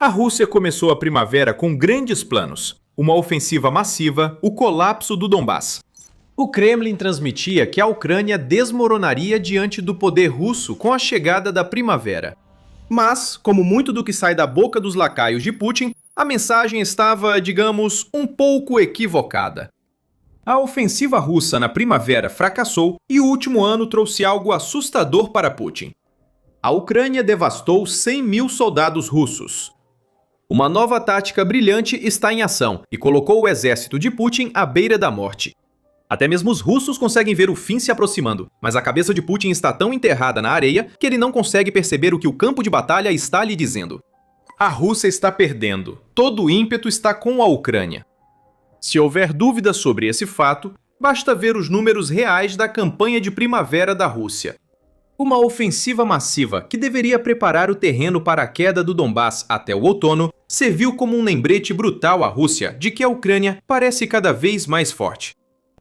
A Rússia começou a primavera com grandes planos. Uma ofensiva massiva, o colapso do Donbass. O Kremlin transmitia que a Ucrânia desmoronaria diante do poder russo com a chegada da primavera. Mas, como muito do que sai da boca dos lacaios de Putin, a mensagem estava, digamos, um pouco equivocada. A ofensiva russa na primavera fracassou e o último ano trouxe algo assustador para Putin. A Ucrânia devastou 100 mil soldados russos. Uma nova tática brilhante está em ação e colocou o exército de Putin à beira da morte. Até mesmo os russos conseguem ver o fim se aproximando, mas a cabeça de Putin está tão enterrada na areia que ele não consegue perceber o que o campo de batalha está lhe dizendo. A Rússia está perdendo. Todo o ímpeto está com a Ucrânia. Se houver dúvida sobre esse fato, basta ver os números reais da campanha de primavera da Rússia. Uma ofensiva massiva que deveria preparar o terreno para a queda do Donbass até o outono serviu como um lembrete brutal à Rússia de que a Ucrânia parece cada vez mais forte.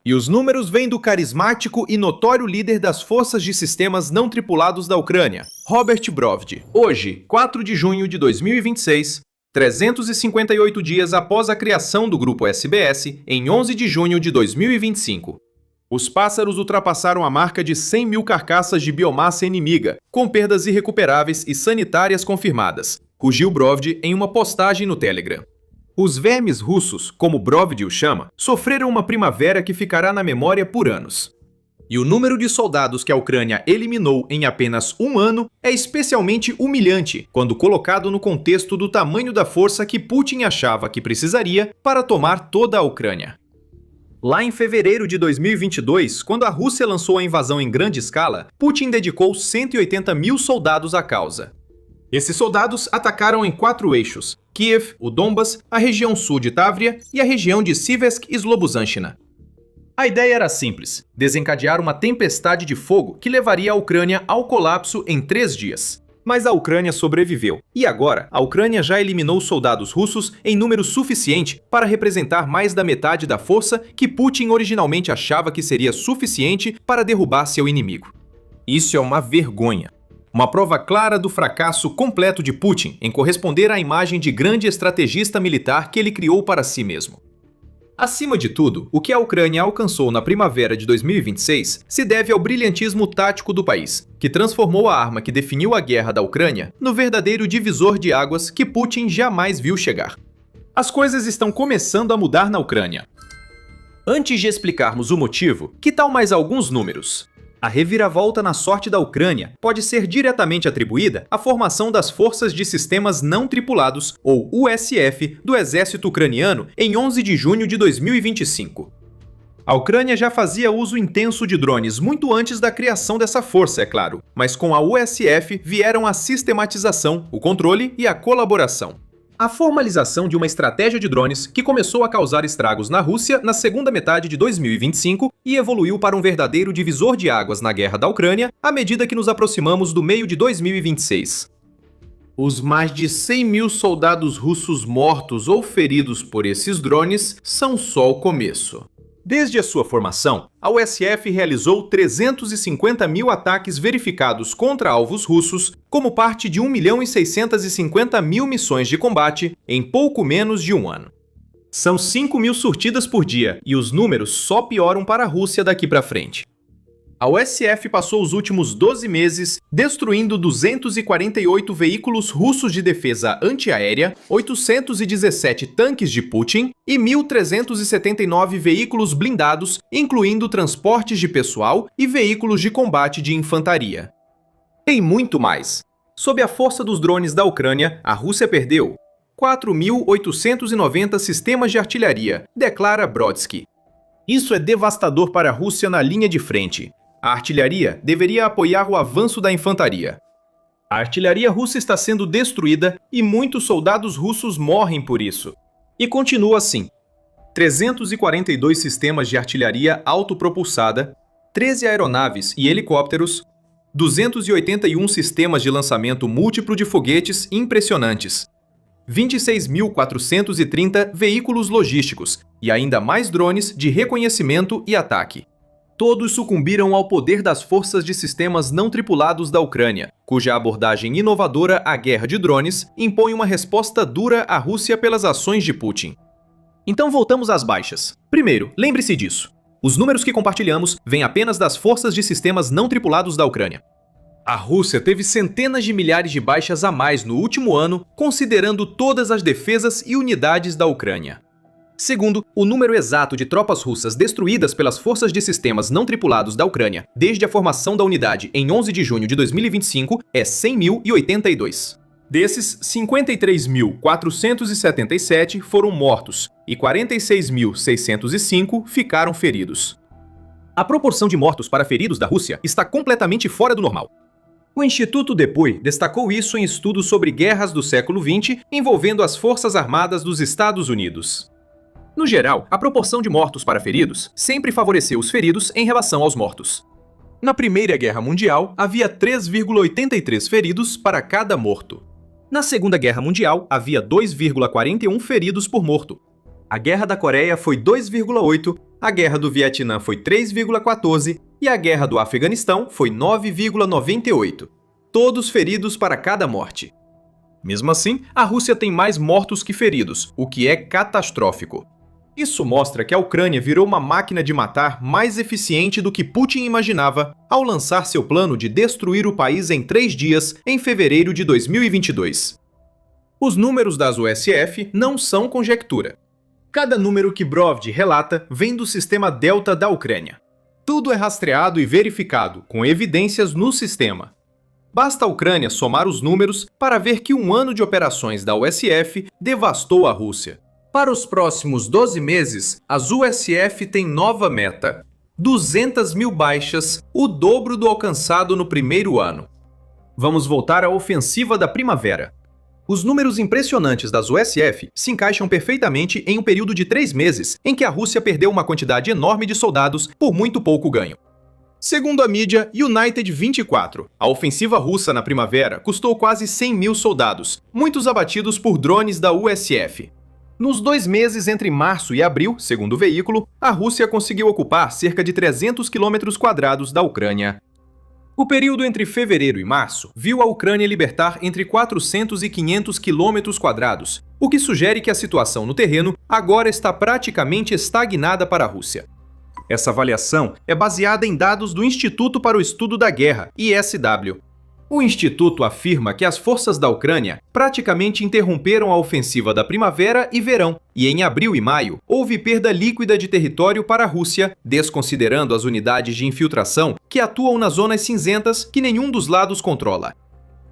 E os números vêm do carismático e notório líder das forças de sistemas não tripulados da Ucrânia, Robert Brovdi. Hoje, 4 de junho de 2026, 358 dias após a criação do grupo SBS, em 11 de junho de 2025. Os pássaros ultrapassaram a marca de 100 mil carcaças de biomassa inimiga, com perdas irrecuperáveis e sanitárias confirmadas, rugiu Brovdi em uma postagem no Telegram. Os vermes russos, como Brovdi o chama, sofreram uma primavera que ficará na memória por anos. E o número de soldados que a Ucrânia eliminou em apenas um ano é especialmente humilhante quando colocado no contexto do tamanho da força que Putin achava que precisaria para tomar toda a Ucrânia. Lá em fevereiro de 2022, quando a Rússia lançou a invasão em grande escala, Putin dedicou 180 mil soldados à causa. Esses soldados atacaram em 4 eixos: Kiev, o Donbass, a região sul de Távria e a região de Siversk e Slobozhanщина. A ideia era simples: desencadear uma tempestade de fogo que levaria a Ucrânia ao colapso em 3 dias. Mas a Ucrânia sobreviveu. E agora, a Ucrânia já eliminou soldados russos em número suficiente para representar mais da metade da força que Putin originalmente achava que seria suficiente para derrubar seu inimigo. Isso é uma vergonha. Uma prova clara do fracasso completo de Putin em corresponder à imagem de grande estrategista militar que ele criou para si mesmo. Acima de tudo, o que a Ucrânia alcançou na primavera de 2026 se deve ao brilhantismo tático do país, que transformou a arma que definiu a guerra da Ucrânia no verdadeiro divisor de águas que Putin jamais viu chegar. As coisas estão começando a mudar na Ucrânia. Antes de explicarmos o motivo, que tal mais alguns números? A reviravolta na sorte da Ucrânia pode ser diretamente atribuída à formação das Forças de Sistemas Não Tripulados, ou USF, do exército ucraniano em 11 de junho de 2025. A Ucrânia já fazia uso intenso de drones muito antes da criação dessa força, é claro, mas com a USF vieram a sistematização, o controle e a colaboração. A formalização de uma estratégia de drones que começou a causar estragos na Rússia na segunda metade de 2025 e evoluiu para um verdadeiro divisor de águas na guerra da Ucrânia à medida que nos aproximamos do meio de 2026. Os mais de 100 mil soldados russos mortos ou feridos por esses drones são só o começo. Desde a sua formação, a USF realizou 350 mil ataques verificados contra alvos russos, como parte de 1.650.000 missões de combate em pouco menos de um ano. São 5 mil surtidas por dia, e os números só pioram para a Rússia daqui para frente. A USF passou os últimos 12 meses destruindo 248 veículos russos de defesa antiaérea, 817 tanques de Putin e 1.379 veículos blindados, incluindo transportes de pessoal e veículos de combate de infantaria. Tem muito mais. Sob a força dos drones da Ucrânia, a Rússia perdeu 4.890 sistemas de artilharia, declara Brodsky. Isso é devastador para a Rússia na linha de frente. A artilharia deveria apoiar o avanço da infantaria. A artilharia russa está sendo destruída e muitos soldados russos morrem por isso. E continua assim. 342 sistemas de artilharia autopropulsada, 13 aeronaves e helicópteros, 281 sistemas de lançamento múltiplo de foguetes impressionantes, 26.430 veículos logísticos e ainda mais drones de reconhecimento e ataque. Todos sucumbiram ao poder das forças de sistemas não tripulados da Ucrânia, cuja abordagem inovadora à guerra de drones impõe uma resposta dura à Rússia pelas ações de Putin. Então voltamos às baixas. Primeiro, lembre-se disso. Os números que compartilhamos vêm apenas das forças de sistemas não tripulados da Ucrânia. A Rússia teve centenas de milhares de baixas a mais no último ano, considerando todas as defesas e unidades da Ucrânia. Segundo, o número exato de tropas russas destruídas pelas forças de sistemas não tripulados da Ucrânia desde a formação da unidade em 11 de junho de 2025 é 100.082. Desses, 53.477 foram mortos e 46.605 ficaram feridos. A proporção de mortos para feridos da Rússia está completamente fora do normal. O Instituto Depoi destacou isso em estudos sobre guerras do século XX envolvendo as Forças Armadas dos Estados Unidos. No geral, a proporção de mortos para feridos sempre favoreceu os feridos em relação aos mortos. Na Primeira Guerra Mundial, havia 3,83 feridos para cada morto. Na Segunda Guerra Mundial, havia 2,41 feridos por morto. A Guerra da Coreia foi 2,8, a Guerra do Vietnã foi 3,14 e a Guerra do Afeganistão foi 9,98. Todos feridos para cada morte. Mesmo assim, a Rússia tem mais mortos que feridos, o que é catastrófico. Isso mostra que a Ucrânia virou uma máquina de matar mais eficiente do que Putin imaginava ao lançar seu plano de destruir o país em 3 dias em fevereiro de 2022. Os números das USF não são conjectura. Cada número que Brovd relata vem do sistema Delta da Ucrânia. Tudo é rastreado e verificado, com evidências no sistema. Basta a Ucrânia somar os números para ver que um ano de operações da USF devastou a Rússia. Para os próximos 12 meses, as USF têm nova meta: 200 mil baixas, o dobro do alcançado no primeiro ano. Vamos voltar à ofensiva da primavera. Os números impressionantes das USF se encaixam perfeitamente em um período de 3 meses em que a Rússia perdeu uma quantidade enorme de soldados por muito pouco ganho. Segundo a mídia United 24, a ofensiva russa na primavera custou quase 100 mil soldados, muitos abatidos por drones da USF. Nos 2 meses entre março e abril, segundo o veículo, a Rússia conseguiu ocupar cerca de 300 km² da Ucrânia. O período entre fevereiro e março viu a Ucrânia libertar entre 400 e 500 km², o que sugere que a situação no terreno agora está praticamente estagnada para a Rússia. Essa avaliação é baseada em dados do Instituto para o Estudo da Guerra, ISW. O Instituto afirma que as forças da Ucrânia praticamente interromperam a ofensiva da primavera e verão, e em abril e maio houve perda líquida de território para a Rússia, desconsiderando as unidades de infiltração que atuam nas zonas cinzentas que nenhum dos lados controla.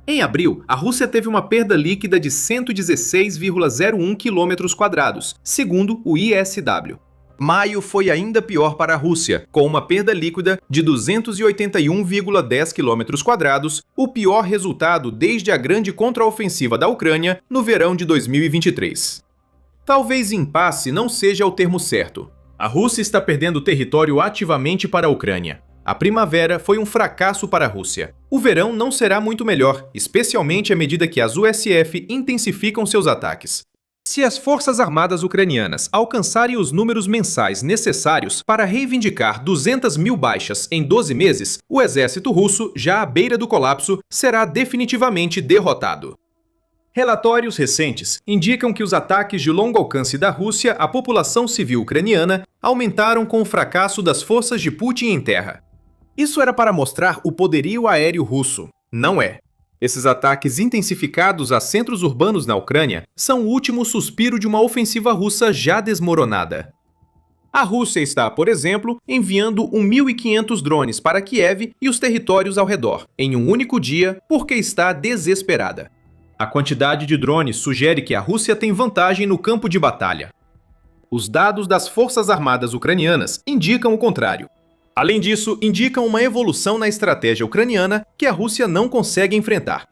Em abril, a Rússia teve uma perda líquida de 116,01 km², segundo o ISW. Maio foi ainda pior para a Rússia, com uma perda líquida de 281,10 km², o pior resultado desde a grande contraofensiva da Ucrânia no verão de 2023. Talvez impasse não seja o termo certo. A Rússia está perdendo território ativamente para a Ucrânia. A primavera foi um fracasso para a Rússia. O verão não será muito melhor, especialmente à medida que as USF intensificam seus ataques. Se as forças armadas ucranianas alcançarem os números mensais necessários para reivindicar 200 mil baixas em 12 meses, o exército russo, já à beira do colapso, será definitivamente derrotado. Relatórios recentes indicam que os ataques de longo alcance da Rússia à população civil ucraniana aumentaram com o fracasso das forças de Putin em terra. Isso era para mostrar o poderio aéreo russo. Não é. Esses ataques intensificados a centros urbanos na Ucrânia são o último suspiro de uma ofensiva russa já desmoronada. A Rússia está, por exemplo, enviando 1.500 drones para Kiev e os territórios ao redor, em um único dia, porque está desesperada. A quantidade de drones sugere que a Rússia tem vantagem no campo de batalha. Os dados das Forças Armadas ucranianas indicam o contrário. Além disso, indicam uma evolução na estratégia ucraniana que a Rússia não consegue enfrentar.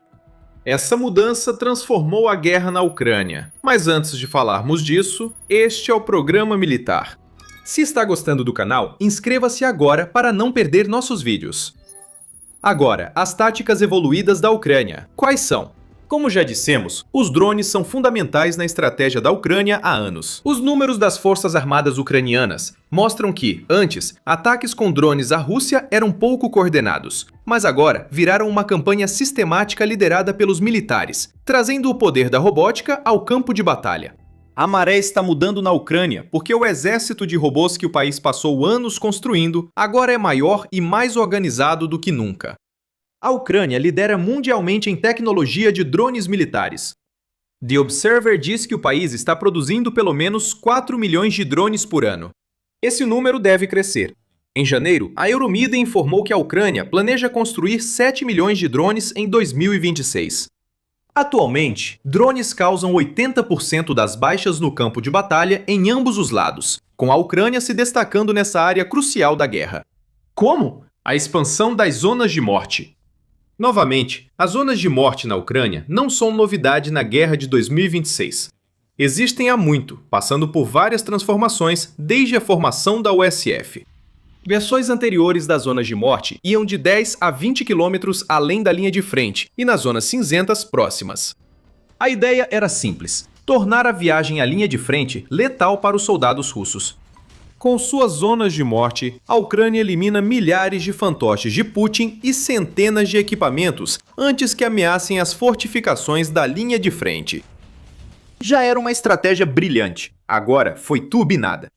Essa mudança transformou a guerra na Ucrânia. Mas antes de falarmos disso, este é o Programa Militar. Se está gostando do canal, inscreva-se agora para não perder nossos vídeos. Agora, as táticas evoluídas da Ucrânia. Quais são? Como já dissemos, os drones são fundamentais na estratégia da Ucrânia há anos. Os números das forças armadas ucranianas mostram que, antes, ataques com drones à Rússia eram pouco coordenados, mas agora viraram uma campanha sistemática liderada pelos militares, trazendo o poder da robótica ao campo de batalha. A maré está mudando na Ucrânia porque o exército de robôs que o país passou anos construindo agora é maior e mais organizado do que nunca. A Ucrânia lidera mundialmente em tecnologia de drones militares. The Observer diz que o país está produzindo pelo menos 4 milhões de drones por ano. Esse número deve crescer. Em janeiro, a Euromeda informou que a Ucrânia planeja construir 7 milhões de drones em 2026. Atualmente, drones causam 80% das baixas no campo de batalha em ambos os lados, com a Ucrânia se destacando nessa área crucial da guerra. Como? A expansão das zonas de morte. Novamente, as zonas de morte na Ucrânia não são novidade na guerra de 2026. Existem há muito, passando por várias transformações desde a formação da USF. Versões anteriores das zonas de morte iam de 10 a 20 quilômetros além da linha de frente e nas zonas cinzentas próximas. A ideia era simples: tornar a viagem à linha de frente letal para os soldados russos. Com suas zonas de morte, a Ucrânia elimina milhares de fantoches de Putin e centenas de equipamentos antes que ameacem as fortificações da linha de frente. Já era uma estratégia brilhante, agora foi turbinada.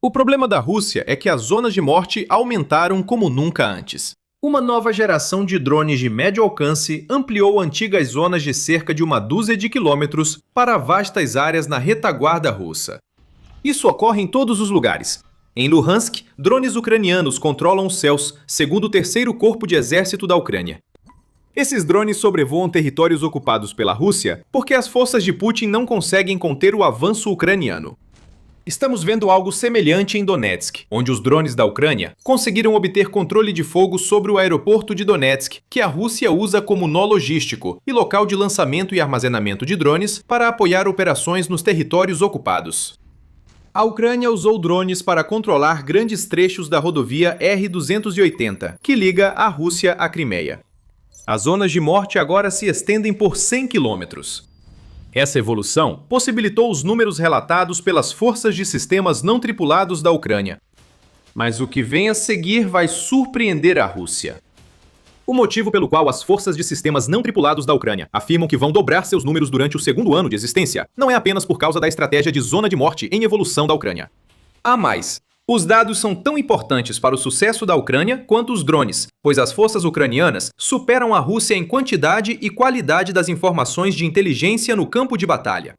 O problema da Rússia é que as zonas de morte aumentaram como nunca antes. Uma nova geração de drones de médio alcance ampliou antigas zonas de cerca de uma dúzia de quilômetros para vastas áreas na retaguarda russa. Isso ocorre em todos os lugares. Em Luhansk, drones ucranianos controlam os céus, segundo o terceiro corpo de exército da Ucrânia. Esses drones sobrevoam territórios ocupados pela Rússia porque as forças de Putin não conseguem conter o avanço ucraniano. Estamos vendo algo semelhante em Donetsk, onde os drones da Ucrânia conseguiram obter controle de fogo sobre o aeroporto de Donetsk, que a Rússia usa como nó logístico e local de lançamento e armazenamento de drones para apoiar operações nos territórios ocupados. A Ucrânia usou drones para controlar grandes trechos da rodovia R-280, que liga a Rússia à Crimeia. As zonas de morte agora se estendem por 100 quilômetros. Essa evolução possibilitou os números relatados pelas forças de sistemas não tripulados da Ucrânia. Mas o que vem a seguir vai surpreender a Rússia. O motivo pelo qual as forças de sistemas não tripulados da Ucrânia afirmam que vão dobrar seus números durante o segundo ano de existência não é apenas por causa da estratégia de zona de morte em evolução da Ucrânia. Há mais. Os dados são tão importantes para o sucesso da Ucrânia quanto os drones, pois as forças ucranianas superam a Rússia em quantidade e qualidade das informações de inteligência no campo de batalha.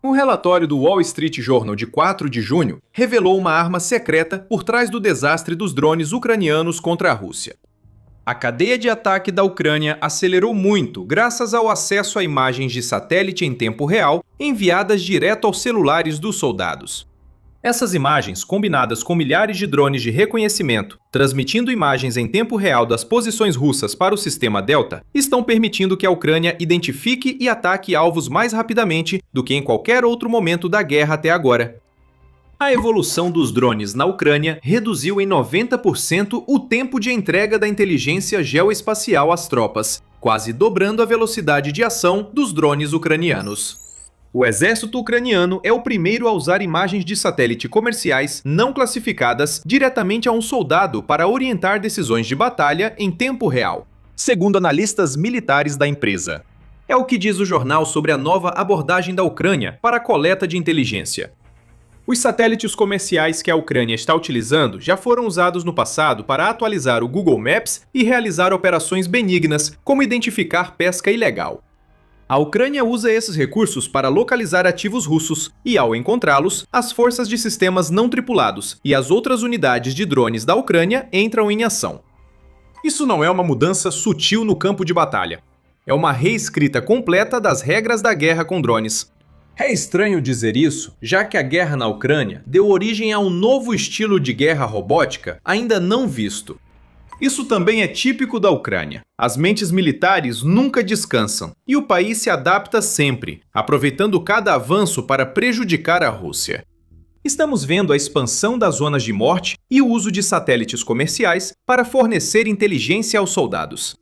Um relatório do Wall Street Journal de 4 de junho revelou uma arma secreta por trás do desastre dos drones ucranianos contra a Rússia. A cadeia de ataque da Ucrânia acelerou muito graças ao acesso a imagens de satélite em tempo real enviadas direto aos celulares dos soldados. Essas imagens, combinadas com milhares de drones de reconhecimento, transmitindo imagens em tempo real das posições russas para o sistema Delta, estão permitindo que a Ucrânia identifique e ataque alvos mais rapidamente do que em qualquer outro momento da guerra até agora. A evolução dos drones na Ucrânia reduziu em 90% o tempo de entrega da inteligência geoespacial às tropas, quase dobrando a velocidade de ação dos drones ucranianos. O exército ucraniano é o primeiro a usar imagens de satélite comerciais não classificadas diretamente a um soldado para orientar decisões de batalha em tempo real, segundo analistas militares da empresa. É o que diz o jornal sobre a nova abordagem da Ucrânia para a coleta de inteligência. Os satélites comerciais que a Ucrânia está utilizando já foram usados no passado para atualizar o Google Maps e realizar operações benignas, como identificar pesca ilegal. A Ucrânia usa esses recursos para localizar ativos russos e, ao encontrá-los, as forças de sistemas não tripulados e as outras unidades de drones da Ucrânia entram em ação. Isso não é uma mudança sutil no campo de batalha. É uma reescrita completa das regras da guerra com drones. É estranho dizer isso, já que a guerra na Ucrânia deu origem a um novo estilo de guerra robótica ainda não visto. Isso também é típico da Ucrânia. As mentes militares nunca descansam e o país se adapta sempre, aproveitando cada avanço para prejudicar a Rússia. Estamos vendo a expansão das zonas de morte e o uso de satélites comerciais para fornecer inteligência aos soldados.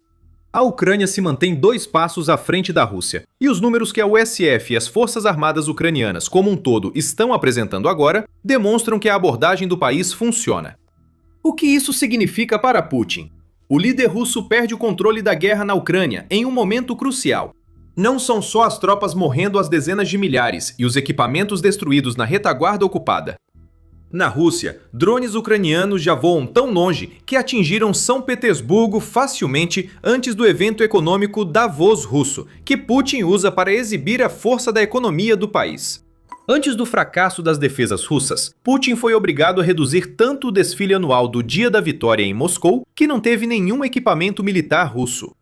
A Ucrânia se mantém 2 passos à frente da Rússia, e os números que a USF e as Forças Armadas ucranianas como um todo estão apresentando agora demonstram que a abordagem do país funciona. O que isso significa para Putin? O líder russo perde o controle da guerra na Ucrânia em um momento crucial. Não são só as tropas morrendo às dezenas de milhares e os equipamentos destruídos na retaguarda ocupada. Na Rússia, drones ucranianos já voam tão longe que atingiram São Petersburgo facilmente antes do evento econômico Davos russo, que Putin usa para exibir a força da economia do país. Antes do fracasso das defesas russas, Putin foi obrigado a reduzir tanto o desfile anual do Dia da Vitória em Moscou que não teve nenhum equipamento militar russo.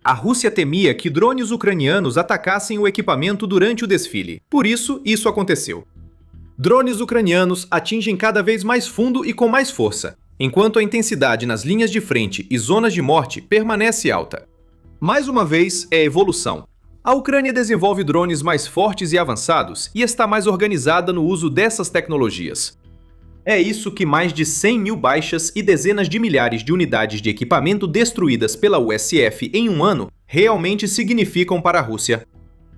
A Rússia temia que drones ucranianos atacassem o equipamento durante o desfile, por isso aconteceu. Drones ucranianos atingem cada vez mais fundo e com mais força, enquanto a intensidade nas linhas de frente e zonas de morte permanece alta. Mais uma vez, é evolução. A Ucrânia desenvolve drones mais fortes e avançados e está mais organizada no uso dessas tecnologias. É isso que mais de 100 mil baixas e dezenas de milhares de unidades de equipamento destruídas pela USF em um ano realmente significam para a Rússia.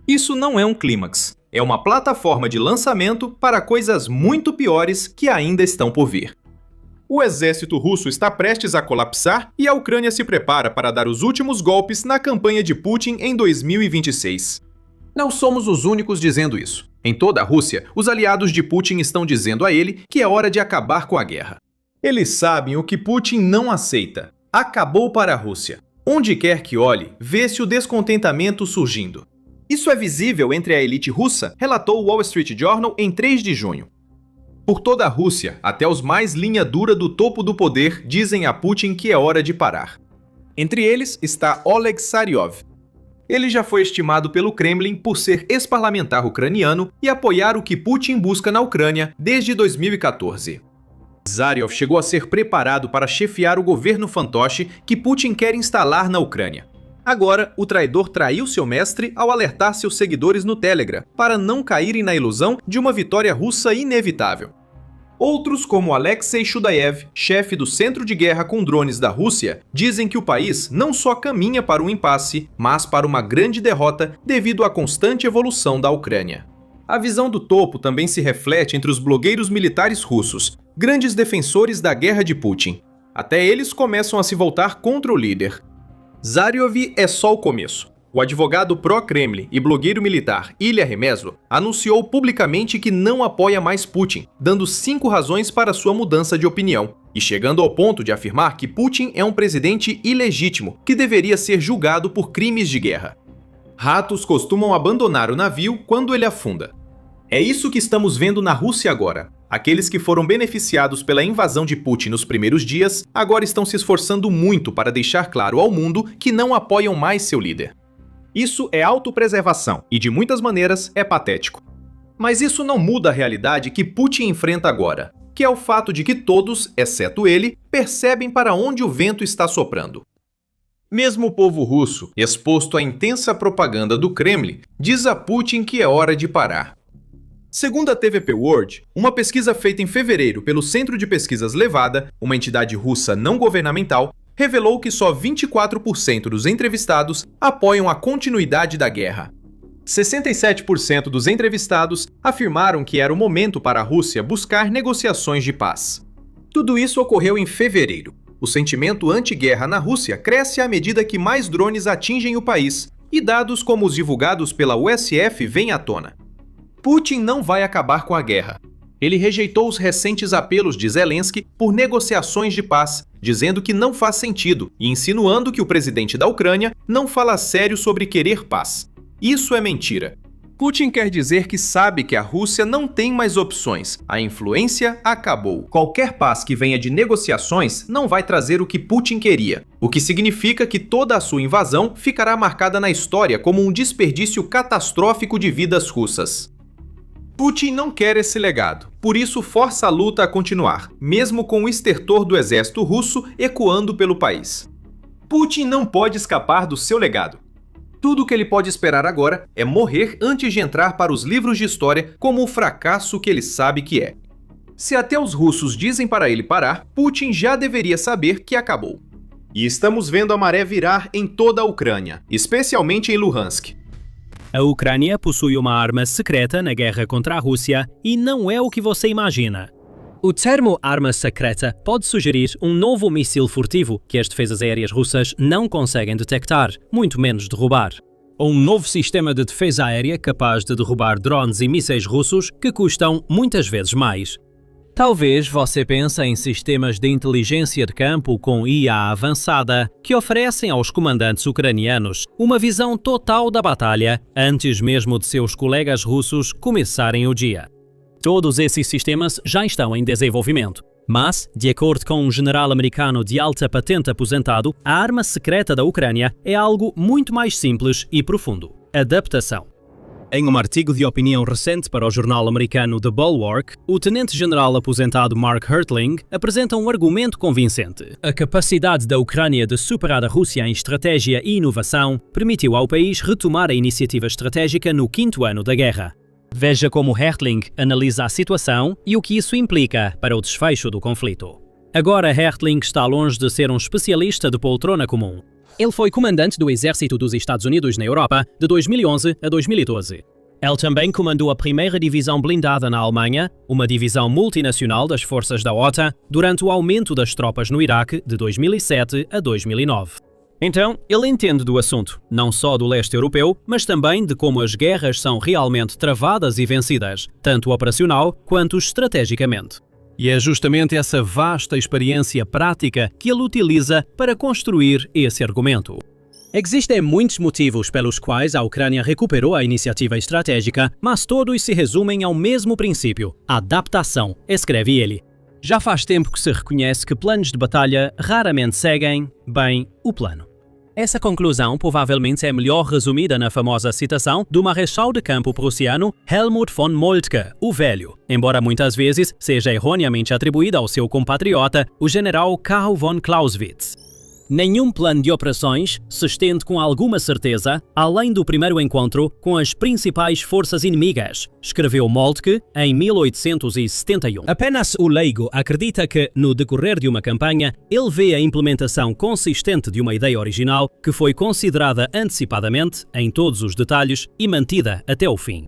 Isso não é um clímax. É uma plataforma de lançamento para coisas muito piores que ainda estão por vir. O exército russo está prestes a colapsar e a Ucrânia se prepara para dar os últimos golpes na campanha de Putin em 2026. Não somos os únicos dizendo isso. Em toda a Rússia, os aliados de Putin estão dizendo a ele que é hora de acabar com a guerra. Eles sabem o que Putin não aceita. Acabou para a Rússia. Onde quer que olhe, vê-se o descontentamento surgindo. Isso é visível entre a elite russa, relatou o Wall Street Journal em 3 de junho. Por toda a Rússia, até os mais linha dura do topo do poder dizem a Putin que é hora de parar. Entre eles está Oleg Zaryov. Ele já foi estimado pelo Kremlin por ser ex-parlamentar ucraniano e apoiar o que Putin busca na Ucrânia desde 2014. Zaryov chegou a ser preparado para chefiar o governo fantoche que Putin quer instalar na Ucrânia. Agora, o traidor traiu seu mestre ao alertar seus seguidores no Telegram para não caírem na ilusão de uma vitória russa inevitável. Outros, como Alexei Chudaev, chefe do Centro de Guerra com Drones da Rússia, dizem que o país não só caminha para um impasse, mas para uma grande derrota devido à constante evolução da Ucrânia. A visão do topo também se reflete entre os blogueiros militares russos, grandes defensores da guerra de Putin. Até eles começam a se voltar contra o líder. Zaryov é só o começo. O advogado pró-Kremlin e blogueiro militar Ilya Remezlo anunciou publicamente que não apoia mais Putin, dando 5 razões para sua mudança de opinião, e chegando ao ponto de afirmar que Putin é um presidente ilegítimo que deveria ser julgado por crimes de guerra. Ratos costumam abandonar o navio quando ele afunda. É isso que estamos vendo na Rússia agora. Aqueles que foram beneficiados pela invasão de Putin nos primeiros dias, agora estão se esforçando muito para deixar claro ao mundo que não apoiam mais seu líder. Isso é autopreservação e, de muitas maneiras, é patético. Mas isso não muda a realidade que Putin enfrenta agora, que é o fato de que todos, exceto ele, percebem para onde o vento está soprando. Mesmo o povo russo, exposto à intensa propaganda do Kremlin, diz a Putin que é hora de parar. Segundo a TVP World, uma pesquisa feita em fevereiro pelo Centro de Pesquisas Levada, uma entidade russa não governamental, revelou que só 24% dos entrevistados apoiam a continuidade da guerra. 67% dos entrevistados afirmaram que era o momento para a Rússia buscar negociações de paz. Tudo isso ocorreu em fevereiro. O sentimento anti-guerra na Rússia cresce à medida que mais drones atingem o país, e dados como os divulgados pela USF vêm à tona. Putin não vai acabar com a guerra. Ele rejeitou os recentes apelos de Zelensky por negociações de paz, dizendo que não faz sentido e insinuando que o presidente da Ucrânia não fala sério sobre querer paz. Isso é mentira. Putin quer dizer que sabe que a Rússia não tem mais opções. A influência acabou. Qualquer paz que venha de negociações não vai trazer o que Putin queria, o que significa que toda a sua invasão ficará marcada na história como um desperdício catastrófico de vidas russas. Putin não quer esse legado, por isso força a luta a continuar, mesmo com o estertor do exército russo ecoando pelo país. Putin não pode escapar do seu legado. Tudo o que ele pode esperar agora é morrer antes de entrar para os livros de história como o fracasso que ele sabe que é. Se até os russos dizem para ele parar, Putin já deveria saber que acabou. E estamos vendo a maré virar em toda a Ucrânia, especialmente em Luhansk. A Ucrânia possui uma arma secreta na guerra contra a Rússia e não é o que você imagina. O termo arma secreta pode sugerir um novo míssil furtivo que as defesas aéreas russas não conseguem detectar, muito menos derrubar. Ou um novo sistema de defesa aérea capaz de derrubar drones e mísseis russos que custam muitas vezes mais. Talvez você pense em sistemas de inteligência de campo com IA avançada que oferecem aos comandantes ucranianos uma visão total da batalha antes mesmo de seus colegas russos começarem o dia. Todos esses sistemas já estão em desenvolvimento. Mas, de acordo com um general americano de alta patente aposentado, a arma secreta da Ucrânia é algo muito mais simples e profundo: adaptação. Em um artigo de opinião recente para o jornal americano The Bulwark, o tenente-general aposentado Mark Hertling apresenta um argumento convincente. A capacidade da Ucrânia de superar a Rússia em estratégia e inovação permitiu ao país retomar a iniciativa estratégica no 5º ano da guerra. Veja como Hertling analisa a situação e o que isso implica para o desfecho do conflito. Agora Hertling está longe de ser um especialista de poltrona comum. Ele foi comandante do Exército dos Estados Unidos na Europa de 2011 a 2012. Ele também comandou a 1ª Divisão Blindada na Alemanha, uma divisão multinacional das forças da OTAN, durante o aumento das tropas no Iraque de 2007 a 2009. Então, ele entende do assunto, não só do leste europeu, mas também de como as guerras são realmente travadas e vencidas, tanto operacional quanto estrategicamente. E é justamente essa vasta experiência prática que ele utiliza para construir esse argumento. Existem muitos motivos pelos quais a Ucrânia recuperou a iniciativa estratégica, mas todos se resumem ao mesmo princípio: adaptação, escreve ele. Já faz tempo que se reconhece que planos de batalha raramente seguem, bem, o plano. Essa conclusão provavelmente é melhor resumida na famosa citação do marechal de campo prussiano Helmut von Moltke, o Velho, embora muitas vezes seja erroneamente atribuída ao seu compatriota, o general Karl von Clausewitz. Nenhum plano de operações se estende com alguma certeza além do primeiro encontro com as principais forças inimigas, escreveu Moltke em 1871. Apenas o leigo acredita que, no decorrer de uma campanha, ele vê a implementação consistente de uma ideia original que foi considerada antecipadamente, em todos os detalhes, e mantida até o fim.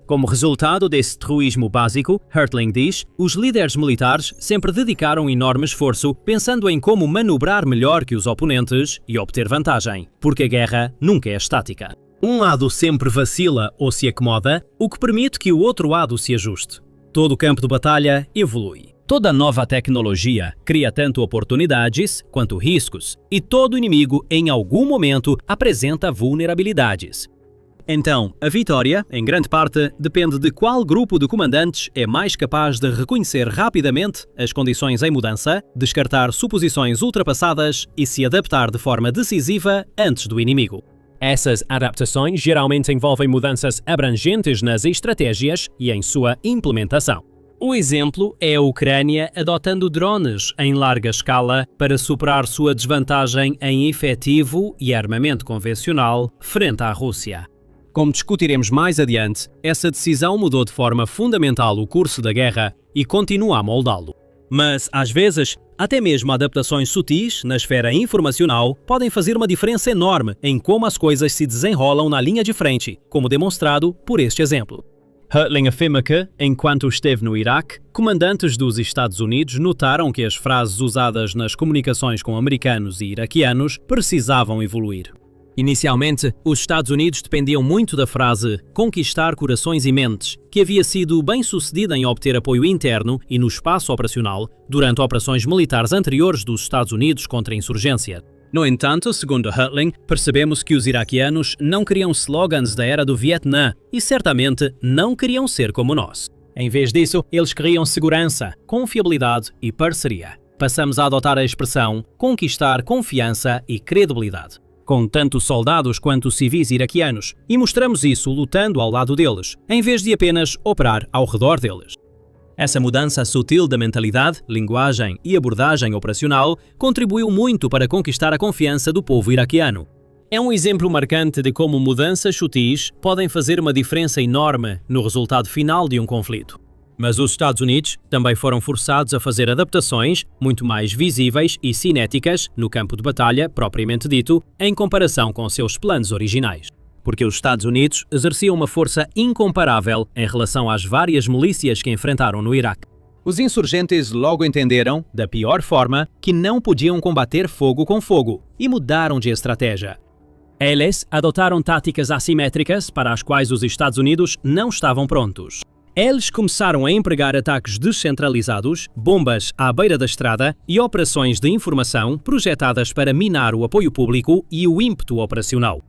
Como resultado desse truísmo básico, Hertling diz, os líderes militares sempre dedicaram um enorme esforço pensando em como manobrar melhor que os oponentes e obter vantagem, porque a guerra nunca é estática. Um lado sempre vacila ou se acomoda, o que permite que o outro lado se ajuste. Todo o campo de batalha evolui. Toda nova tecnologia cria tanto oportunidades quanto riscos, e todo inimigo, em algum momento, apresenta vulnerabilidades. Então, a vitória, em grande parte, depende de qual grupo de comandantes é mais capaz de reconhecer rapidamente as condições em mudança, descartar suposições ultrapassadas e se adaptar de forma decisiva antes do inimigo. Essas adaptações geralmente envolvem mudanças abrangentes nas estratégias e em sua implementação. O exemplo é a Ucrânia adotando drones em larga escala para superar sua desvantagem em efetivo e armamento convencional frente à Rússia. Como discutiremos mais adiante, essa decisão mudou de forma fundamental o curso da guerra e continua a moldá-lo. Mas, às vezes, até mesmo adaptações sutis na esfera informacional podem fazer uma diferença enorme em como as coisas se desenrolam na linha de frente, como demonstrado por este exemplo. Hertling afirma que, enquanto esteve no Iraque, comandantes dos Estados Unidos notaram que as frases usadas nas comunicações com americanos e iraquianos precisavam evoluir. Inicialmente, os Estados Unidos dependiam muito da frase "conquistar corações e mentes", que havia sido bem sucedida em obter apoio interno e no espaço operacional durante operações militares anteriores dos Estados Unidos contra a insurgência. No entanto, segundo Hertling, percebemos que os iraquianos não queriam slogans da era do Vietnã e certamente não queriam ser como nós. Em vez disso, eles queriam segurança, confiabilidade e parceria. Passamos a adotar a expressão "conquistar confiança e credibilidade", com tanto soldados quanto civis iraquianos, e mostramos isso lutando ao lado deles, em vez de apenas operar ao redor deles. Essa mudança sutil da mentalidade, linguagem e abordagem operacional contribuiu muito para conquistar a confiança do povo iraquiano. É um exemplo marcante de como mudanças sutis podem fazer uma diferença enorme no resultado final de um conflito. Mas os Estados Unidos também foram forçados a fazer adaptações muito mais visíveis e cinéticas no campo de batalha, propriamente dito, em comparação com seus planos originais. Porque os Estados Unidos exerciam uma força incomparável em relação às várias milícias que enfrentaram no Iraque. Os insurgentes logo entenderam, da pior forma, que não podiam combater fogo com fogo e mudaram de estratégia. Eles adotaram táticas assimétricas para as quais os Estados Unidos não estavam prontos. Eles começaram a empregar ataques descentralizados, bombas à beira da estrada e operações de informação projetadas para minar o apoio público e o ímpeto operacional.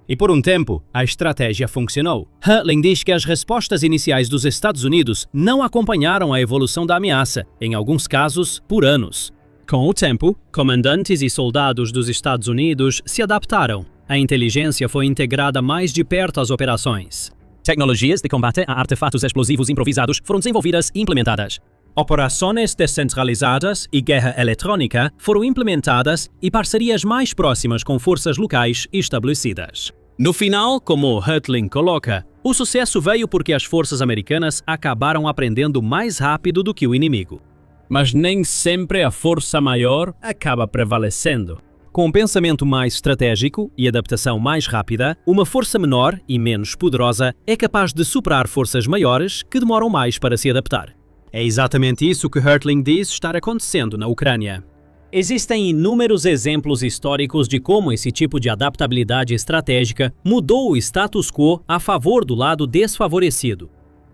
E por um tempo, a estratégia funcionou. Hertling diz que as respostas iniciais dos Estados Unidos não acompanharam a evolução da ameaça, em alguns casos, por anos. Com o tempo, comandantes e soldados dos Estados Unidos se adaptaram. A inteligência foi integrada mais de perto às operações. Tecnologias de combate a artefatos explosivos improvisados foram desenvolvidas e implementadas. Operações descentralizadas e guerra eletrônica foram implementadas e parcerias mais próximas com forças locais estabelecidas. No final, como Hertling coloca, o sucesso veio porque as forças americanas acabaram aprendendo mais rápido do que o inimigo. Mas nem sempre a força maior acaba prevalecendo. Com um pensamento mais estratégico e adaptação mais rápida, uma força menor e menos poderosa é capaz de superar forças maiores que demoram mais para se adaptar. É exatamente isso que Hertling diz estar acontecendo na Ucrânia. Existem inúmeros exemplos históricos de como esse tipo de adaptabilidade estratégica mudou o status quo a favor do lado desfavorecido.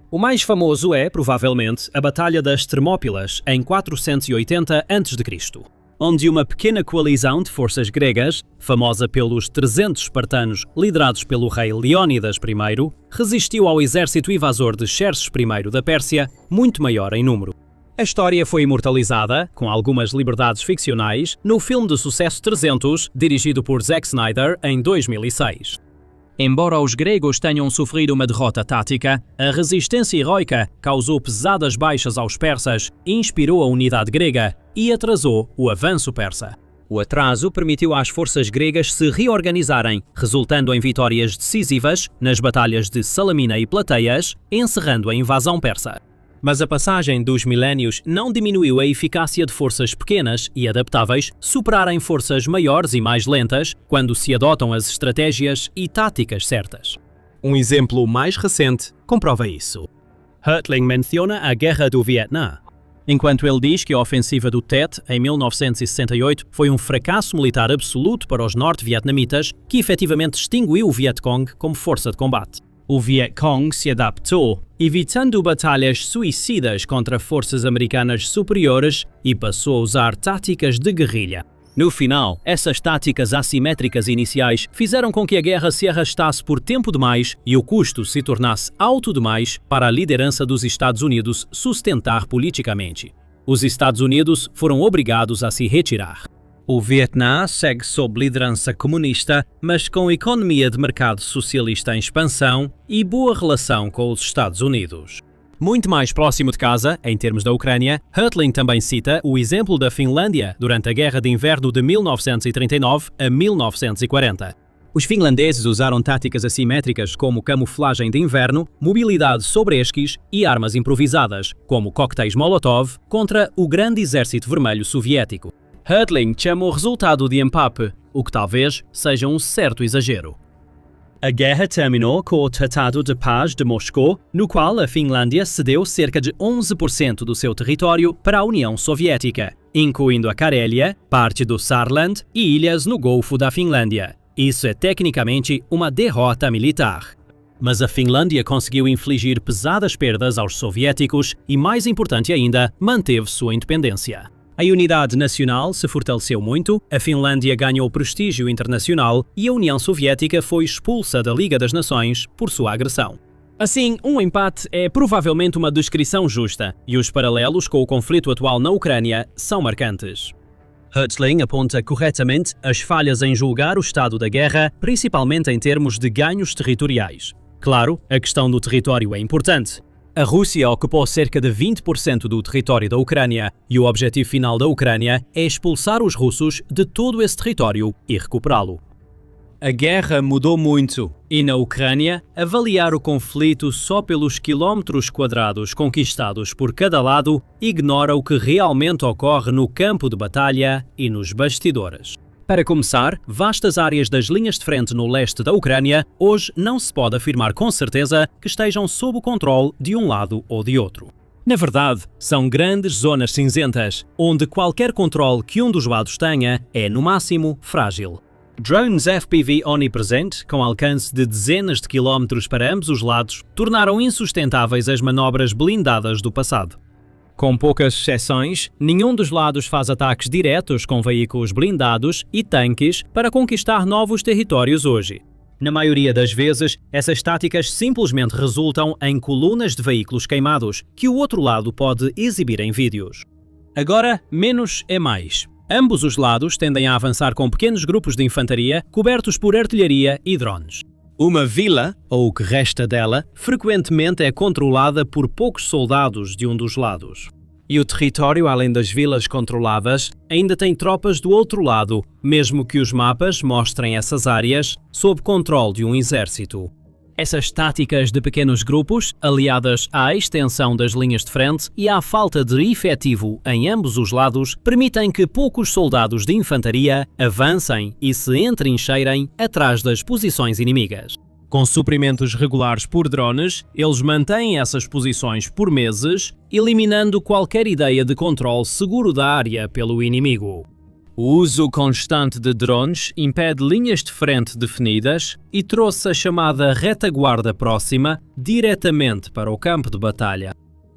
O mais famoso é, provavelmente, a Batalha das Termópilas, em 480 a.C., onde uma pequena coalizão de forças gregas, famosa pelos 300 espartanos liderados pelo rei Leónidas I, resistiu ao exército invasor de Xerxes I da Pérsia, muito maior em número. A história foi imortalizada, com algumas liberdades ficcionais, no filme de sucesso 300, dirigido por Zack Snyder em 2006. Embora os gregos tenham sofrido uma derrota tática, a resistência heroica causou pesadas baixas aos persas, inspirou a unidade grega e atrasou o avanço persa. O atraso permitiu às forças gregas se reorganizarem, resultando em vitórias decisivas nas batalhas de Salamina e Plateias, encerrando a invasão persa. Mas a passagem dos milénios não diminuiu a eficácia de forças pequenas e adaptáveis superarem forças maiores e mais lentas quando se adotam as estratégias e táticas certas. Um exemplo mais recente comprova isso. Hertling menciona a Guerra do Vietnã. Enquanto ele diz que a ofensiva do Tet, em 1968, foi um fracasso militar absoluto para os norte-vietnamitas, que efetivamente extinguiu o Vietcong como força de combate. O Vietcong se adaptou, evitando batalhas suicidas contra forças americanas superiores e passou a usar táticas de guerrilha. No final, essas táticas assimétricas iniciais fizeram com que a guerra se arrastasse por tempo demais e o custo se tornasse alto demais para a liderança dos Estados Unidos sustentar politicamente. Os Estados Unidos foram obrigados a se retirar. O Vietnã segue sob liderança comunista, mas com economia de mercado socialista em expansão e boa relação com os Estados Unidos. Muito mais próximo de casa, em termos da Ucrânia, Hertling também cita o exemplo da Finlândia durante a Guerra de Inverno de 1939 a 1940. Os finlandeses usaram táticas assimétricas como camuflagem de inverno, mobilidade sobre esquis e armas improvisadas, como coquetéis Molotov, contra o grande exército vermelho soviético. Hertling chama o resultado de empape, o que talvez seja um certo exagero. A guerra terminou com o Tratado de Paz de Moscou, no qual a Finlândia cedeu cerca de 11% do seu território para a União Soviética, incluindo a Carélia, parte do Saarland e ilhas no Golfo da Finlândia. Isso é tecnicamente uma derrota militar. Mas a Finlândia conseguiu infligir pesadas perdas aos soviéticos e, mais importante ainda, manteve sua independência. A unidade nacional se fortaleceu muito, a Finlândia ganhou prestígio internacional e a União Soviética foi expulsa da Liga das Nações por sua agressão. Assim, um empate é provavelmente uma descrição justa, e os paralelos com o conflito atual na Ucrânia são marcantes. Hertling aponta corretamente as falhas em julgar o estado da guerra, principalmente em termos de ganhos territoriais. Claro, a questão do território é importante. A Rússia ocupou cerca de 20% do território da Ucrânia e o objetivo final da Ucrânia é expulsar os russos de todo esse território e recuperá-lo. A guerra mudou muito, e na Ucrânia, avaliar o conflito só pelos quilómetros quadrados conquistados por cada lado ignora o que realmente ocorre no campo de batalha e nos bastidores. Para começar, vastas áreas das linhas de frente no leste da Ucrânia hoje não se pode afirmar com certeza que estejam sob o controle de um lado ou de outro. Na verdade, são grandes zonas cinzentas, onde qualquer controle que um dos lados tenha é, no máximo, frágil. Drones FPV onipresentes, com alcance de dezenas de quilómetros para ambos os lados, tornaram insustentáveis as manobras blindadas do passado. Com poucas exceções, nenhum dos lados faz ataques diretos com veículos blindados e tanques para conquistar novos territórios hoje. Na maioria das vezes, essas táticas simplesmente resultam em colunas de veículos queimados, que o outro lado pode exibir em vídeos. Agora, menos é mais. Ambos os lados tendem a avançar com pequenos grupos de infantaria cobertos por artilharia e drones. Uma vila, ou o que resta dela, frequentemente é controlada por poucos soldados de um dos lados. E o território, além das vilas controladas, ainda tem tropas do outro lado, mesmo que os mapas mostrem essas áreas sob controle de um exército. Essas táticas de pequenos grupos, aliadas à extensão das linhas de frente e à falta de efetivo em ambos os lados, permitem que poucos soldados de infantaria avancem e se entrincheirem atrás das posições inimigas. Com suprimentos regulares por drones, eles mantêm essas posições por meses, eliminando qualquer ideia de controle seguro da área pelo inimigo. O uso constante de drones impede linhas de frente definidas e trouxe a chamada retaguarda próxima diretamente para o campo de batalha.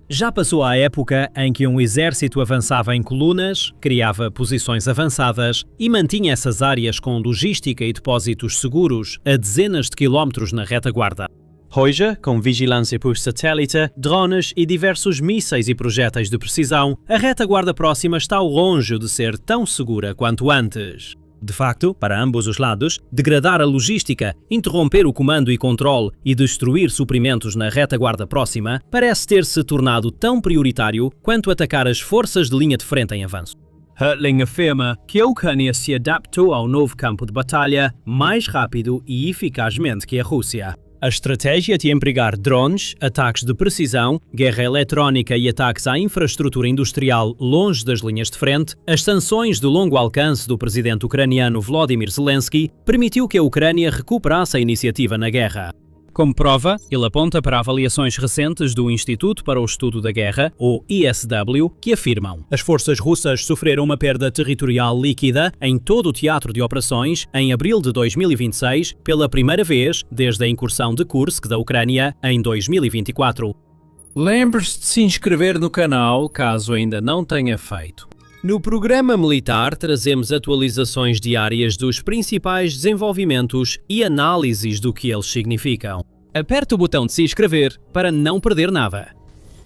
Já passou a época em que um exército avançava em colunas, criava posições avançadas e mantinha essas áreas com logística e depósitos seguros a dezenas de quilómetros na retaguarda. Hoje, com vigilância por satélite, drones e diversos mísseis e projéteis de precisão, a retaguarda próxima está longe de ser tão segura quanto antes. De facto, para ambos os lados, degradar a logística, interromper o comando e controle e destruir suprimentos na retaguarda próxima parece ter se tornado tão prioritário quanto atacar as forças de linha de frente em avanço. Hertling afirma que a Ucrânia se adaptou ao novo campo de batalha mais rápido e eficazmente que a Rússia. A estratégia de empregar drones, ataques de precisão, guerra eletrónica e ataques à infraestrutura industrial longe das linhas de frente, as sanções de longo alcance do presidente ucraniano Volodymyr Zelensky permitiu que a Ucrânia recuperasse a iniciativa na guerra. Como prova, ele aponta para avaliações recentes do Instituto para o Estudo da Guerra, ou ISW, que afirmam: as forças russas sofreram uma perda territorial líquida em todo o teatro de operações em abril de 2026, pela primeira vez desde a incursão de Kursk da Ucrânia em 2024. Lembre-se de se inscrever no canal caso ainda não tenha feito. No programa militar trazemos atualizações diárias dos principais desenvolvimentos e análises do que eles significam. Aperte o botão de se inscrever para não perder nada.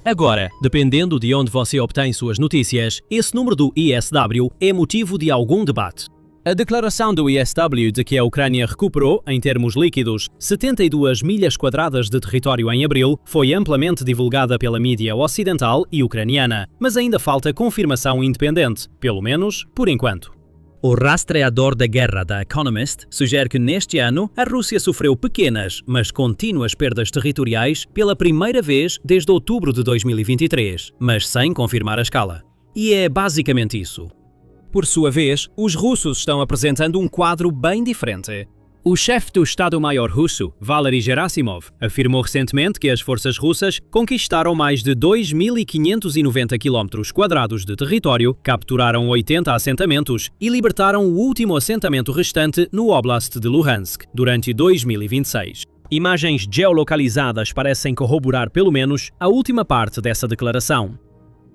Agora, dependendo de onde você obtém suas notícias, esse número do ISW é motivo de algum debate. A declaração do ISW de que a Ucrânia recuperou, em termos líquidos, 72 milhas quadradas de território em abril foi amplamente divulgada pela mídia ocidental e ucraniana, mas ainda falta confirmação independente, pelo menos por enquanto. O rastreador da guerra da Economist sugere que neste ano a Rússia sofreu pequenas, mas contínuas perdas territoriais pela primeira vez desde outubro de 2023, mas sem confirmar a escala. E é basicamente isso. Por sua vez, os russos estão apresentando um quadro bem diferente. O chefe do Estado-Maior russo, Valery Gerasimov, afirmou recentemente que as forças russas conquistaram mais de 2.590 km² de território, capturaram 80 assentamentos e libertaram o último assentamento restante no Oblast de Luhansk, durante 2026. Imagens geolocalizadas parecem corroborar pelo menos a última parte dessa declaração.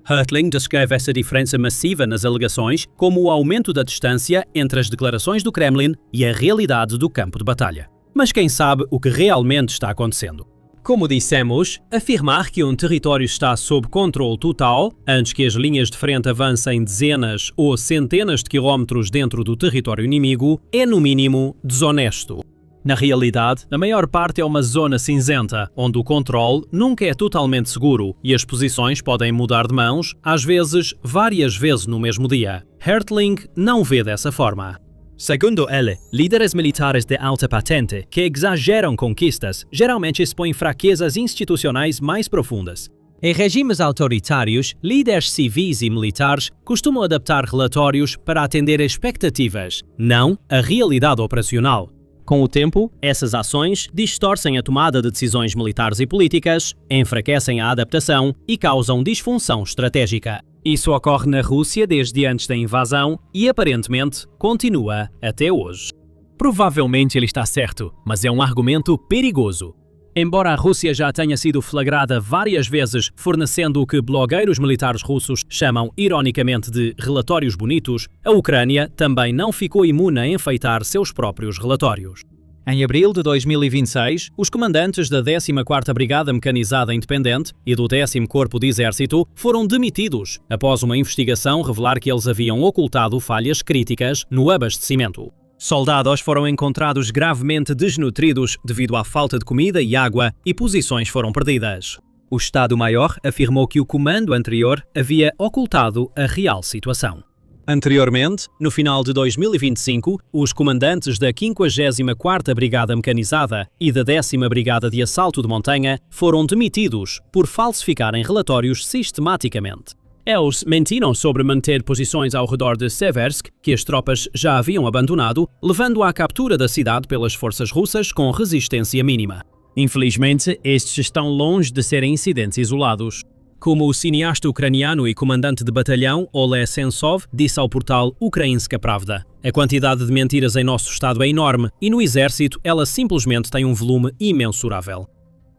Hertling descreve essa diferença massiva nas alegações como o aumento da distância entre as declarações do Kremlin e a realidade do campo de batalha. Mas quem sabe o que realmente está acontecendo? Como dissemos, afirmar que um território está sob controle total, antes que as linhas de frente avancem dezenas ou centenas de quilómetros dentro do território inimigo, é no mínimo desonesto. Na realidade, a maior parte é uma zona cinzenta, onde o controle nunca é totalmente seguro e as posições podem mudar de mãos, às vezes, várias vezes no mesmo dia. Hertling não vê dessa forma. Segundo ele, líderes militares de alta patente que exageram conquistas geralmente expõem fraquezas institucionais mais profundas. Em regimes autoritários, líderes civis e militares costumam adaptar relatórios para atender expectativas, não a realidade operacional. Com o tempo, essas ações distorcem a tomada de decisões militares e políticas, enfraquecem a adaptação e causam disfunção estratégica. Isso ocorre na Rússia desde antes da invasão e, aparentemente, continua até hoje. Provavelmente ele está certo, mas é um argumento perigoso. Embora a Rússia já tenha sido flagrada várias vezes fornecendo o que blogueiros militares russos chamam ironicamente de relatórios bonitos, a Ucrânia também não ficou imune a enfeitar seus próprios relatórios. Em abril de 2026, os comandantes da 14ª Brigada Mecanizada Independente e do 10º Corpo de Exército foram demitidos após uma investigação revelar que eles haviam ocultado falhas críticas no abastecimento. Soldados foram encontrados gravemente desnutridos devido à falta de comida e água e posições foram perdidas. O Estado-Maior afirmou que o comando anterior havia ocultado a real situação. Anteriormente, no final de 2025, os comandantes da 54ª Brigada Mecanizada e da 10ª Brigada de Assalto de Montanha foram demitidos por falsificarem relatórios sistematicamente. Eles mentiram sobre manter posições ao redor de Seversk, que as tropas já haviam abandonado, levando à captura da cidade pelas forças russas com resistência mínima. Infelizmente, estes estão longe de serem incidentes isolados. Como o cineasta ucraniano e comandante de batalhão Oleh Sentsov disse ao portal Ukrainska Pravda, a quantidade de mentiras em nosso Estado é enorme e no exército ela simplesmente tem um volume imensurável.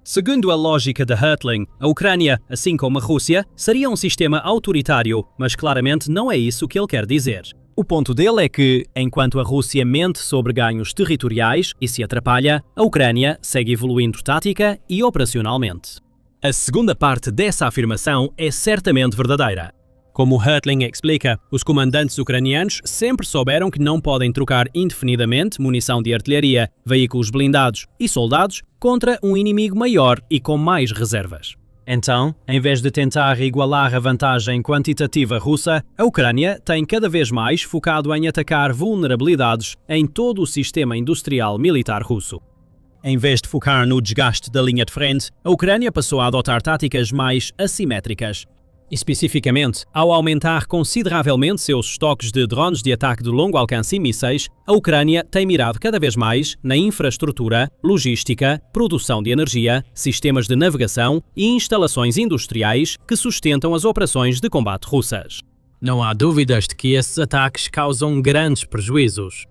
Segundo a lógica de Hertling, a Ucrânia, assim como a Rússia, seria um sistema autoritário, mas claramente não é isso que ele quer dizer. O ponto dele é que, enquanto a Rússia mente sobre ganhos territoriais e se atrapalha, a Ucrânia segue evoluindo tática e operacionalmente. A segunda parte dessa afirmação é certamente verdadeira. Como Hertling explica, os comandantes ucranianos sempre souberam que não podem trocar indefinidamente munição de artilharia, veículos blindados e soldados contra um inimigo maior e com mais reservas. Então, em vez de tentar igualar a vantagem quantitativa russa, a Ucrânia tem cada vez mais focado em atacar vulnerabilidades em todo o sistema industrial militar russo. Em vez de focar no desgaste da linha de frente, a Ucrânia passou a adotar táticas mais assimétricas. Especificamente, ao aumentar consideravelmente seus estoques de drones de ataque de longo alcance e mísseis, a Ucrânia tem mirado cada vez mais na infraestrutura, logística, produção de energia, sistemas de navegação e instalações industriais que sustentam as operações de combate russas. Não há dúvidas de que esses ataques causam grandes prejuízos.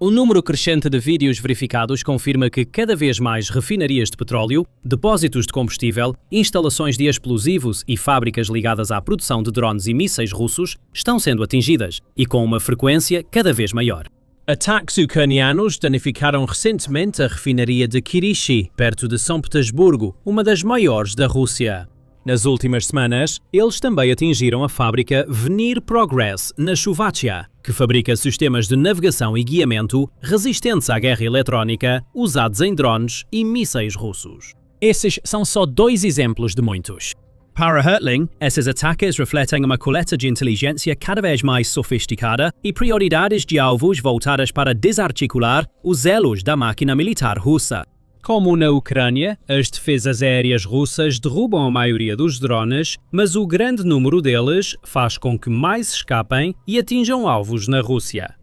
O número crescente de vídeos verificados confirma que cada vez mais refinarias de petróleo, depósitos de combustível, instalações de explosivos e fábricas ligadas à produção de drones e mísseis russos estão sendo atingidas, e com uma frequência cada vez maior. Ataques ucranianos danificaram recentemente a refinaria de Kirishi, perto de São Petersburgo, uma das maiores da Rússia. Nas últimas semanas, eles também atingiram a fábrica Venir Progress, na Chuvachia, que fabrica sistemas de navegação e guiamento resistentes à guerra eletrónica, usados em drones e mísseis russos. Esses são só 2 exemplos de muitos. Para Hertling, esses ataques refletem uma coleta de inteligência cada vez mais sofisticada e prioridades de alvos voltadas para desarticular os elos da máquina militar russa. Como na Ucrânia, as defesas aéreas russas derrubam a maioria dos drones, mas o grande número deles faz com que mais escapem e atinjam alvos na Rússia.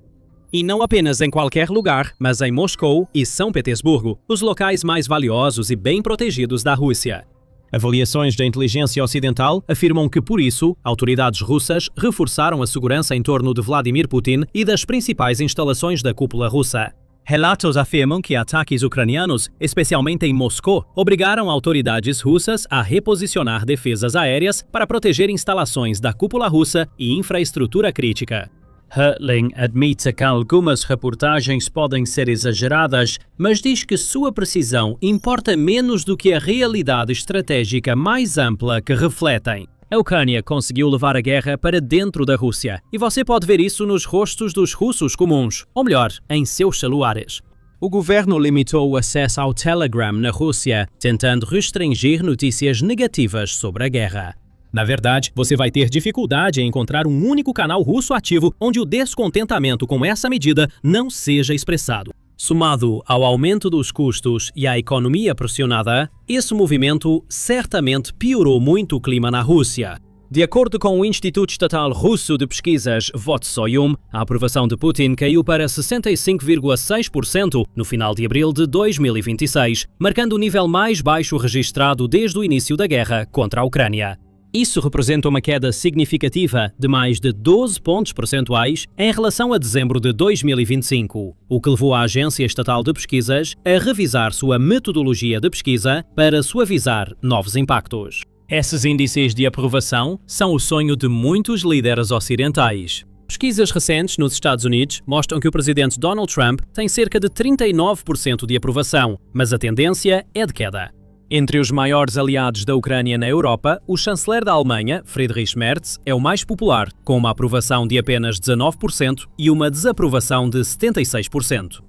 E não apenas em qualquer lugar, mas em Moscou e São Petersburgo, os locais mais valiosos e bem protegidos da Rússia. Avaliações da inteligência ocidental afirmam que, por isso, autoridades russas reforçaram a segurança em torno de Vladimir Putin e das principais instalações da cúpula russa. Relatos afirmam que ataques ucranianos, especialmente em Moscou, obrigaram autoridades russas a reposicionar defesas aéreas para proteger instalações da cúpula russa e infraestrutura crítica. Hertling admite que algumas reportagens podem ser exageradas, mas diz que sua precisão importa menos do que a realidade estratégica mais ampla que refletem. A Ucrânia conseguiu levar a guerra para dentro da Rússia, e você pode ver isso nos rostos dos russos comuns, ou melhor, em seus celulares. O governo limitou o acesso ao Telegram na Rússia, tentando restringir notícias negativas sobre a guerra. Na verdade, você vai ter dificuldade em encontrar um único canal russo ativo onde o descontentamento com essa medida não seja expressado. Somado ao aumento dos custos e à economia pressionada, esse movimento certamente piorou muito o clima na Rússia. De acordo com o Instituto Estatal Russo de Pesquisas Votsoyum, a aprovação de Putin caiu para 65,6% no final de abril de 2026, marcando o nível mais baixo registrado desde o início da guerra contra a Ucrânia. Isso representa uma queda significativa de mais de 12 pontos percentuais em relação a dezembro de 2025, o que levou a Agência Estatal de Pesquisas a revisar sua metodologia de pesquisa para suavizar novos impactos. Esses índices de aprovação são o sonho de muitos líderes ocidentais. Pesquisas recentes nos Estados Unidos mostram que o presidente Donald Trump tem cerca de 39% de aprovação, mas a tendência é de queda. Entre os maiores aliados da Ucrânia na Europa, o chanceler da Alemanha, Friedrich Merz, é o mais popular, com uma aprovação de apenas 19% e uma desaprovação de 76%.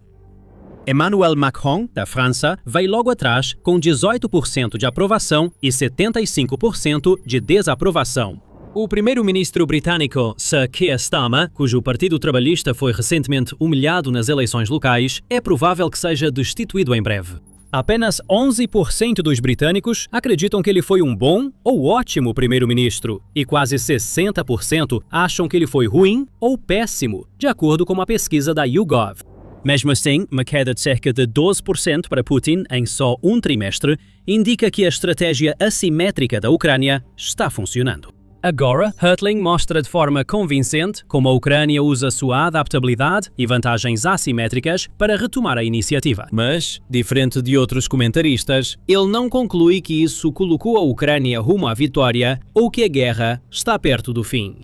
Emmanuel Macron, da França, veio logo atrás, com 18% de aprovação e 75% de desaprovação. O primeiro-ministro britânico Sir Keir Starmer, cujo Partido Trabalhista foi recentemente humilhado nas eleições locais, é provável que seja destituído em breve. Apenas 11% dos britânicos acreditam que ele foi um bom ou ótimo primeiro-ministro, e quase 60% acham que ele foi ruim ou péssimo, de acordo com uma pesquisa da YouGov. Mesmo assim, uma queda de cerca de 12% para Putin em só um trimestre indica que a estratégia assimétrica da Ucrânia está funcionando. Agora, Hertling mostra de forma convincente como a Ucrânia usa sua adaptabilidade e vantagens assimétricas para retomar a iniciativa. Mas, diferente de outros comentaristas, ele não conclui que isso colocou a Ucrânia rumo à vitória ou que a guerra está perto do fim.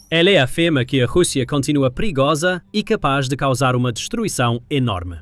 Ele afirma que a Rússia continua perigosa e capaz de causar uma destruição enorme.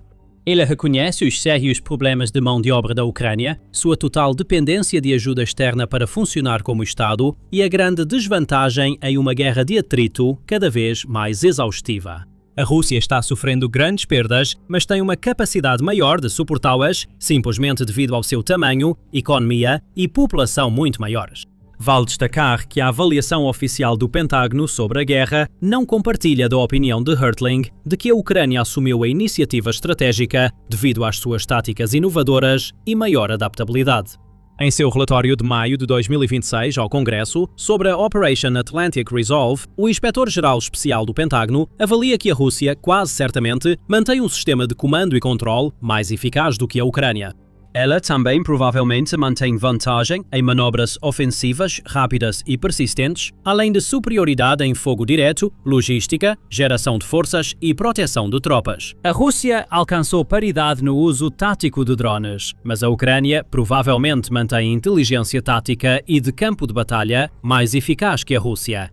Ele reconhece os sérios problemas de mão de obra da Ucrânia, sua total dependência de ajuda externa para funcionar como Estado e a grande desvantagem em uma guerra de atrito cada vez mais exaustiva. A Rússia está sofrendo grandes perdas, mas tem uma capacidade maior de suportá-las, simplesmente devido ao seu tamanho, economia e população muito maiores. Vale destacar que a avaliação oficial do Pentágono sobre a guerra não compartilha da opinião de Hertling de que a Ucrânia assumiu a iniciativa estratégica devido às suas táticas inovadoras e maior adaptabilidade. Em seu relatório de maio de 2026 ao Congresso sobre a Operation Atlantic Resolve, o inspetor-geral especial do Pentágono avalia que a Rússia, quase certamente, mantém um sistema de comando e controle mais eficaz do que a Ucrânia. Ela também provavelmente mantém vantagem em manobras ofensivas rápidas e persistentes, além de superioridade em fogo direto, logística, geração de forças e proteção de tropas. A Rússia alcançou paridade no uso tático de drones, mas a Ucrânia provavelmente mantém inteligência tática e de campo de batalha mais eficaz que a Rússia.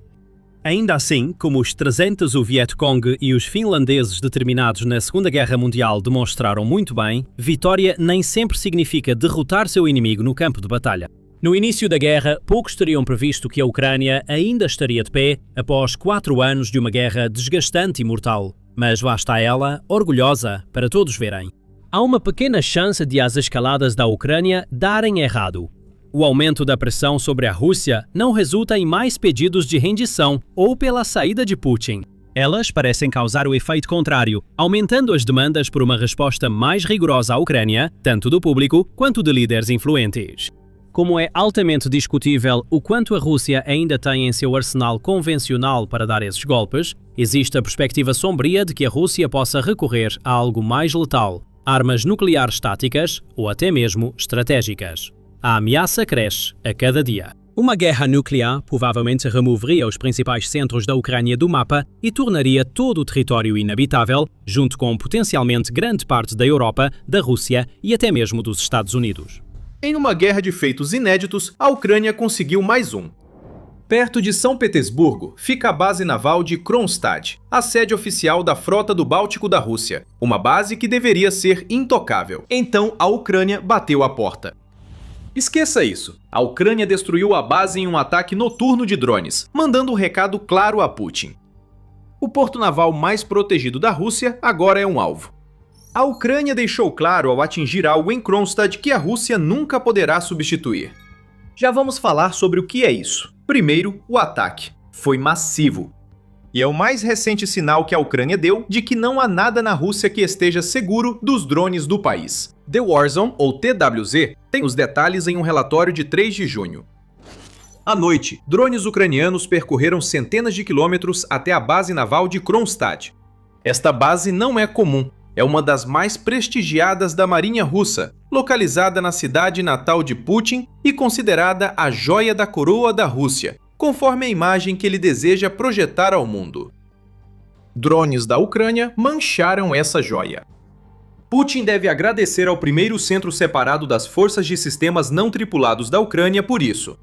Ainda assim, como os 300 o Vietcong e os finlandeses determinados na Segunda Guerra Mundial demonstraram muito bem, vitória nem sempre significa derrotar seu inimigo no campo de batalha. No início da guerra, poucos teriam previsto que a Ucrânia ainda estaria de pé após 4 anos de uma guerra desgastante e mortal. Mas lá está ela, orgulhosa, para todos verem. Há uma pequena chance de as escaladas da Ucrânia darem errado. O aumento da pressão sobre a Rússia não resulta em mais pedidos de rendição ou pela saída de Putin. Elas parecem causar o efeito contrário, aumentando as demandas por uma resposta mais rigorosa à Ucrânia, tanto do público quanto de líderes influentes. Como é altamente discutível o quanto a Rússia ainda tem em seu arsenal convencional para dar esses golpes, existe a perspectiva sombria de que a Rússia possa recorrer a algo mais letal, armas nucleares táticas ou até mesmo estratégicas. A ameaça cresce a cada dia. Uma guerra nuclear provavelmente removeria os principais centros da Ucrânia do mapa e tornaria todo o território inabitável, junto com potencialmente grande parte da Europa, da Rússia e até mesmo dos Estados Unidos. Em uma guerra de feitos inéditos, a Ucrânia conseguiu mais um. Perto de São Petersburgo, fica a base naval de Kronstadt, a sede oficial da Frota do Báltico da Rússia, uma base que deveria ser intocável. Então a Ucrânia bateu a porta. Esqueça isso. A Ucrânia destruiu a base em um ataque noturno de drones, mandando um recado claro a Putin. O porto naval mais protegido da Rússia agora é um alvo. A Ucrânia deixou claro ao atingir algo em Kronstadt que a Rússia nunca poderá substituir. Já vamos falar sobre o que é isso. Primeiro, o ataque. Foi massivo. E é o mais recente sinal que a Ucrânia deu de que não há nada na Rússia que esteja seguro dos drones do país. The Warzone, ou TWZ, tem os detalhes em um relatório de 3 de junho. À noite, drones ucranianos percorreram centenas de quilômetros até a base naval de Kronstadt. Esta base não é comum, é uma das mais prestigiadas da Marinha Russa, localizada na cidade natal de Putin e considerada a joia da coroa da Rússia, conforme a imagem que ele deseja projetar ao mundo. Drones da Ucrânia mancharam essa joia. Putin deve agradecer ao primeiro centro separado das forças de sistemas não tripulados da Ucrânia por isso.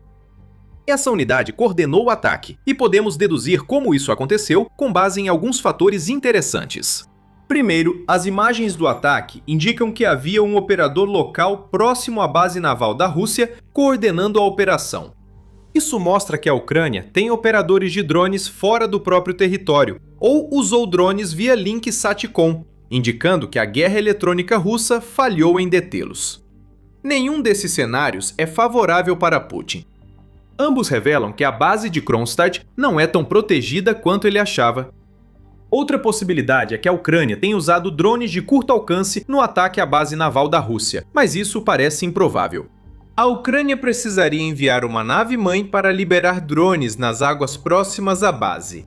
Essa unidade coordenou o ataque, e podemos deduzir como isso aconteceu com base em alguns fatores interessantes. Primeiro, as imagens do ataque indicam que havia um operador local próximo à base naval da Rússia coordenando a operação. Isso mostra que a Ucrânia tem operadores de drones fora do próprio território, ou usou drones via link SATCOM, indicando que a guerra eletrônica russa falhou em detê-los. Nenhum desses cenários é favorável para Putin. Ambos revelam que a base de Kronstadt não é tão protegida quanto ele achava. Outra possibilidade é que a Ucrânia tenha usado drones de curto alcance no ataque à base naval da Rússia, mas isso parece improvável. A Ucrânia precisaria enviar uma nave-mãe para liberar drones nas águas próximas à base.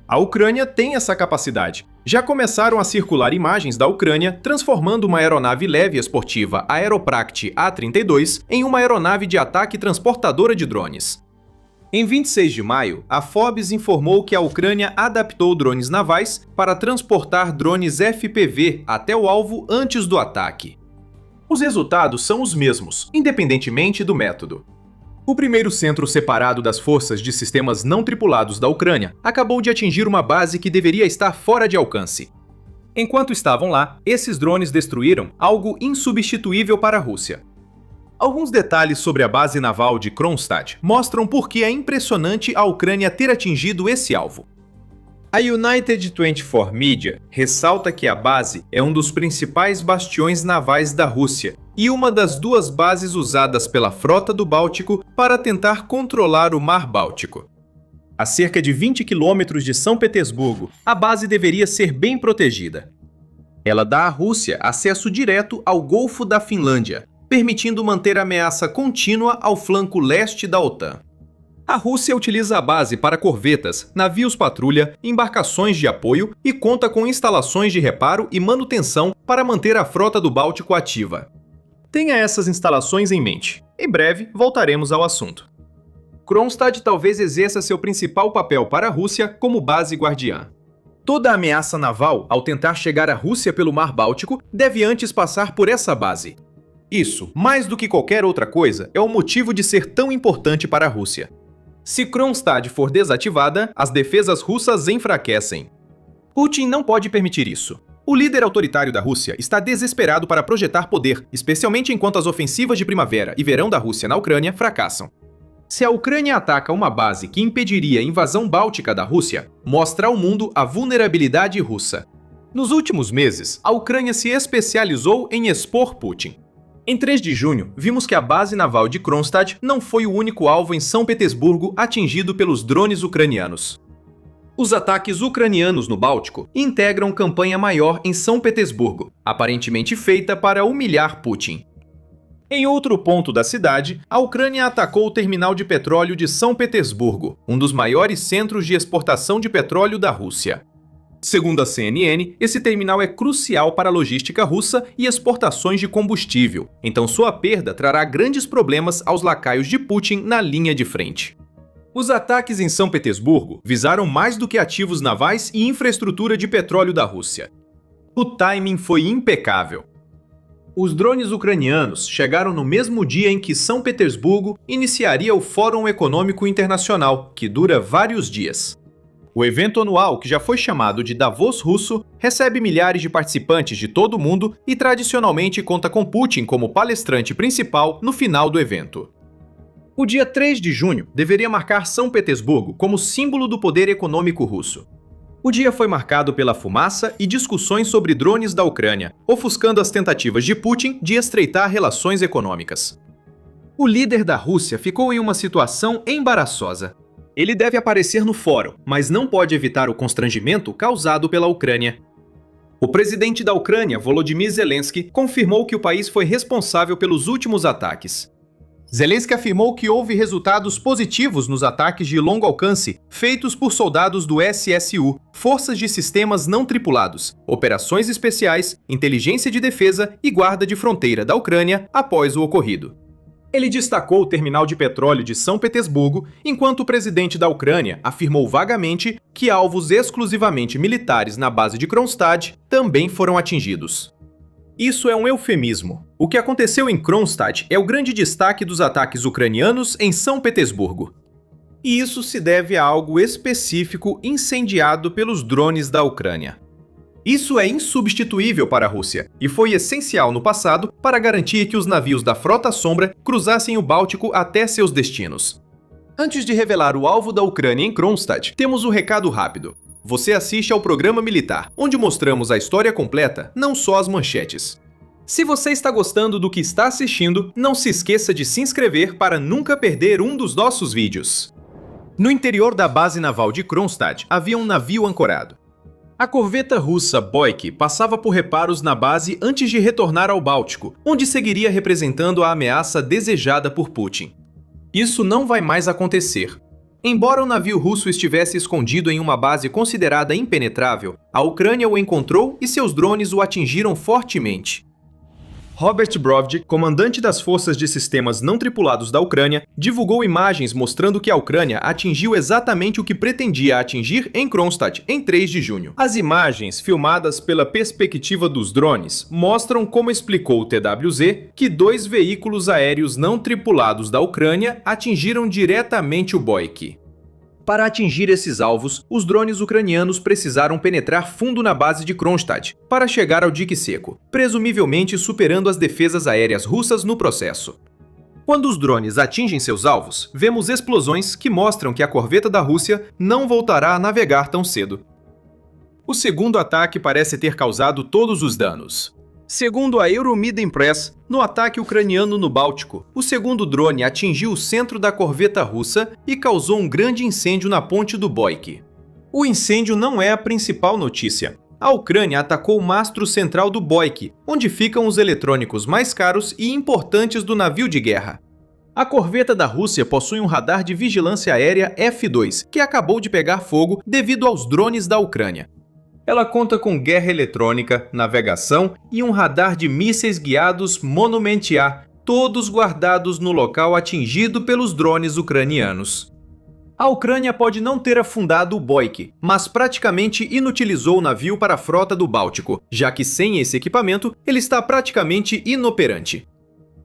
A Ucrânia tem essa capacidade. Já começaram a circular imagens da Ucrânia transformando uma aeronave leve esportiva Aeropract A-32 em uma aeronave de ataque transportadora de drones. Em 26 de maio, a Forbes informou que a Ucrânia adaptou drones navais para transportar drones FPV até o alvo antes do ataque. Os resultados são os mesmos, independentemente do método. O primeiro centro separado das forças de sistemas não tripulados da Ucrânia acabou de atingir uma base que deveria estar fora de alcance. Enquanto estavam lá, esses drones destruíram algo insubstituível para a Rússia. Alguns detalhes sobre a base naval de Kronstadt mostram por que é impressionante a Ucrânia ter atingido esse alvo. A United 24 Media ressalta que a base é um dos principais bastiões navais da Rússia e uma das 2 bases usadas pela Frota do Báltico para tentar controlar o Mar Báltico. A cerca de 20 quilômetros de São Petersburgo, a base deveria ser bem protegida. Ela dá à Rússia acesso direto ao Golfo da Finlândia, permitindo manter a ameaça contínua ao flanco leste da OTAN. A Rússia utiliza a base para corvetas, navios-patrulha, embarcações de apoio e conta com instalações de reparo e manutenção para manter a Frota do Báltico ativa. Tenha essas instalações em mente. Em breve, voltaremos ao assunto. Kronstadt talvez exerça seu principal papel para a Rússia como base guardiã. Toda ameaça naval, ao tentar chegar à Rússia pelo Mar Báltico, deve antes passar por essa base. Isso, mais do que qualquer outra coisa, é o motivo de ser tão importante para a Rússia. Se Kronstadt for desativada, as defesas russas enfraquecem. Putin não pode permitir isso. O líder autoritário da Rússia está desesperado para projetar poder, especialmente enquanto as ofensivas de primavera e verão da Rússia na Ucrânia fracassam. Se a Ucrânia ataca uma base que impediria a invasão báltica da Rússia, mostra ao mundo a vulnerabilidade russa. Nos últimos meses, a Ucrânia se especializou em expor Putin. Em 3 de junho, vimos que a base naval de Kronstadt não foi o único alvo em São Petersburgo atingido pelos drones ucranianos. Os ataques ucranianos no Báltico integram campanha maior em São Petersburgo, aparentemente feita para humilhar Putin. Em outro ponto da cidade, a Ucrânia atacou o terminal de petróleo de São Petersburgo, um dos maiores centros de exportação de petróleo da Rússia. Segundo a CNN, esse terminal é crucial para a logística russa e exportações de combustível, então sua perda trará grandes problemas aos lacaios de Putin na linha de frente. Os ataques em São Petersburgo visaram mais do que ativos navais e infraestrutura de petróleo da Rússia. O timing foi impecável. Os drones ucranianos chegaram no mesmo dia em que São Petersburgo iniciaria o Fórum Econômico Internacional, que dura vários dias. O evento anual, que já foi chamado de Davos russo, recebe milhares de participantes de todo o mundo e tradicionalmente conta com Putin como palestrante principal no final do evento. O dia 3 de junho deveria marcar São Petersburgo como símbolo do poder econômico russo. O dia foi marcado pela fumaça e discussões sobre drones da Ucrânia, ofuscando as tentativas de Putin de estreitar relações econômicas. O líder da Rússia ficou em uma situação embaraçosa. Ele deve aparecer no fórum, mas não pode evitar o constrangimento causado pela Ucrânia. O presidente da Ucrânia, Volodymyr Zelensky, confirmou que o país foi responsável pelos últimos ataques. Zelensky afirmou que houve resultados positivos nos ataques de longo alcance feitos por soldados do SSU, Forças de Sistemas Não Tripulados, Operações Especiais, Inteligência de Defesa e Guarda de Fronteira da Ucrânia após o ocorrido. Ele destacou o terminal de petróleo de São Petersburgo, enquanto o presidente da Ucrânia afirmou vagamente que alvos exclusivamente militares na base de Kronstadt também foram atingidos. Isso é um eufemismo. O que aconteceu em Kronstadt é o grande destaque dos ataques ucranianos em São Petersburgo. E isso se deve a algo específico incendiado pelos drones da Ucrânia. Isso é insubstituível para a Rússia e foi essencial no passado para garantir que os navios da Frota Sombra cruzassem o Báltico até seus destinos. Antes de revelar o alvo da Ucrânia em Kronstadt, temos um recado rápido. Você assiste ao programa militar, onde mostramos a história completa, não só as manchetes. Se você está gostando do que está assistindo, não se esqueça de se inscrever para nunca perder um dos nossos vídeos. No interior da base naval de Kronstadt havia um navio ancorado. A corveta russa Boyk passava por reparos na base antes de retornar ao Báltico, onde seguiria representando a ameaça desejada por Putin. Isso não vai mais acontecer. Embora o navio russo estivesse escondido em uma base considerada impenetrável, a Ucrânia o encontrou e seus drones o atingiram fortemente. Robert Brovdi, comandante das Forças de Sistemas Não Tripulados da Ucrânia, divulgou imagens mostrando que a Ucrânia atingiu exatamente o que pretendia atingir em Kronstadt em 3 de junho. As imagens, filmadas pela perspectiva dos drones, mostram, como explicou o TWZ, que 2 veículos aéreos não tripulados da Ucrânia atingiram diretamente o Boyk. Para atingir esses alvos, os drones ucranianos precisaram penetrar fundo na base de Kronstadt para chegar ao dique seco, presumivelmente superando as defesas aéreas russas no processo. Quando os drones atingem seus alvos, vemos explosões que mostram que a corveta da Rússia não voltará a navegar tão cedo. O segundo ataque parece ter causado todos os danos. Segundo a Euromiden Press, no ataque ucraniano no Báltico, o segundo drone atingiu o centro da corveta russa e causou um grande incêndio na ponte do Boyk. O incêndio não é a principal notícia. A Ucrânia atacou o mastro central do Boyk, onde ficam os eletrônicos mais caros e importantes do navio de guerra. A corveta da Rússia possui um radar de vigilância aérea F-2, que acabou de pegar fogo devido aos drones da Ucrânia. Ela conta com guerra eletrônica, navegação e um radar de mísseis guiados Monument A, todos guardados no local atingido pelos drones ucranianos. A Ucrânia pode não ter afundado o Boyk, mas praticamente inutilizou o navio para a frota do Báltico, já que sem esse equipamento ele está praticamente inoperante.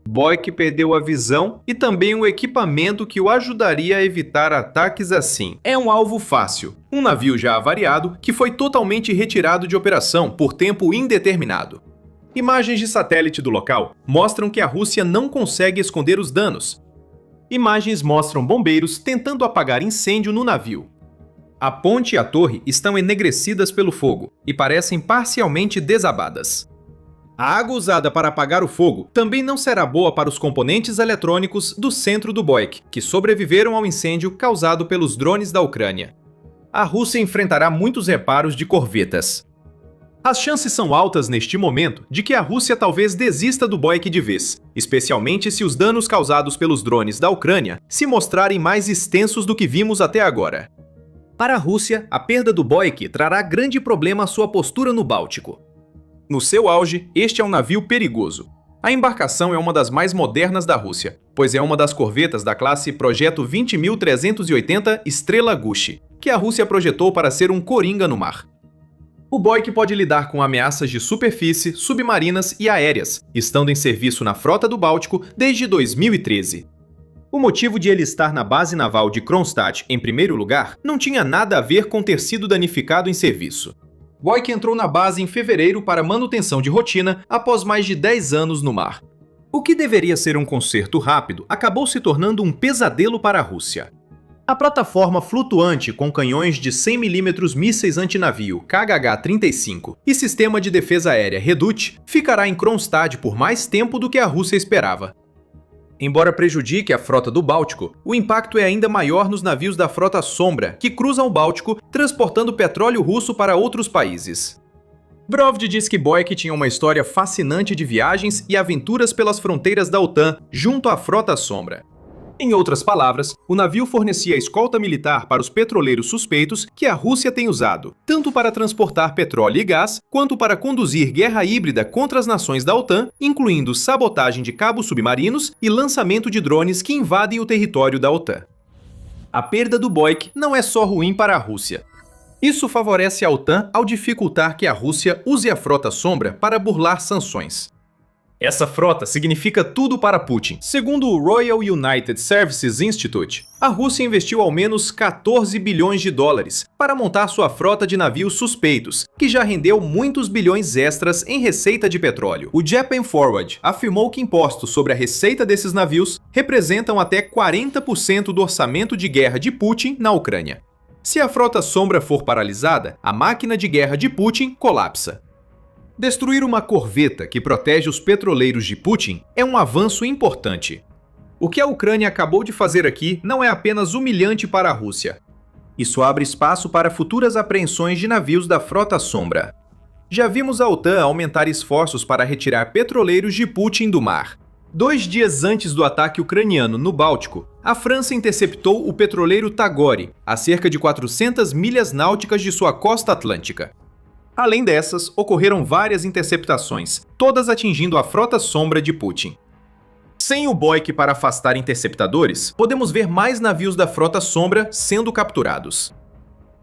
Boyk perdeu a visão e também o equipamento que o ajudaria a evitar ataques assim. É um alvo fácil, um navio já avariado que foi totalmente retirado de operação por tempo indeterminado. Imagens de satélite do local mostram que a Rússia não consegue esconder os danos. Imagens mostram bombeiros tentando apagar incêndio no navio. A ponte e a torre estão enegrecidas pelo fogo e parecem parcialmente desabadas. A água usada para apagar o fogo também não será boa para os componentes eletrônicos do centro do Boyk, que sobreviveram ao incêndio causado pelos drones da Ucrânia. A Rússia enfrentará muitos reparos de corvetas. As chances são altas neste momento de que a Rússia talvez desista do Boyk de vez, especialmente se os danos causados pelos drones da Ucrânia se mostrarem mais extensos do que vimos até agora. Para a Rússia, a perda do Boyk trará grande problema à sua postura no Báltico. No seu auge, este é um navio perigoso. A embarcação é uma das mais modernas da Rússia, pois é uma das corvetas da classe Projeto 20.380 Estrela Gush, que a Rússia projetou para ser um coringa no mar. O Boyk pode lidar com ameaças de superfície, submarinas e aéreas, estando em serviço na frota do Báltico desde 2013. O motivo de ele estar na base naval de Kronstadt, em primeiro lugar, não tinha nada a ver com ter sido danificado em serviço. Boyk entrou na base em fevereiro para manutenção de rotina após mais de 10 anos no mar. O que deveria ser um conserto rápido acabou se tornando um pesadelo para a Rússia. A plataforma flutuante com canhões de 100 mm mísseis antinavio KGH-35 e sistema de defesa aérea Redut ficará em Kronstadt por mais tempo do que a Rússia esperava. Embora prejudique a frota do Báltico, o impacto é ainda maior nos navios da frota Sombra, que cruzam o Báltico transportando petróleo russo para outros países. Brovd diz que Boyk tinha uma história fascinante de viagens e aventuras pelas fronteiras da OTAN junto à frota Sombra. Em outras palavras, o navio fornecia escolta militar para os petroleiros suspeitos que a Rússia tem usado, tanto para transportar petróleo e gás, quanto para conduzir guerra híbrida contra as nações da OTAN, incluindo sabotagem de cabos submarinos e lançamento de drones que invadem o território da OTAN. A perda do Boyk não é só ruim para a Rússia. Isso favorece a OTAN ao dificultar que a Rússia use a frota Sombra para burlar sanções. Essa frota significa tudo para Putin. Segundo o Royal United Services Institute, a Rússia investiu ao menos 14 bilhões de dólares para montar sua frota de navios suspeitos, que já rendeu muitos bilhões extras em receita de petróleo. O Japan Forward afirmou que impostos sobre a receita desses navios representam até 40% do orçamento de guerra de Putin na Ucrânia. Se a frota Sombra for paralisada, a máquina de guerra de Putin colapsa. Destruir uma corveta que protege os petroleiros de Putin é um avanço importante. O que a Ucrânia acabou de fazer aqui não é apenas humilhante para a Rússia. Isso abre espaço para futuras apreensões de navios da frota Sombra. Já vimos a OTAN aumentar esforços para retirar petroleiros de Putin do mar. 2 dias antes do ataque ucraniano no Báltico, a França interceptou o petroleiro Tagore, a cerca de 400 milhas náuticas de sua costa atlântica. Além dessas, ocorreram várias interceptações, todas atingindo a frota Sombra de Putin. Sem o Boyk para afastar interceptadores, podemos ver mais navios da frota Sombra sendo capturados.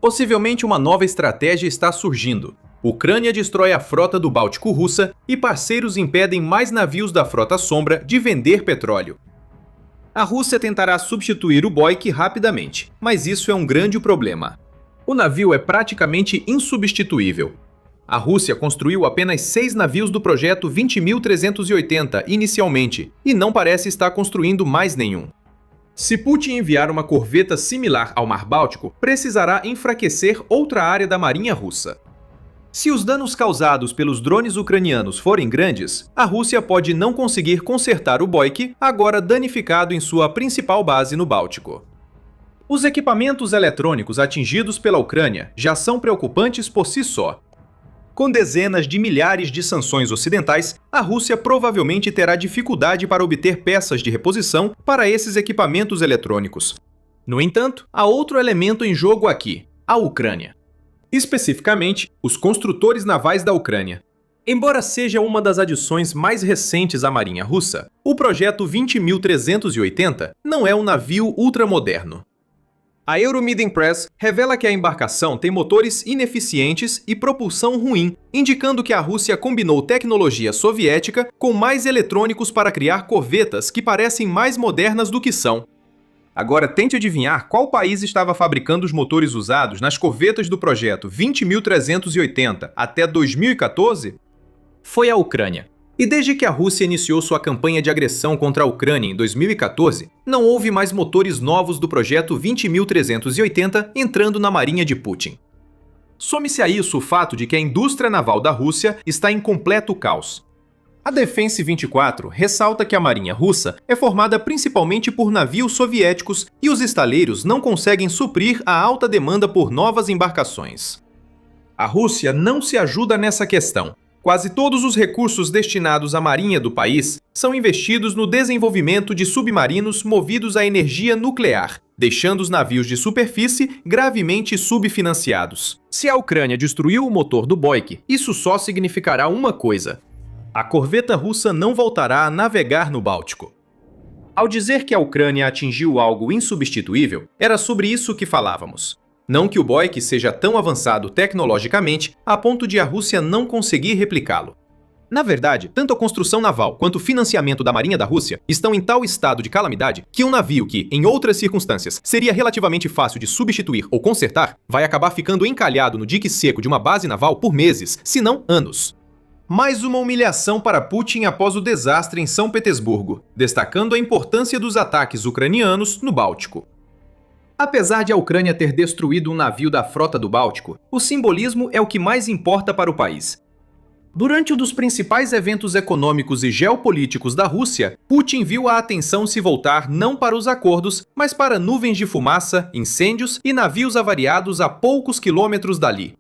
Possivelmente uma nova estratégia está surgindo. Ucrânia destrói a frota do Báltico russa e parceiros impedem mais navios da frota Sombra de vender petróleo. A Rússia tentará substituir o Boyk rapidamente, mas isso é um grande problema. O navio é praticamente insubstituível. A Rússia construiu apenas 6 navios do projeto 20.380 inicialmente e não parece estar construindo mais nenhum. Se Putin enviar uma corveta similar ao Mar Báltico, precisará enfraquecer outra área da marinha russa. Se os danos causados pelos drones ucranianos forem grandes, a Rússia pode não conseguir consertar o Boyk, agora danificado em sua principal base no Báltico. Os equipamentos eletrônicos atingidos pela Ucrânia já são preocupantes por si só. Com dezenas de milhares de sanções ocidentais, a Rússia provavelmente terá dificuldade para obter peças de reposição para esses equipamentos eletrônicos. No entanto, há outro elemento em jogo aqui: a Ucrânia. Especificamente, os construtores navais da Ucrânia. Embora seja uma das adições mais recentes à marinha russa, o projeto 20.380 não é um navio ultramoderno. A Euromedem Press revela que a embarcação tem motores ineficientes e propulsão ruim, indicando que a Rússia combinou tecnologia soviética com mais eletrônicos para criar corvetas que parecem mais modernas do que são. Agora tente adivinhar qual país estava fabricando os motores usados nas corvetas do projeto 20.380 até 2014? Foi a Ucrânia. E desde que a Rússia iniciou sua campanha de agressão contra a Ucrânia em 2014, não houve mais motores novos do projeto 20.380 entrando na marinha de Putin. Some-se a isso o fato de que a indústria naval da Rússia está em completo caos. A Defense 24 ressalta que a marinha russa é formada principalmente por navios soviéticos e os estaleiros não conseguem suprir a alta demanda por novas embarcações. A Rússia não se ajuda nessa questão. Quase todos os recursos destinados à marinha do país são investidos no desenvolvimento de submarinos movidos à energia nuclear, deixando os navios de superfície gravemente subfinanciados. Se a Ucrânia destruiu o motor do Boyk, isso só significará uma coisa: a corveta russa não voltará a navegar no Báltico. Ao dizer que a Ucrânia atingiu algo insubstituível, era sobre isso que falávamos. Não que o Boyk seja tão avançado tecnologicamente a ponto de a Rússia não conseguir replicá-lo. Na verdade, tanto a construção naval quanto o financiamento da marinha da Rússia estão em tal estado de calamidade que um navio que, em outras circunstâncias, seria relativamente fácil de substituir ou consertar, vai acabar ficando encalhado no dique seco de uma base naval por meses, se não anos. Mais uma humilhação para Putin após o desastre em São Petersburgo, destacando a importância dos ataques ucranianos no Báltico. Apesar de a Ucrânia ter destruído um navio da frota do Báltico, o simbolismo é o que mais importa para o país. Durante um dos principais eventos econômicos e geopolíticos da Rússia, Putin viu a atenção se voltar não para os acordos, mas para nuvens de fumaça, incêndios e navios avariados a poucos quilômetros dali.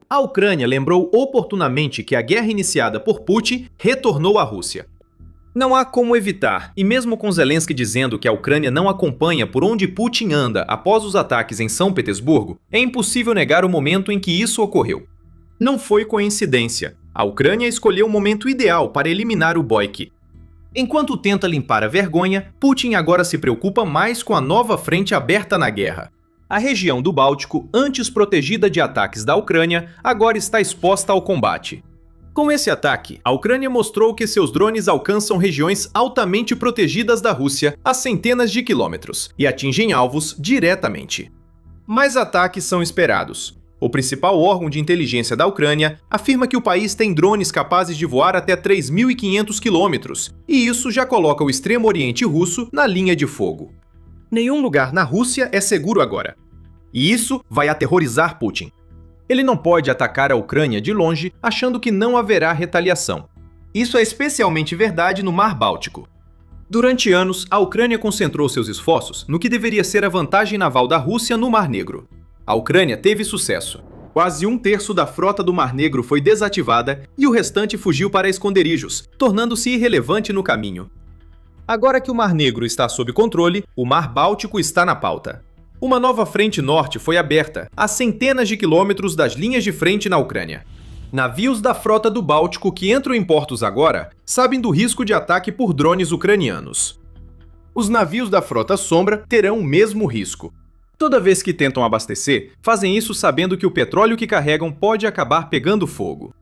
A Ucrânia lembrou oportunamente que a guerra iniciada por Putin retornou à Rússia. Não há como evitar, e mesmo com Zelensky dizendo que a Ucrânia não acompanha por onde Putin anda após os ataques em São Petersburgo, é impossível negar o momento em que isso ocorreu. Não foi coincidência. A Ucrânia escolheu o momento ideal para eliminar o boique. Enquanto tenta limpar a vergonha, Putin agora se preocupa mais com a nova frente aberta na guerra. A região do Báltico, antes protegida de ataques da Ucrânia, agora está exposta ao combate. Com esse ataque, a Ucrânia mostrou que seus drones alcançam regiões altamente protegidas da Rússia a centenas de quilômetros e atingem alvos diretamente. Mais ataques são esperados. O principal órgão de inteligência da Ucrânia afirma que o país tem drones capazes de voar até 3.500 quilômetros, e isso já coloca o extremo oriente russo na linha de fogo. Nenhum lugar na Rússia é seguro agora. E isso vai aterrorizar Putin. Ele não pode atacar a Ucrânia de longe achando que não haverá retaliação. Isso é especialmente verdade no Mar Báltico. Durante anos, a Ucrânia concentrou seus esforços no que deveria ser a vantagem naval da Rússia no Mar Negro. A Ucrânia teve sucesso. Quase um terço da frota do Mar Negro foi desativada e o restante fugiu para esconderijos, tornando-se irrelevante no caminho. Agora que o Mar Negro está sob controle, o Mar Báltico está na pauta. Uma nova frente norte foi aberta, a centenas de quilômetros das linhas de frente na Ucrânia. Navios da frota do Báltico que entram em portos agora sabem do risco de ataque por drones ucranianos. Os navios da frota sombra terão o mesmo risco. Toda vez que tentam abastecer, fazem isso sabendo que o petróleo que carregam pode acabar pegando fogo.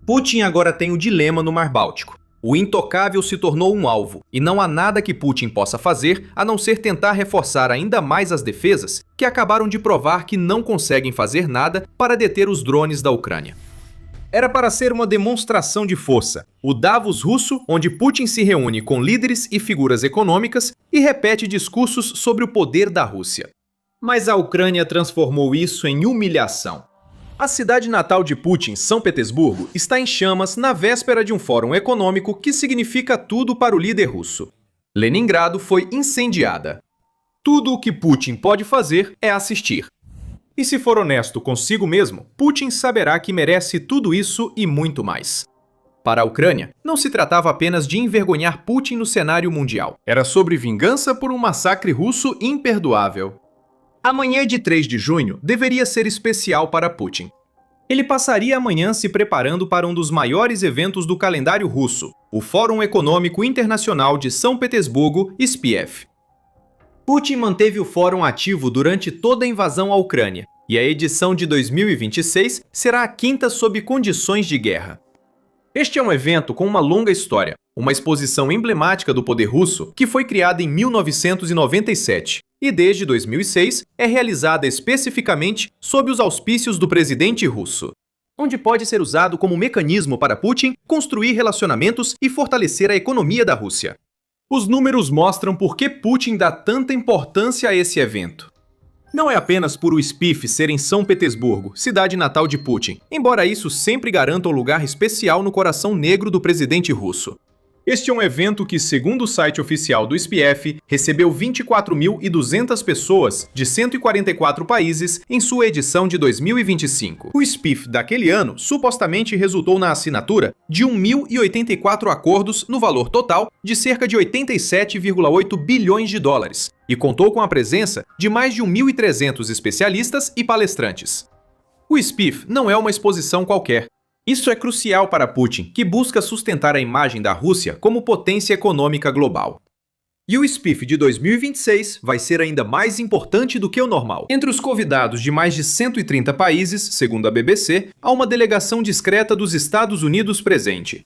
Putin agora tem o dilema no Mar Báltico. O intocável se tornou um alvo, e não há nada que Putin possa fazer a não ser tentar reforçar ainda mais as defesas, que acabaram de provar que não conseguem fazer nada para deter os drones da Ucrânia. Era para ser uma demonstração de força, o Davos russo, onde Putin se reúne com líderes e figuras econômicas e repete discursos sobre o poder da Rússia. Mas a Ucrânia transformou isso em humilhação. A cidade natal de Putin, São Petersburgo, está em chamas na véspera de um fórum econômico que significa tudo para o líder russo. Leningrado foi incendiada. Tudo o que Putin pode fazer é assistir. E se for honesto consigo mesmo, Putin saberá que merece tudo isso e muito mais. Para a Ucrânia, não se tratava apenas de envergonhar Putin no cenário mundial. Era sobre vingança por um massacre russo imperdoável. A manhã de 3 de junho deveria ser especial para Putin. Ele passaria a manhã se preparando para um dos maiores eventos do calendário russo, o Fórum Econômico Internacional de São Petersburgo, SPIEF. Putin manteve o fórum ativo durante toda a invasão à Ucrânia, e a edição de 2026 será a quinta sob condições de guerra. Este é um evento com uma longa história, uma exposição emblemática do poder russo que foi criada em 1997 e desde 2006 é realizada especificamente sob os auspícios do presidente russo, onde pode ser usado como mecanismo para Putin construir relacionamentos e fortalecer a economia da Rússia. Os números mostram por que Putin dá tanta importância a esse evento. Não é apenas por o SPIEF ser em São Petersburgo, cidade natal de Putin, embora isso sempre garanta um lugar especial no coração negro do presidente russo. Este é um evento que, segundo o site oficial do SPIEF, recebeu 24.200 pessoas de 144 países em sua edição de 2025. O SPIEF daquele ano supostamente resultou na assinatura de 1.084 acordos no valor total de cerca de 87,8 bilhões de dólares e contou com a presença de mais de 1.300 especialistas e palestrantes. O SPIEF não é uma exposição qualquer. Isso é crucial para Putin, que busca sustentar a imagem da Rússia como potência econômica global. E o SPIEF de 2026 vai ser ainda mais importante do que o normal. Entre os convidados de mais de 130 países, segundo a BBC, há uma delegação discreta dos Estados Unidos presente.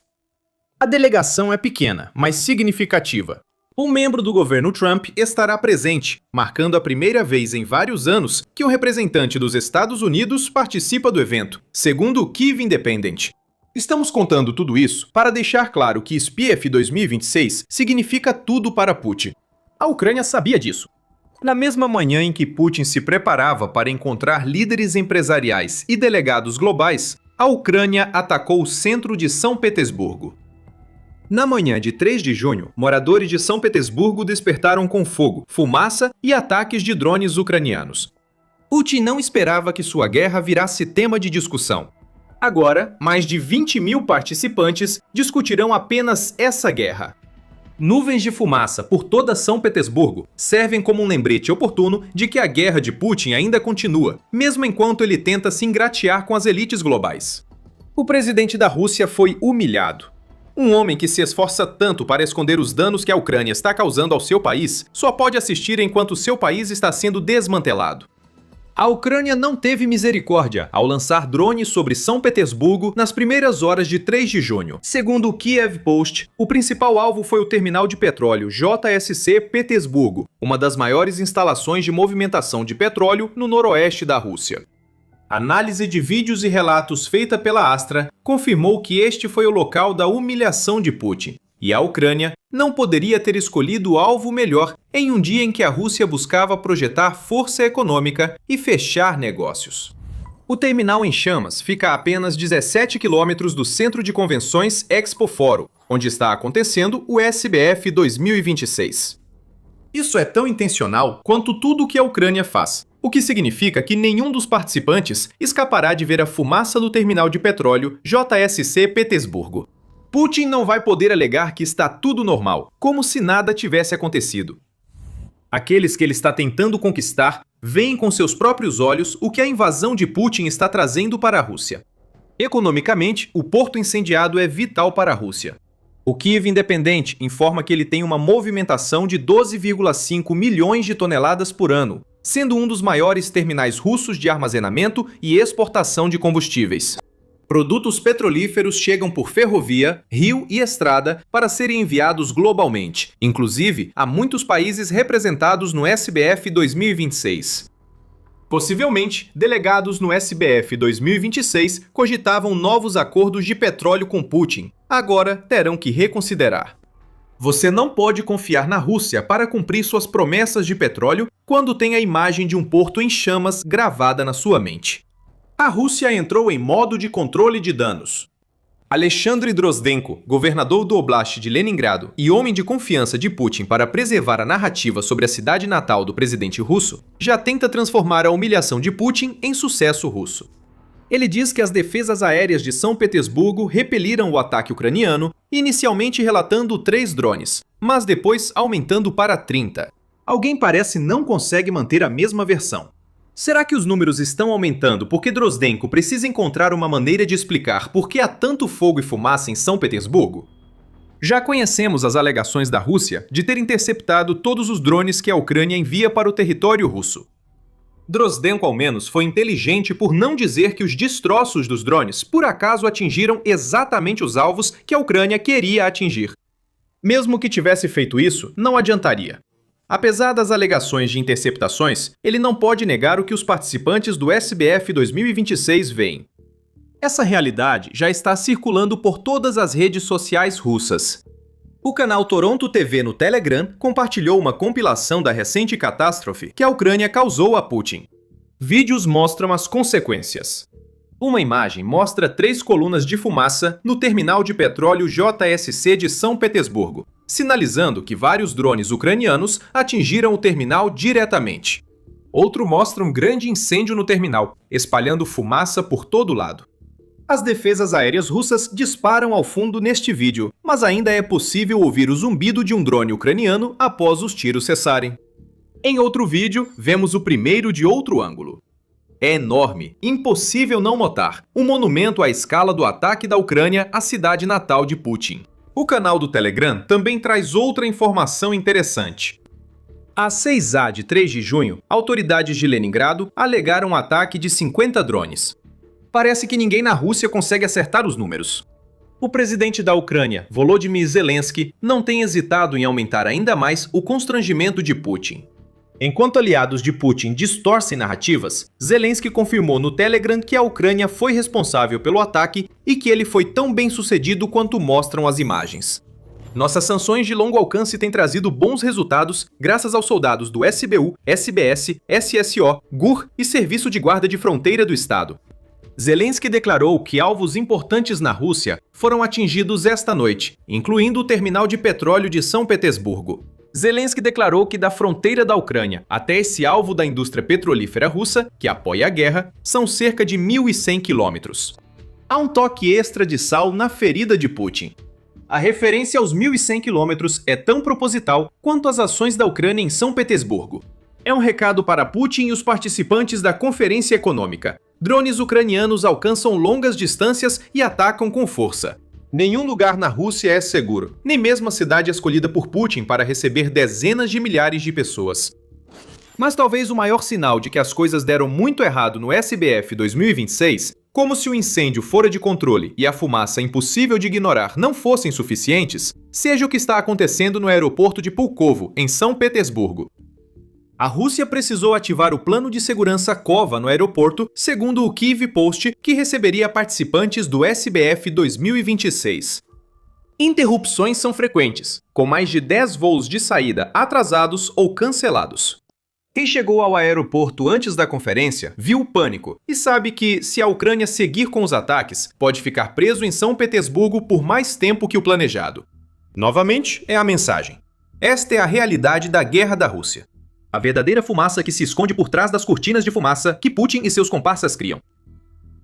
A delegação é pequena, mas significativa. Um membro do governo Trump estará presente, marcando a primeira vez em vários anos que um representante dos Estados Unidos participa do evento, segundo o Kyiv Independent. Estamos contando tudo isso para deixar claro que SPIEF 2026 significa tudo para Putin. A Ucrânia sabia disso. Na mesma manhã em que Putin se preparava para encontrar líderes empresariais e delegados globais, a Ucrânia atacou o centro de São Petersburgo. Na manhã de 3 de junho, moradores de São Petersburgo despertaram com fogo, fumaça e ataques de drones ucranianos. Putin não esperava que sua guerra virasse tema de discussão. Agora, mais de 20 mil participantes discutirão apenas essa guerra. Nuvens de fumaça por toda São Petersburgo servem como um lembrete oportuno de que a guerra de Putin ainda continua, mesmo enquanto ele tenta se ingratiar com as elites globais. O presidente da Rússia foi humilhado. Um homem que se esforça tanto para esconder os danos que a Ucrânia está causando ao seu país só pode assistir enquanto seu país está sendo desmantelado. A Ucrânia não teve misericórdia ao lançar drones sobre São Petersburgo nas primeiras horas de 3 de junho. Segundo o Kiev Post, o principal alvo foi o terminal de petróleo JSC Petersburgo, uma das maiores instalações de movimentação de petróleo no noroeste da Rússia. Análise de vídeos e relatos feita pela Astra confirmou que este foi o local da humilhação de Putin, e a Ucrânia não poderia ter escolhido o alvo melhor em um dia em que a Rússia buscava projetar força econômica e fechar negócios. O terminal em chamas fica a apenas 17 quilômetros do centro de convenções Expo Fórum, onde está acontecendo o SBF 2026. Isso é tão intencional quanto tudo o que a Ucrânia faz, o que significa que nenhum dos participantes escapará de ver a fumaça do terminal de petróleo JSC Petersburgo. Putin não vai poder alegar que está tudo normal, como se nada tivesse acontecido. Aqueles que ele está tentando conquistar veem com seus próprios olhos o que a invasão de Putin está trazendo para a Rússia. Economicamente, o porto incendiado é vital para a Rússia. O Kiev Independente informa que ele tem uma movimentação de 12,5 milhões de toneladas por ano, sendo um dos maiores terminais russos de armazenamento e exportação de combustíveis. Produtos petrolíferos chegam por ferrovia, rio e estrada para serem enviados globalmente, inclusive a muitos países representados no SBF 2026. Possivelmente, delegados no SBF 2026 cogitavam novos acordos de petróleo com Putin. Agora terão que reconsiderar. Você não pode confiar na Rússia para cumprir suas promessas de petróleo quando tem a imagem de um porto em chamas gravada na sua mente. A Rússia entrou em modo de controle de danos. Alexandre Drozdenko, governador do Oblast de Leningrado e homem de confiança de Putin para preservar a narrativa sobre a cidade natal do presidente russo, já tenta transformar a humilhação de Putin em sucesso russo. Ele diz que as defesas aéreas de São Petersburgo repeliram o ataque ucraniano, inicialmente relatando 3 drones, mas depois aumentando para 30. Alguém parece não consegue manter a mesma versão. Será que os números estão aumentando porque Drozdenko precisa encontrar uma maneira de explicar por que há tanto fogo e fumaça em São Petersburgo? Já conhecemos as alegações da Rússia de ter interceptado todos os drones que a Ucrânia envia para o território russo. Drozdenko, ao menos, foi inteligente por não dizer que os destroços dos drones por acaso atingiram exatamente os alvos que a Ucrânia queria atingir. Mesmo que tivesse feito isso, não adiantaria. Apesar das alegações de interceptações, ele não pode negar o que os participantes do SBF 2026 veem. Essa realidade já está circulando por todas as redes sociais russas. O canal Toronto TV no Telegram compartilhou uma compilação da recente catástrofe que a Ucrânia causou a Putin. Vídeos mostram as consequências. Uma imagem mostra 3 colunas de fumaça no terminal de petróleo JSC de São Petersburgo, sinalizando que vários drones ucranianos atingiram o terminal diretamente. Outro mostra um grande incêndio no terminal, espalhando fumaça por todo lado. As defesas aéreas russas disparam ao fundo neste vídeo, mas ainda é possível ouvir o zumbido de um drone ucraniano após os tiros cessarem. Em outro vídeo, vemos o primeiro de outro ângulo. É enorme, impossível não notar, um monumento à escala do ataque da Ucrânia à cidade natal de Putin. O canal do Telegram também traz outra informação interessante. Às 6h de 3 de junho, autoridades de Leningrado alegaram um ataque de 50 drones. Parece que ninguém na Rússia consegue acertar os números. O presidente da Ucrânia, Volodymyr Zelensky, não tem hesitado em aumentar ainda mais o constrangimento de Putin. Enquanto aliados de Putin distorcem narrativas, Zelensky confirmou no Telegram que a Ucrânia foi responsável pelo ataque e que ele foi tão bem sucedido quanto mostram as imagens. Nossas sanções de longo alcance têm trazido bons resultados graças aos soldados do SBU, SBS, SSO, GUR e Serviço de Guarda de Fronteira do Estado. Zelensky declarou que alvos importantes na Rússia foram atingidos esta noite, incluindo o terminal de petróleo de São Petersburgo. Zelensky declarou que da fronteira da Ucrânia até esse alvo da indústria petrolífera russa, que apoia a guerra, são cerca de 1.100 quilômetros. Há um toque extra de sal na ferida de Putin. A referência aos 1.100 quilômetros é tão proposital quanto as ações da Ucrânia em São Petersburgo. É um recado para Putin e os participantes da Conferência Econômica. Drones ucranianos alcançam longas distâncias e atacam com força. Nenhum lugar na Rússia é seguro, nem mesmo a cidade escolhida por Putin para receber dezenas de milhares de pessoas. Mas talvez o maior sinal de que as coisas deram muito errado no SBF 2026, como se o incêndio fora de controle e a fumaça impossível de ignorar não fossem suficientes, seja o que está acontecendo no aeroporto de Pulkovo, em São Petersburgo. A Rússia precisou ativar o plano de segurança COVA no aeroporto, segundo o Kyiv Post, que receberia participantes do SBF 2026. Interrupções são frequentes, com mais de 10 voos de saída atrasados ou cancelados. Quem chegou ao aeroporto antes da conferência viu o pânico e sabe que, se a Ucrânia seguir com os ataques, pode ficar preso em São Petersburgo por mais tempo que o planejado. Novamente, é a mensagem. Esta é a realidade da guerra da Rússia. A verdadeira fumaça que se esconde por trás das cortinas de fumaça que Putin e seus comparsas criam.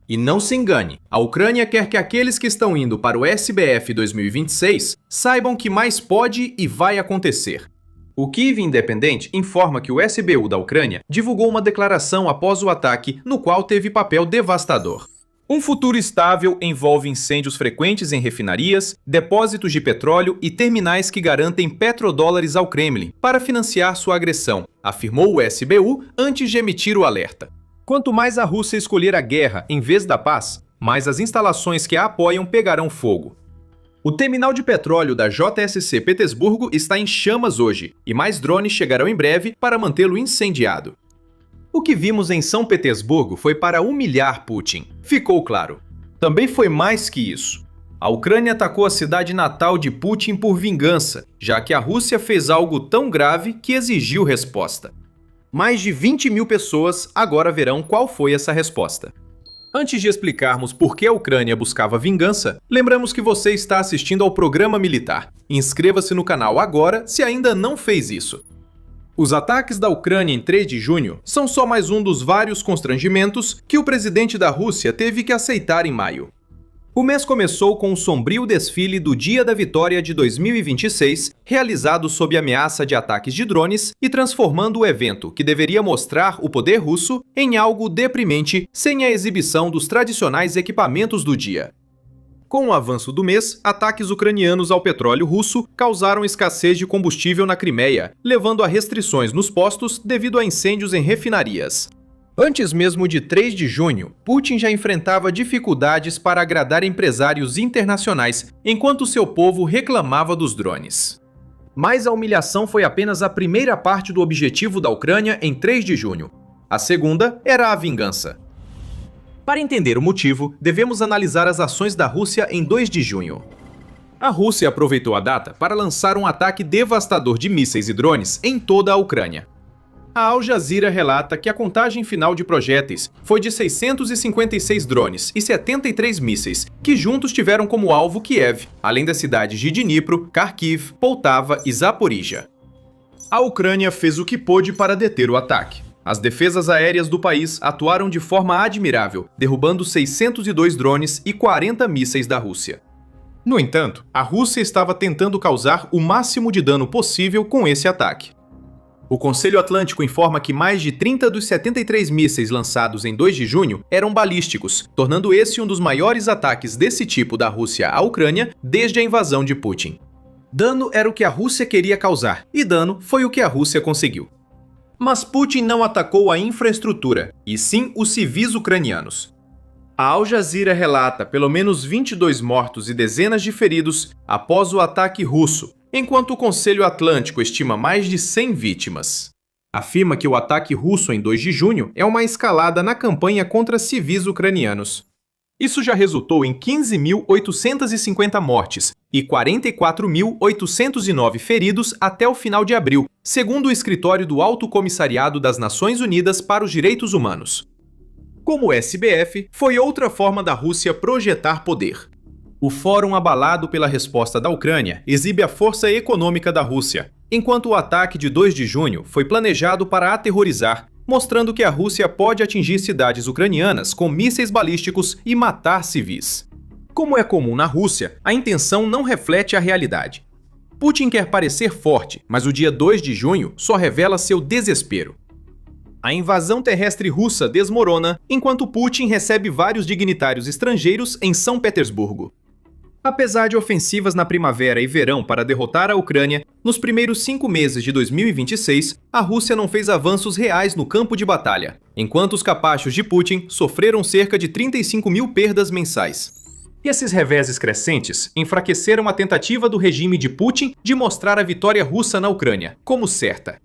E não se engane, a Ucrânia quer que aqueles que estão indo para o SBF 2026 saibam que mais pode e vai acontecer. O Kyiv Independente informa que o SBU da Ucrânia divulgou uma declaração após o ataque, no qual teve papel devastador. Um futuro estável envolve incêndios frequentes em refinarias, depósitos de petróleo e terminais que garantem petrodólares ao Kremlin para financiar sua agressão, afirmou o SBU antes de emitir o alerta. Quanto mais a Rússia escolher a guerra em vez da paz, mais as instalações que a apoiam pegarão fogo. O terminal de petróleo da JSC Petersburgo está em chamas hoje, e mais drones chegarão em breve para mantê-lo incendiado. O que vimos em São Petersburgo foi para humilhar Putin, ficou claro. Também foi mais que isso. A Ucrânia atacou a cidade natal de Putin por vingança, já que a Rússia fez algo tão grave que exigiu resposta. Mais de 20 mil pessoas agora verão qual foi essa resposta. Antes de explicarmos por que a Ucrânia buscava vingança, lembramos que você está assistindo ao programa militar. Inscreva-se no canal agora se ainda não fez isso. Os ataques da Ucrânia em 3 de junho são só mais um dos vários constrangimentos que o presidente da Rússia teve que aceitar em maio. O mês começou com um sombrio desfile do Dia da Vitória de 2026, realizado sob ameaça de ataques de drones e transformando o evento, que deveria mostrar o poder russo, em algo deprimente sem a exibição dos tradicionais equipamentos do dia. Com o avanço do mês, ataques ucranianos ao petróleo russo causaram escassez de combustível na Crimeia, levando a restrições nos postos devido a incêndios em refinarias. Antes mesmo de 3 de junho, Putin já enfrentava dificuldades para agradar empresários internacionais, enquanto seu povo reclamava dos drones. Mas a humilhação foi apenas a primeira parte do objetivo da Ucrânia em 3 de junho. A segunda era a vingança. Para entender o motivo, devemos analisar as ações da Rússia em 2 de junho. A Rússia aproveitou a data para lançar um ataque devastador de mísseis e drones em toda a Ucrânia. A Al Jazeera relata que a contagem final de projéteis foi de 656 drones e 73 mísseis, que juntos tiveram como alvo Kiev, além das cidades de Dnipro, Kharkiv, Poltava e Zaporizhia. A Ucrânia fez o que pôde para deter o ataque. As defesas aéreas do país atuaram de forma admirável, derrubando 602 drones e 40 mísseis da Rússia. No entanto, a Rússia estava tentando causar o máximo de dano possível com esse ataque. O Conselho Atlântico informa que mais de 30 dos 73 mísseis lançados em 2 de junho eram balísticos, tornando esse um dos maiores ataques desse tipo da Rússia à Ucrânia desde a invasão de Putin. Dano era o que a Rússia queria causar, e dano foi o que a Rússia conseguiu. Mas Putin não atacou a infraestrutura, e sim os civis ucranianos. A Al Jazeera relata pelo menos 22 mortos e dezenas de feridos após o ataque russo, enquanto o Conselho Atlântico estima mais de 100 vítimas. Afirma que o ataque russo em 2 de junho é uma escalada na campanha contra civis ucranianos. Isso já resultou em 15.850 mortes e 44.809 feridos até o final de abril, segundo o escritório do Alto Comissariado das Nações Unidas para os Direitos Humanos. Como o SBF, foi outra forma da Rússia projetar poder. O fórum, abalado pela resposta da Ucrânia, exibe a força econômica da Rússia, enquanto o ataque de 2 de junho foi planejado para aterrorizar, mostrando que a Rússia pode atingir cidades ucranianas com mísseis balísticos e matar civis. Como é comum na Rússia, a intenção não reflete a realidade. Putin quer parecer forte, mas o dia 2 de junho só revela seu desespero. A invasão terrestre russa desmorona, enquanto Putin recebe vários dignitários estrangeiros em São Petersburgo. Apesar de ofensivas na primavera e verão para derrotar a Ucrânia, nos primeiros 5 meses de 2026, a Rússia não fez avanços reais no campo de batalha, enquanto os capachos de Putin sofreram cerca de 35 mil perdas mensais. E esses reveses crescentes enfraqueceram a tentativa do regime de Putin de mostrar a vitória russa na Ucrânia como certa.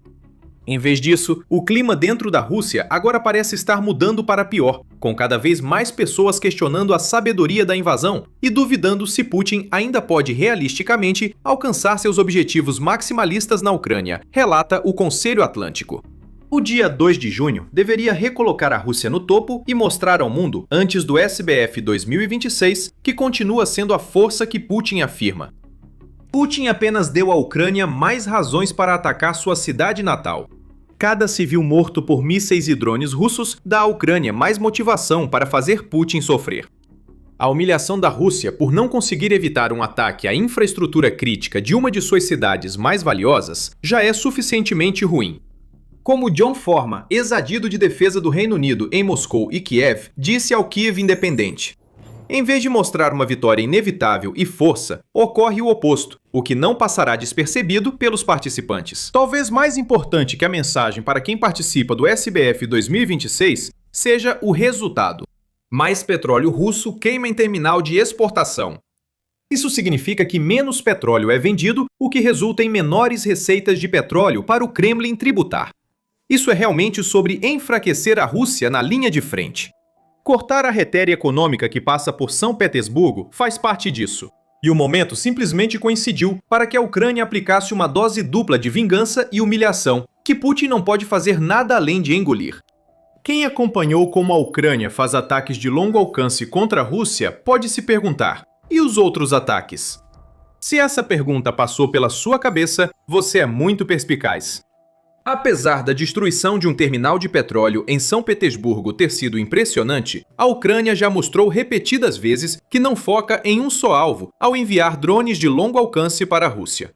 Em vez disso, o clima dentro da Rússia agora parece estar mudando para pior, com cada vez mais pessoas questionando a sabedoria da invasão e duvidando se Putin ainda pode realisticamente alcançar seus objetivos maximalistas na Ucrânia, relata o Conselho Atlântico. O dia 2 de junho deveria recolocar a Rússia no topo e mostrar ao mundo, antes do SBF 2026, que continua sendo a força que Putin afirma. Putin apenas deu à Ucrânia mais razões para atacar sua cidade natal. Cada civil morto por mísseis e drones russos dá à Ucrânia mais motivação para fazer Putin sofrer. A humilhação da Rússia por não conseguir evitar um ataque à infraestrutura crítica de uma de suas cidades mais valiosas já é suficientemente ruim. Como John Forma, ex-adido de defesa do Reino Unido em Moscou e Kiev, disse ao Kiev Independente: em vez de mostrar uma vitória inevitável e força, ocorre o oposto, o que não passará despercebido pelos participantes. Talvez mais importante que a mensagem para quem participa do SBF 2026 seja o resultado. Mais petróleo russo queima em terminal de exportação. Isso significa que menos petróleo é vendido, o que resulta em menores receitas de petróleo para o Kremlin tributar. Isso é realmente sobre enfraquecer a Rússia na linha de frente. Cortar a artéria econômica que passa por São Petersburgo faz parte disso. E o momento simplesmente coincidiu para que a Ucrânia aplicasse uma dose dupla de vingança e humilhação, que Putin não pode fazer nada além de engolir. Quem acompanhou como a Ucrânia faz ataques de longo alcance contra a Rússia pode se perguntar: e os outros ataques? Se essa pergunta passou pela sua cabeça, você é muito perspicaz. Apesar da destruição de um terminal de petróleo em São Petersburgo ter sido impressionante, a Ucrânia já mostrou repetidas vezes que não foca em um só alvo ao enviar drones de longo alcance para a Rússia.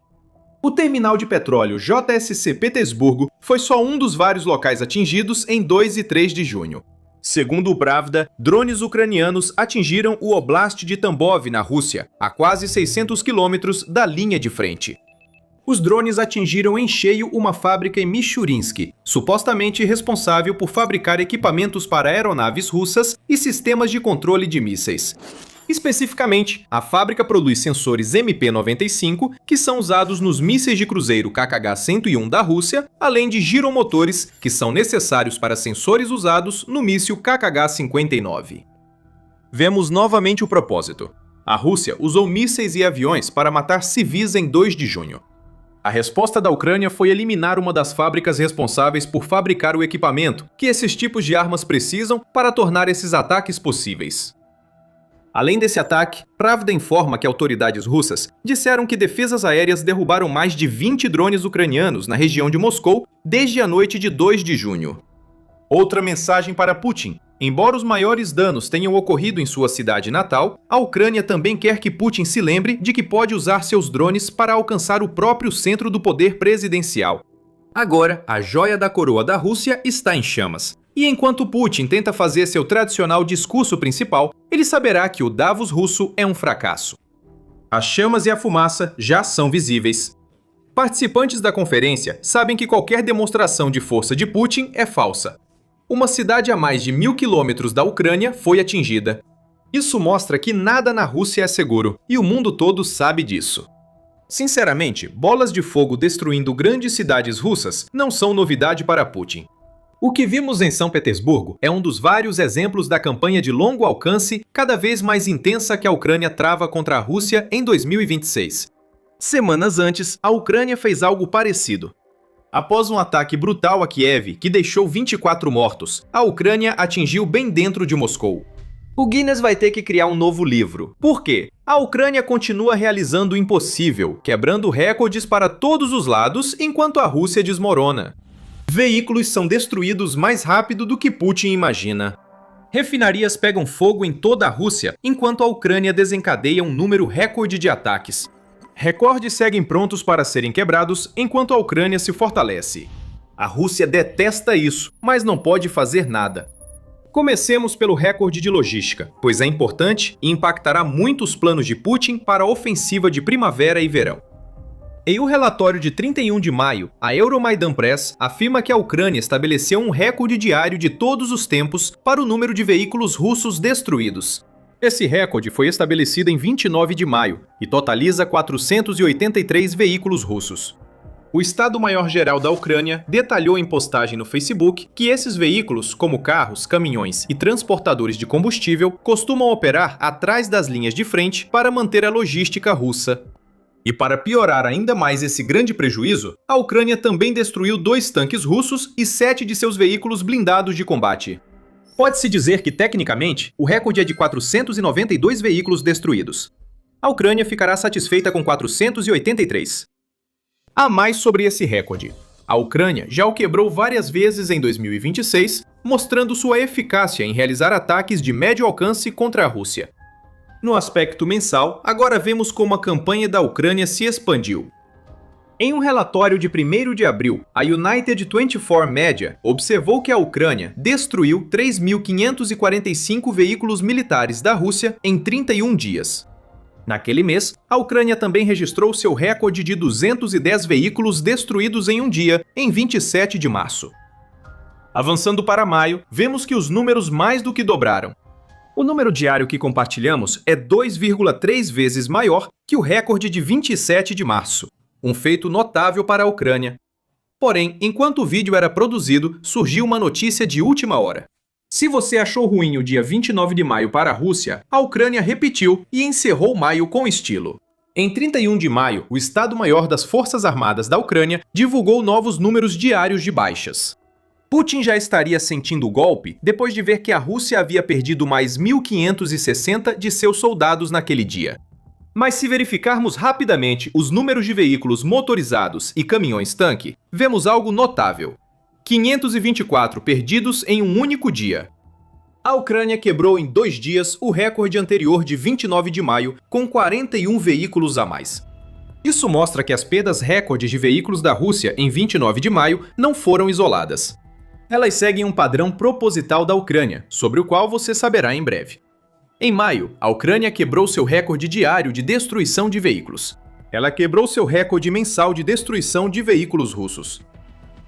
O terminal de petróleo JSC Petersburgo foi só um dos vários locais atingidos em 2 e 3 de junho. Segundo o Pravda, drones ucranianos atingiram o Oblast de Tambov, na Rússia, a quase 600 quilômetros da linha de frente. Os drones atingiram em cheio uma fábrica em Michurinsk, supostamente responsável por fabricar equipamentos para aeronaves russas e sistemas de controle de mísseis. Especificamente, a fábrica produz sensores MP-95, que são usados nos mísseis de cruzeiro KKH-101 da Rússia, além de giromotores, que são necessários para sensores usados no míssil KKH-59. Vemos novamente o propósito. A Rússia usou mísseis e aviões para matar civis em 2 de junho. A resposta da Ucrânia foi eliminar uma das fábricas responsáveis por fabricar o equipamento que esses tipos de armas precisam para tornar esses ataques possíveis. Além desse ataque, Pravda informa que autoridades russas disseram que defesas aéreas derrubaram mais de 20 drones ucranianos na região de Moscou desde a noite de 2 de junho. Outra mensagem para Putin: embora os maiores danos tenham ocorrido em sua cidade natal, a Ucrânia também quer que Putin se lembre de que pode usar seus drones para alcançar o próprio centro do poder presidencial. Agora, a joia da coroa da Rússia está em chamas. E enquanto Putin tenta fazer seu tradicional discurso principal, ele saberá que o Davos russo é um fracasso. As chamas e a fumaça já são visíveis. Participantes da conferência sabem que qualquer demonstração de força de Putin é falsa. Uma cidade a mais de 1.000 quilômetros da Ucrânia foi atingida. Isso mostra que nada na Rússia é seguro, e o mundo todo sabe disso. Sinceramente, bolas de fogo destruindo grandes cidades russas não são novidade para Putin. O que vimos em São Petersburgo é um dos vários exemplos da campanha de longo alcance cada vez mais intensa que a Ucrânia trava contra a Rússia em 2026. Semanas antes, a Ucrânia fez algo parecido. Após um ataque brutal a Kiev, que deixou 24 mortos, a Ucrânia atingiu bem dentro de Moscou. O Guinness vai ter que criar um novo livro. Por quê? A Ucrânia continua realizando o impossível, quebrando recordes para todos os lados enquanto a Rússia desmorona. Veículos são destruídos mais rápido do que Putin imagina. Refinarias pegam fogo em toda a Rússia, enquanto a Ucrânia desencadeia um número recorde de ataques. Recordes seguem prontos para serem quebrados enquanto a Ucrânia se fortalece. A Rússia detesta isso, mas não pode fazer nada. Comecemos pelo recorde de logística, pois é importante e impactará muito os planos de Putin para a ofensiva de primavera e verão. Em um relatório de 31 de maio, a Euromaidan Press afirma que a Ucrânia estabeleceu um recorde diário de todos os tempos para o número de veículos russos destruídos. Esse recorde foi estabelecido em 29 de maio e totaliza 483 veículos russos. O Estado-Maior-Geral da Ucrânia detalhou em postagem no Facebook que esses veículos, como carros, caminhões e transportadores de combustível, costumam operar atrás das linhas de frente para manter a logística russa. E para piorar ainda mais esse grande prejuízo, a Ucrânia também destruiu 2 tanques russos e 7 de seus veículos blindados de combate. Pode-se dizer que, tecnicamente, o recorde é de 492 veículos destruídos. A Ucrânia ficará satisfeita com 483. Há mais sobre esse recorde. A Ucrânia já o quebrou várias vezes em 2026, mostrando sua eficácia em realizar ataques de médio alcance contra a Rússia. No aspecto mensal, agora vemos como a campanha da Ucrânia se expandiu. Em um relatório de 1º de abril, a United 24 Media observou que a Ucrânia destruiu 3.545 veículos militares da Rússia em 31 dias. Naquele mês, a Ucrânia também registrou seu recorde de 210 veículos destruídos em um dia, em 27 de março. Avançando para maio, vemos que os números mais do que dobraram. O número diário que compartilhamos é 2,3 vezes maior que o recorde de 27 de março, um feito notável para a Ucrânia. Porém, enquanto o vídeo era produzido, surgiu uma notícia de última hora. Se você achou ruim o dia 29 de maio para a Rússia, a Ucrânia repetiu e encerrou maio com estilo. Em 31 de maio, o Estado-Maior das Forças Armadas da Ucrânia divulgou novos números diários de baixas. Putin já estaria sentindo o golpe depois de ver que a Rússia havia perdido mais 1.560 de seus soldados naquele dia. Mas se verificarmos rapidamente os números de veículos motorizados e caminhões-tanque, vemos algo notável. 524 perdidos em um único dia. A Ucrânia quebrou em 2 dias o recorde anterior de 29 de maio, com 41 veículos a mais. Isso mostra que as perdas recordes de veículos da Rússia em 29 de maio não foram isoladas. Elas seguem um padrão proposital da Ucrânia, sobre o qual você saberá em breve. Em maio, a Ucrânia quebrou seu recorde diário de destruição de veículos. Ela quebrou seu recorde mensal de destruição de veículos russos.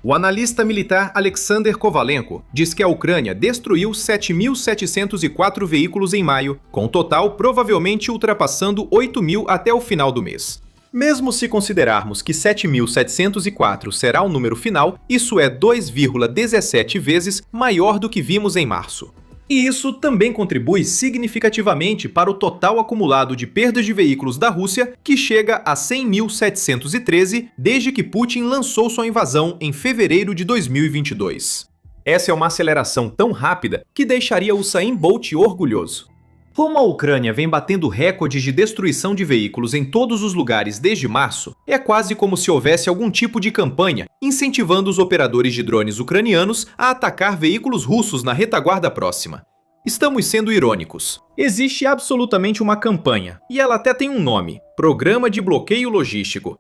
O analista militar Alexander Kovalenko diz que a Ucrânia destruiu 7.704 veículos em maio, com o total provavelmente ultrapassando 8.000 até o final do mês. Mesmo se considerarmos que 7.704 será o número final, isso é 2,17 vezes maior do que vimos em março. E isso também contribui significativamente para o total acumulado de perdas de veículos da Rússia, que chega a 100.713 desde que Putin lançou sua invasão em fevereiro de 2022. Essa é uma aceleração tão rápida que deixaria Usain Bolt orgulhoso. Como a Ucrânia vem batendo recordes de destruição de veículos em todos os lugares desde março, é quase como se houvesse algum tipo de campanha incentivando os operadores de drones ucranianos a atacar veículos russos na retaguarda próxima. Estamos sendo irônicos. Existe absolutamente uma campanha, e ela até tem um nome: Programa de Bloqueio Logístico.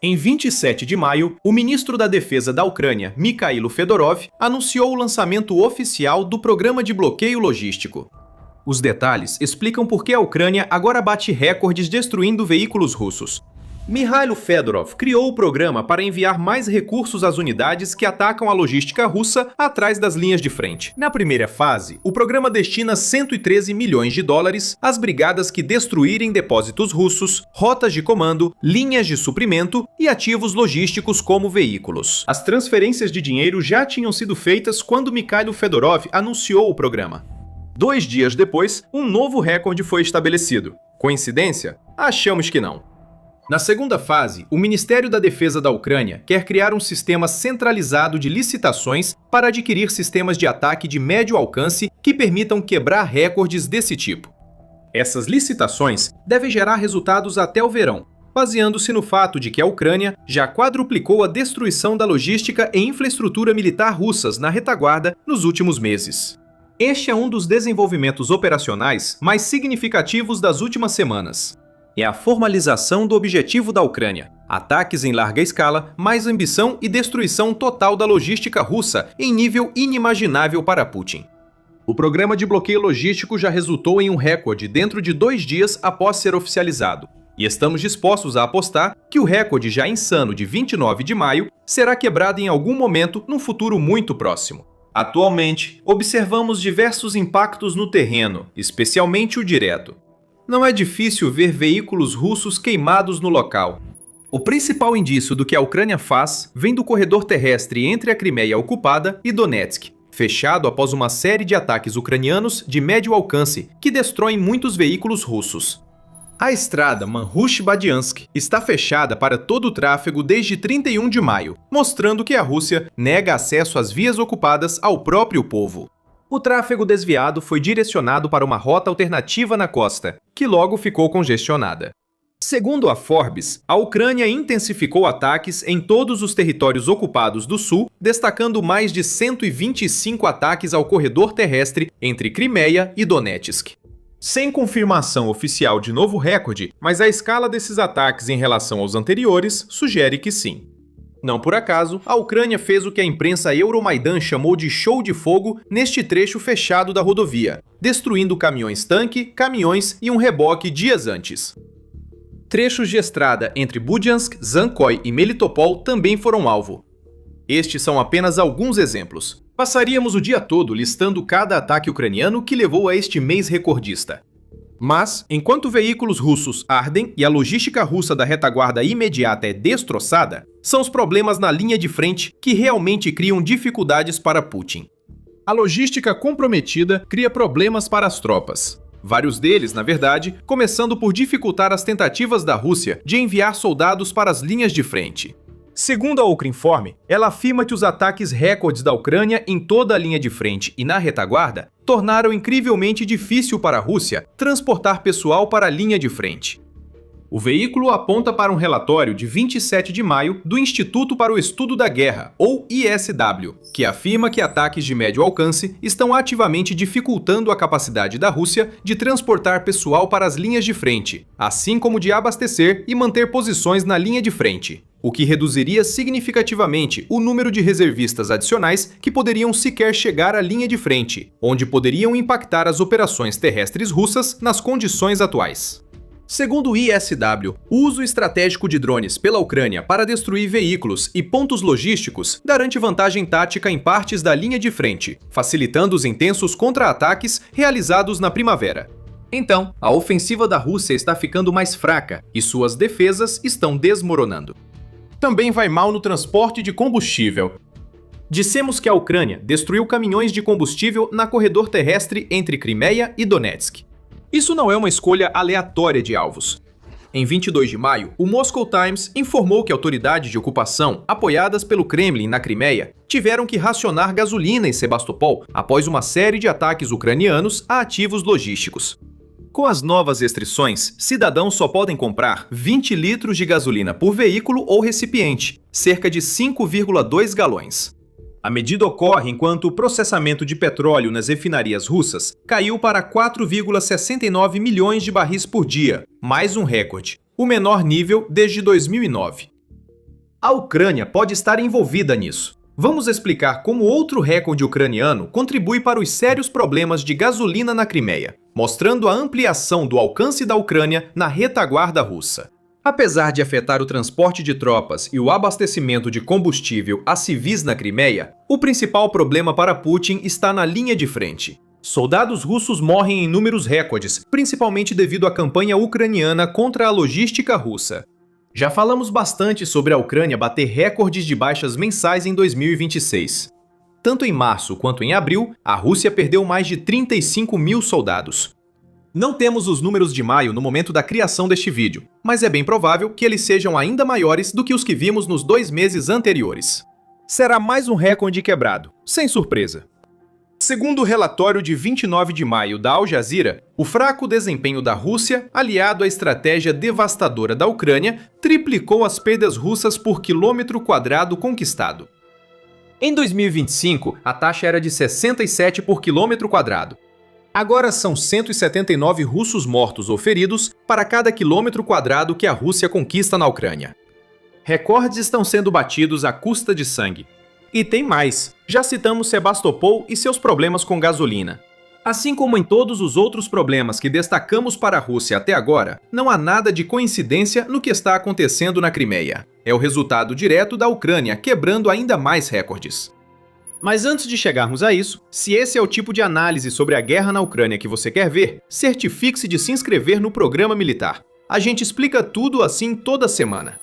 Em 27 de maio, o ministro da Defesa da Ucrânia, Mikhailo Fedorov, anunciou o lançamento oficial do Programa de Bloqueio Logístico. Os detalhes explicam por que a Ucrânia agora bate recordes destruindo veículos russos. Mikhailo Fedorov criou o programa para enviar mais recursos às unidades que atacam a logística russa atrás das linhas de frente. Na primeira fase, o programa destina 113 milhões de dólares às brigadas que destruírem depósitos russos, rotas de comando, linhas de suprimento e ativos logísticos como veículos. As transferências de dinheiro já tinham sido feitas quando Mikhailo Fedorov anunciou o programa. 2 dias depois, um novo recorde foi estabelecido. Coincidência? Achamos que não. Na segunda fase, o Ministério da Defesa da Ucrânia quer criar um sistema centralizado de licitações para adquirir sistemas de ataque de médio alcance que permitam quebrar recordes desse tipo. Essas licitações devem gerar resultados até o verão, baseando-se no fato de que a Ucrânia já quadruplicou a destruição da logística e infraestrutura militar russas na retaguarda nos últimos meses. Este é um dos desenvolvimentos operacionais mais significativos das últimas semanas. É a formalização do objetivo da Ucrânia: ataques em larga escala, mais ambição e destruição total da logística russa em nível inimaginável para Putin. O programa de bloqueio logístico já resultou em um recorde dentro de 2 dias após ser oficializado. E estamos dispostos a apostar que o recorde já insano de 29 de maio será quebrado em algum momento num futuro muito próximo. Atualmente, observamos diversos impactos no terreno, especialmente o direto. Não é difícil ver veículos russos queimados no local. O principal indício do que a Ucrânia faz vem do corredor terrestre entre a Crimeia ocupada e Donetsk, fechado após uma série de ataques ucranianos de médio alcance que destroem muitos veículos russos. A estrada Manhush-Badiansk está fechada para todo o tráfego desde 31 de maio, mostrando que a Rússia nega acesso às vias ocupadas ao próprio povo. O tráfego desviado foi direcionado para uma rota alternativa na costa, que logo ficou congestionada. Segundo a Forbes, a Ucrânia intensificou ataques em todos os territórios ocupados do sul, destacando mais de 125 ataques ao corredor terrestre entre Crimeia e Donetsk. Sem confirmação oficial de novo recorde, mas a escala desses ataques em relação aos anteriores sugere que sim. Não por acaso, a Ucrânia fez o que a imprensa Euromaidan chamou de show de fogo neste trecho fechado da rodovia, destruindo caminhões-tanque, caminhões e um reboque dias antes. Trechos de estrada entre Budiansk, Zankoi e Melitopol também foram alvo. Estes são apenas alguns exemplos. Passaríamos o dia todo listando cada ataque ucraniano que levou a este mês recordista. Mas, enquanto veículos russos ardem e a logística russa da retaguarda imediata é destroçada, são os problemas na linha de frente que realmente criam dificuldades para Putin. A logística comprometida cria problemas para as tropas. Vários deles, na verdade, começando por dificultar as tentativas da Rússia de enviar soldados para as linhas de frente. Segundo a Ukrinform, ela afirma que os ataques recordes da Ucrânia em toda a linha de frente e na retaguarda tornaram incrivelmente difícil para a Rússia transportar pessoal para a linha de frente. O veículo aponta para um relatório de 27 de maio do Instituto para o Estudo da Guerra, ou ISW, que afirma que ataques de médio alcance estão ativamente dificultando a capacidade da Rússia de transportar pessoal para as linhas de frente, assim como de abastecer e manter posições na linha de frente, o que reduziria significativamente o número de reservistas adicionais que poderiam sequer chegar à linha de frente, onde poderiam impactar as operações terrestres russas nas condições atuais. Segundo o ISW, o uso estratégico de drones pela Ucrânia para destruir veículos e pontos logísticos garante vantagem tática em partes da linha de frente, facilitando os intensos contra-ataques realizados na primavera. Então, a ofensiva da Rússia está ficando mais fraca e suas defesas estão desmoronando. Também vai mal no transporte de combustível. Dissemos que a Ucrânia destruiu caminhões de combustível na corredor terrestre entre Crimeia e Donetsk. Isso não é uma escolha aleatória de alvos. Em 22 de maio, o Moscow Times informou que autoridades de ocupação, apoiadas pelo Kremlin na Crimeia, tiveram que racionar gasolina em Sebastopol após uma série de ataques ucranianos a ativos logísticos. Com as novas restrições, cidadãos só podem comprar 20 litros de gasolina por veículo ou recipiente, cerca de 5,2 galões. A medida ocorre enquanto o processamento de petróleo nas refinarias russas caiu para 4,69 milhões de barris por dia, mais um recorde, o menor nível desde 2009. A Ucrânia pode estar envolvida nisso. Vamos explicar como outro recorde ucraniano contribui para os sérios problemas de gasolina na Crimeia, mostrando a ampliação do alcance da Ucrânia na retaguarda russa. Apesar de afetar o transporte de tropas e o abastecimento de combustível a civis na Crimeia, o principal problema para Putin está na linha de frente. Soldados russos morrem em números recordes, principalmente devido à campanha ucraniana contra a logística russa. Já falamos bastante sobre a Ucrânia bater recordes de baixas mensais em 2026. Tanto em março quanto em abril, a Rússia perdeu mais de 35 mil soldados. Não temos os números de maio no momento da criação deste vídeo, mas é bem provável que eles sejam ainda maiores do que os que vimos nos 2 meses anteriores. Será mais um recorde quebrado, sem surpresa. Segundo o relatório de 29 de maio da Al Jazeera, o fraco desempenho da Rússia, aliado à estratégia devastadora da Ucrânia, triplicou as perdas russas por quilômetro quadrado conquistado. Em 2025, a taxa era de 67 por quilômetro quadrado. Agora são 179 russos mortos ou feridos para cada quilômetro quadrado que a Rússia conquista na Ucrânia. Recordes estão sendo batidos à custa de sangue. E tem mais, já citamos Sebastopol e seus problemas com gasolina. Assim como em todos os outros problemas que destacamos para a Rússia até agora, não há nada de coincidência no que está acontecendo na Crimeia. É o resultado direto da Ucrânia quebrando ainda mais recordes. Mas antes de chegarmos a isso, se esse é o tipo de análise sobre a guerra na Ucrânia que você quer ver, certifique-se de se inscrever no programa militar. A gente explica tudo assim toda semana.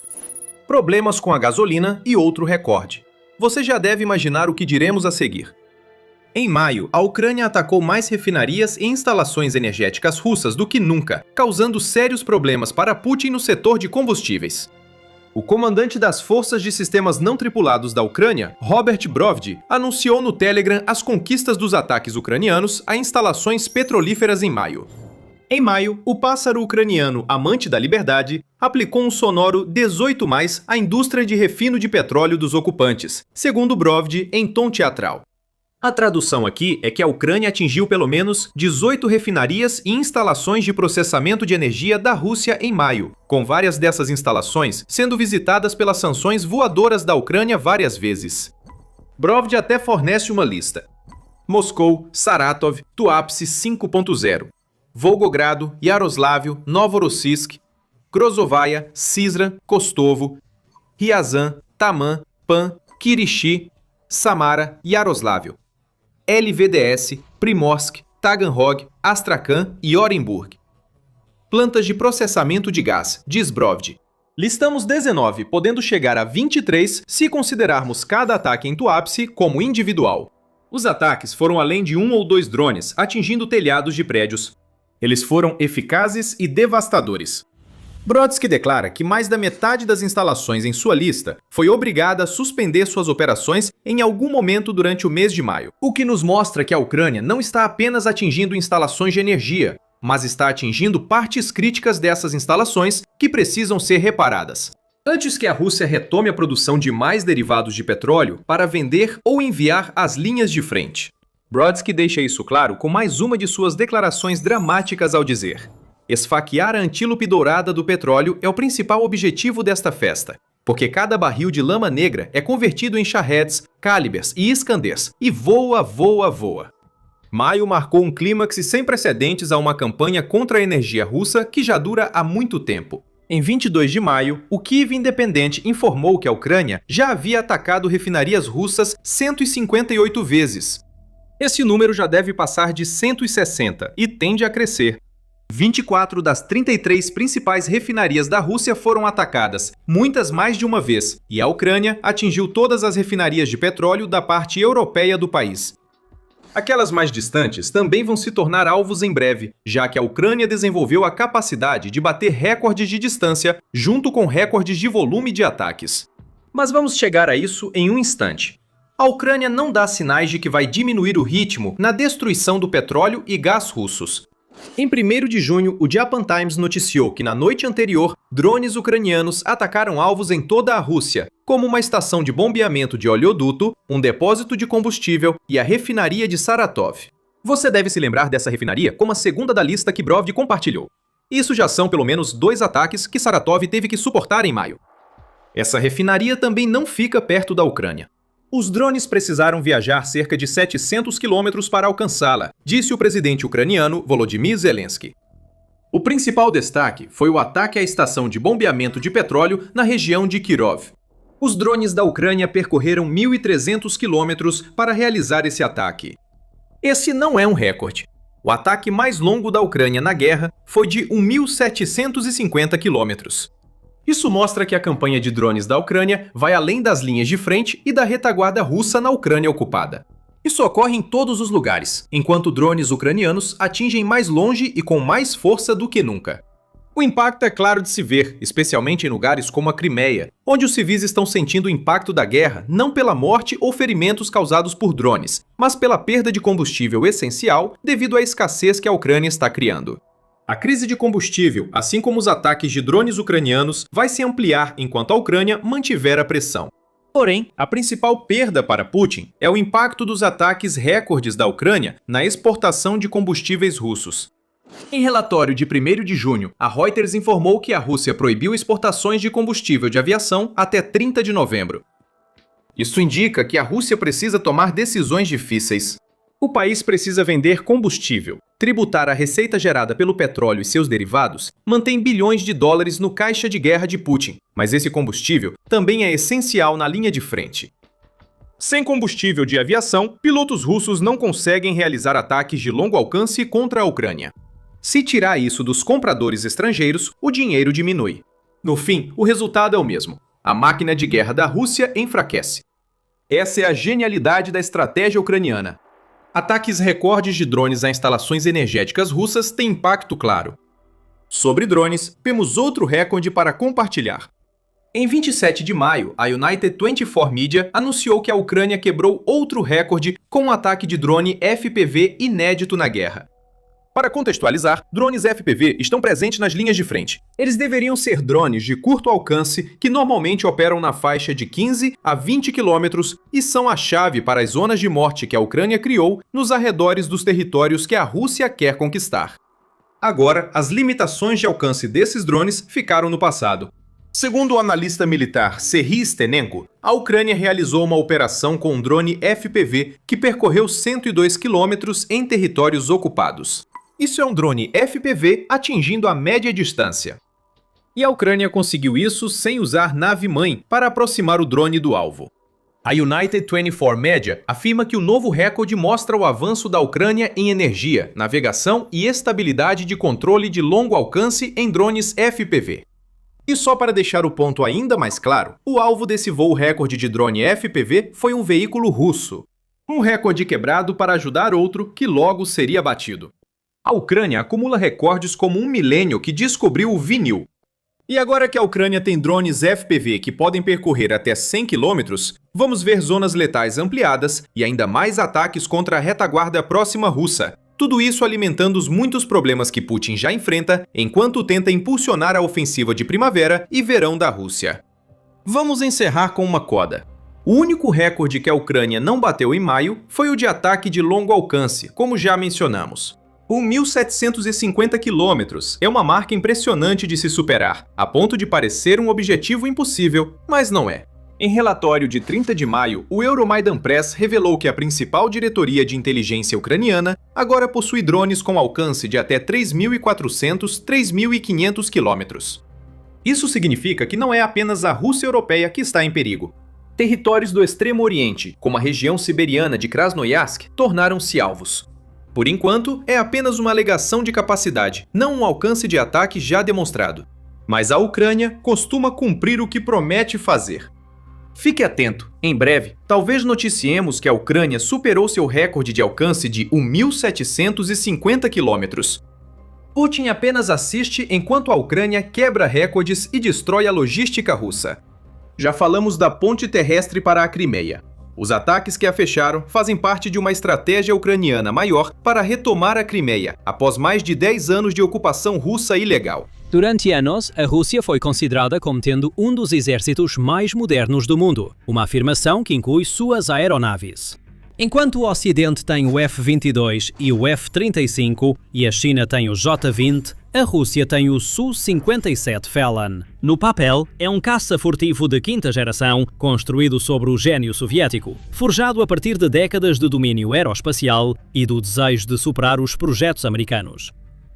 Problemas com a gasolina e outro recorde. Você já deve imaginar o que diremos a seguir. Em maio, a Ucrânia atacou mais refinarias e instalações energéticas russas do que nunca, causando sérios problemas para Putin no setor de combustíveis. O comandante das Forças de Sistemas Não Tripulados da Ucrânia, Robert Brovdi, anunciou no Telegram as conquistas dos ataques ucranianos a instalações petrolíferas em maio. Em maio, o pássaro ucraniano amante da liberdade aplicou um sonoro 18+ à indústria de refino de petróleo dos ocupantes, segundo Brovdi em tom teatral. A tradução aqui é que a Ucrânia atingiu pelo menos 18 refinarias e instalações de processamento de energia da Rússia em maio, com várias dessas instalações sendo visitadas pelas sanções voadoras da Ucrânia várias vezes. Brovdi até fornece uma lista. Moscou, Saratov, Tuapse 5.0. Volgogrado, Yaroslavl, Novorossiysk, Grozovaya, Sizran, Kostovo, Ryazan, Taman, Pan, Kirishi, Samara, Yaroslavl, LVDS, Primorsk, Taganrog, Astrakhan e Orenburg. Plantas de processamento de gás, diz Brovdi. Listamos 19, podendo chegar a 23 se considerarmos cada ataque em Tuapse como individual. Os ataques foram além de 1 ou 2 drones, atingindo telhados de prédios. Eles foram eficazes e devastadores. Brodsky declara que mais da metade das instalações em sua lista foi obrigada a suspender suas operações em algum momento durante o mês de maio, o que nos mostra que a Ucrânia não está apenas atingindo instalações de energia, mas está atingindo partes críticas dessas instalações que precisam ser reparadas. Antes que a Rússia retome a produção de mais derivados de petróleo para vender ou enviar às linhas de frente. Brodsky deixa isso claro com mais uma de suas declarações dramáticas ao dizer: esfaquear a antílope dourada do petróleo é o principal objetivo desta festa, porque cada barril de lama negra é convertido em Shaheds, Calibers e Iskanders, e voa, voa, voa. Maio marcou um clímax sem precedentes a uma campanha contra a energia russa que já dura há muito tempo. Em 22 de maio, o Kyiv Independente informou que a Ucrânia já havia atacado refinarias russas 158 vezes. Esse número já deve passar de 160 e tende a crescer. 24 das 33 principais refinarias da Rússia foram atacadas, muitas mais de uma vez, e a Ucrânia atingiu todas as refinarias de petróleo da parte europeia do país. Aquelas mais distantes também vão se tornar alvos em breve, já que a Ucrânia desenvolveu a capacidade de bater recordes de distância junto com recordes de volume de ataques. Mas vamos chegar a isso em um instante. A Ucrânia não dá sinais de que vai diminuir o ritmo na destruição do petróleo e gás russos. Em 1º de junho, o Japan Times noticiou que na noite anterior, drones ucranianos atacaram alvos em toda a Rússia, como uma estação de bombeamento de oleoduto, um depósito de combustível e a refinaria de Saratov. Você deve se lembrar dessa refinaria como a segunda da lista que Brovdi compartilhou. Isso já são pelo menos 2 ataques que Saratov teve que suportar em maio. Essa refinaria também não fica perto da Ucrânia. Os drones precisaram viajar cerca de 700 quilômetros para alcançá-la, disse o presidente ucraniano Volodymyr Zelensky. O principal destaque foi o ataque à estação de bombeamento de petróleo na região de Kirov. Os drones da Ucrânia percorreram 1.300 quilômetros para realizar esse ataque. Esse não é um recorde. O ataque mais longo da Ucrânia na guerra foi de 1.750 quilômetros. Isso mostra que a campanha de drones da Ucrânia vai além das linhas de frente e da retaguarda russa na Ucrânia ocupada. Isso ocorre em todos os lugares, enquanto drones ucranianos atingem mais longe e com mais força do que nunca. O impacto é claro de se ver, especialmente em lugares como a Crimeia, onde os civis estão sentindo o impacto da guerra não pela morte ou ferimentos causados por drones, mas pela perda de combustível essencial devido à escassez que a Ucrânia está criando. A crise de combustível, assim como os ataques de drones ucranianos, vai se ampliar enquanto a Ucrânia mantiver a pressão. Porém, a principal perda para Putin é o impacto dos ataques recordes da Ucrânia na exportação de combustíveis russos. Em relatório de 1º de junho, a Reuters informou que a Rússia proibiu exportações de combustível de aviação até 30 de novembro. Isso indica que a Rússia precisa tomar decisões difíceis. O país precisa vender combustível. Tributar a receita gerada pelo petróleo e seus derivados mantém bilhões de dólares no caixa de guerra de Putin, mas esse combustível também é essencial na linha de frente. Sem combustível de aviação, pilotos russos não conseguem realizar ataques de longo alcance contra a Ucrânia. Se tirar isso dos compradores estrangeiros, o dinheiro diminui. No fim, o resultado é o mesmo. A máquina de guerra da Rússia enfraquece. Essa é a genialidade da estratégia ucraniana. Ataques recordes de drones a instalações energéticas russas têm impacto claro. Sobre drones, temos outro recorde para compartilhar. Em 27 de maio, a United 24 Media anunciou que a Ucrânia quebrou outro recorde com um ataque de drone FPV inédito na guerra. Para contextualizar, drones FPV estão presentes nas linhas de frente. Eles deveriam ser drones de curto alcance que normalmente operam na faixa de 15 a 20 quilômetros e são a chave para as zonas de morte que a Ucrânia criou nos arredores dos territórios que a Rússia quer conquistar. Agora, as limitações de alcance desses drones ficaram no passado. Segundo o analista militar Serhiy Stenenko, a Ucrânia realizou uma operação com um drone FPV que percorreu 102 quilômetros em territórios ocupados. Isso é um drone FPV atingindo a média distância. E a Ucrânia conseguiu isso sem usar nave-mãe para aproximar o drone do alvo. A United 24 Media afirma que o novo recorde mostra o avanço da Ucrânia em energia, navegação e estabilidade de controle de longo alcance em drones FPV. E só para deixar o ponto ainda mais claro, o alvo desse voo recorde de drone FPV foi um veículo russo. Um recorde quebrado para ajudar outro que logo seria batido. A Ucrânia acumula recordes como um milênio que descobriu o vinil. E agora que a Ucrânia tem drones FPV que podem percorrer até 100 km, vamos ver zonas letais ampliadas e ainda mais ataques contra a retaguarda próxima russa. Tudo isso alimentando os muitos problemas que Putin já enfrenta enquanto tenta impulsionar a ofensiva de primavera e verão da Rússia. Vamos encerrar com uma coda. O único recorde que a Ucrânia não bateu em maio foi o de ataque de longo alcance, como já mencionamos. O 1.750 quilômetros é uma marca impressionante de se superar, a ponto de parecer um objetivo impossível, mas não é. Em relatório de 30 de maio, o Euromaidan Press revelou que a principal diretoria de inteligência ucraniana agora possui drones com alcance de até 3.400, 3.500 quilômetros. Isso significa que não é apenas a Rússia europeia que está em perigo. Territórios do Extremo Oriente, como a região siberiana de Krasnoyarsk, tornaram-se alvos. Por enquanto, é apenas uma alegação de capacidade, não um alcance de ataque já demonstrado. Mas a Ucrânia costuma cumprir o que promete fazer. Fique atento, em breve, talvez noticiemos que a Ucrânia superou seu recorde de alcance de 1.750 quilômetros. Putin apenas assiste enquanto a Ucrânia quebra recordes e destrói a logística russa. Já falamos da ponte terrestre para a Crimeia. Os ataques que a fecharam fazem parte de uma estratégia ucraniana maior para retomar a Crimeia, após mais de 10 anos de ocupação russa ilegal. Durante anos, a Rússia foi considerada como tendo um dos exércitos mais modernos do mundo, uma afirmação que inclui suas aeronaves. Enquanto o Ocidente tem o F-22 e o F-35 e a China tem o J-20, a Rússia tem o Su-57 Felon. No papel, é um caça furtivo de quinta geração, construído sobre o gênio soviético, forjado a partir de décadas de domínio aeroespacial e do desejo de superar os projetos americanos.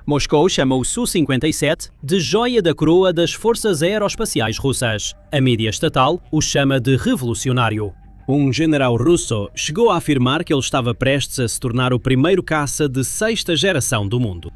Moscou chama o Su-57 de joia da coroa das forças aeroespaciais russas. A mídia estatal o chama de revolucionário. Um general russo chegou a afirmar que ele estava prestes a se tornar o primeiro caça de sexta geração do mundo.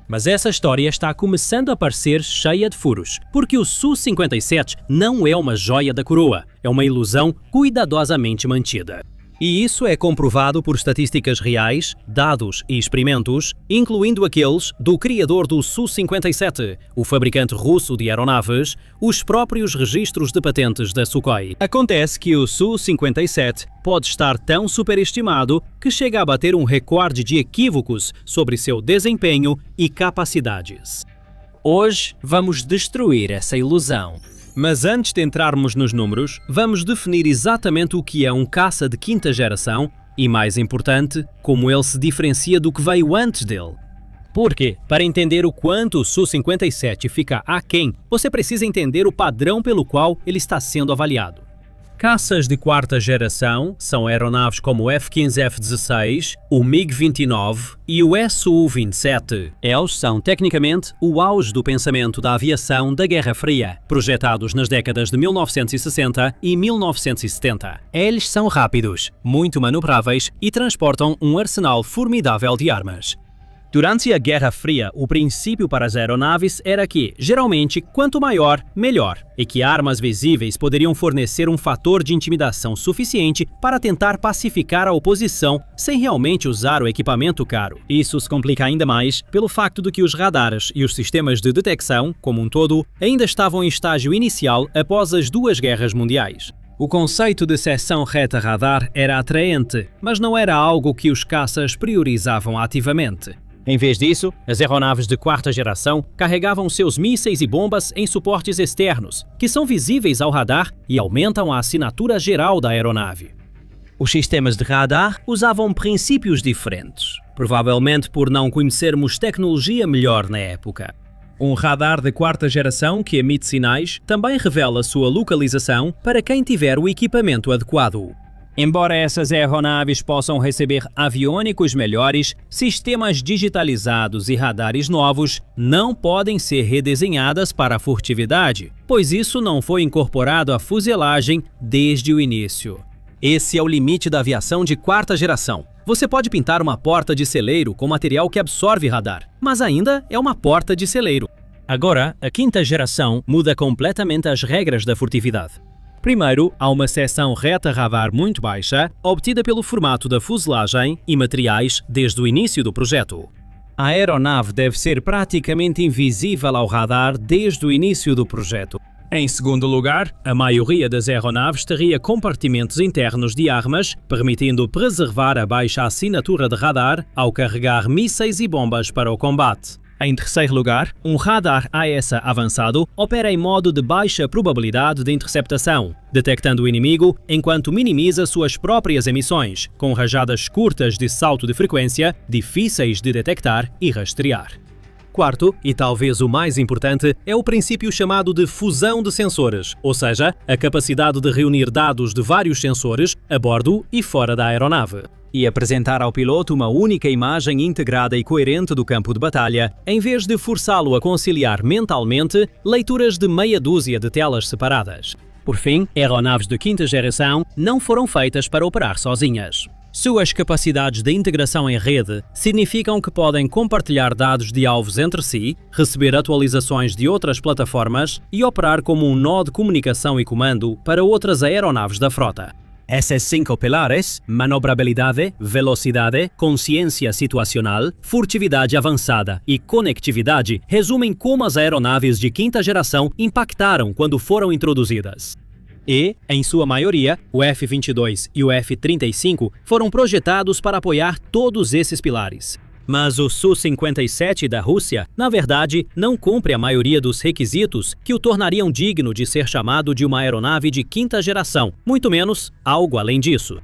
Mas essa história está começando a parecer cheia de furos, porque o Su-57 não é uma joia da coroa, é uma ilusão cuidadosamente mantida. E isso é comprovado por estatísticas reais, dados e experimentos, incluindo aqueles do criador do Su-57, o fabricante russo de aeronaves, os próprios registros de patentes da Sukhoi. Acontece que o Su-57 pode estar tão superestimado que chega a bater um recorde de equívocos sobre seu desempenho e capacidades. Hoje vamos destruir essa ilusão. Mas antes de entrarmos nos números, vamos definir exatamente o que é um caça de quinta geração e, mais importante, como ele se diferencia do que veio antes dele. Porque, para entender o quanto o Su-57 fica aquém, você precisa entender o padrão pelo qual ele está sendo avaliado. Caças de quarta geração são aeronaves como o F-15F-16, o MiG-29 e o Su-27. Eles são, tecnicamente, o auge do pensamento da aviação da Guerra Fria, projetados nas décadas de 1960 e 1970. Eles são rápidos, muito manobráveis e transportam um arsenal formidável de armas. Durante a Guerra Fria, o princípio para as aeronaves era que, geralmente, quanto maior, melhor, e que armas visíveis poderiam fornecer um fator de intimidação suficiente para tentar pacificar a oposição sem realmente usar o equipamento caro. Isso se complica ainda mais pelo facto de que os radares e os sistemas de detecção, como um todo, ainda estavam em estágio inicial após as duas guerras mundiais. O conceito de seção reta radar era atraente, mas não era algo que os caças priorizavam ativamente. Em vez disso, as aeronaves de quarta geração carregavam seus mísseis e bombas em suportes externos, que são visíveis ao radar e aumentam a assinatura geral da aeronave. Os sistemas de radar usavam princípios diferentes, provavelmente por não conhecermos tecnologia melhor na época. Um radar de quarta geração que emite sinais também revela sua localização para quem tiver o equipamento adequado. Embora essas aeronaves possam receber aviônicos melhores, sistemas digitalizados e radares novos não podem ser redesenhadas para a furtividade, pois isso não foi incorporado à fuselagem desde o início. Esse é o limite da aviação de quarta geração. Você pode pintar uma porta de celeiro com material que absorve radar, mas ainda é uma porta de celeiro. Agora, a quinta geração muda completamente as regras da furtividade. Primeiro, há uma seção reta radar muito baixa, obtida pelo formato da fuselagem e materiais desde o início do projeto. A aeronave deve ser praticamente invisível ao radar desde o início do projeto. Em segundo lugar, a maioria das aeronaves teria compartimentos internos de armas, permitindo preservar a baixa assinatura de radar ao carregar mísseis e bombas para o combate. Em terceiro lugar, um radar AESA avançado opera em modo de baixa probabilidade de interceptação, detectando o inimigo enquanto minimiza suas próprias emissões, com rajadas curtas de salto de frequência, difíceis de detectar e rastrear. Quarto, e talvez o mais importante, é o princípio chamado de fusão de sensores, ou seja, a capacidade de reunir dados de vários sensores a bordo e fora da aeronave, e apresentar ao piloto uma única imagem integrada e coerente do campo de batalha, em vez de forçá-lo a conciliar mentalmente leituras de meia dúzia de telas separadas. Por fim, aeronaves de quinta geração não foram feitas para operar sozinhas. Suas capacidades de integração em rede significam que podem compartilhar dados de alvos entre si, receber atualizações de outras plataformas e operar como um nó de comunicação e comando para outras aeronaves da frota. Esses 5 pilares, manobrabilidade, velocidade, consciência situacional, furtividade avançada e conectividade, resumem como as aeronaves de quinta geração impactaram quando foram introduzidas. E, em sua maioria, o F-22 e o F-35 foram projetados para apoiar todos esses pilares. Mas o Su-57 da Rússia, na verdade, não cumpre a maioria dos requisitos que o tornariam digno de ser chamado de uma aeronave de quinta geração, muito menos algo além disso.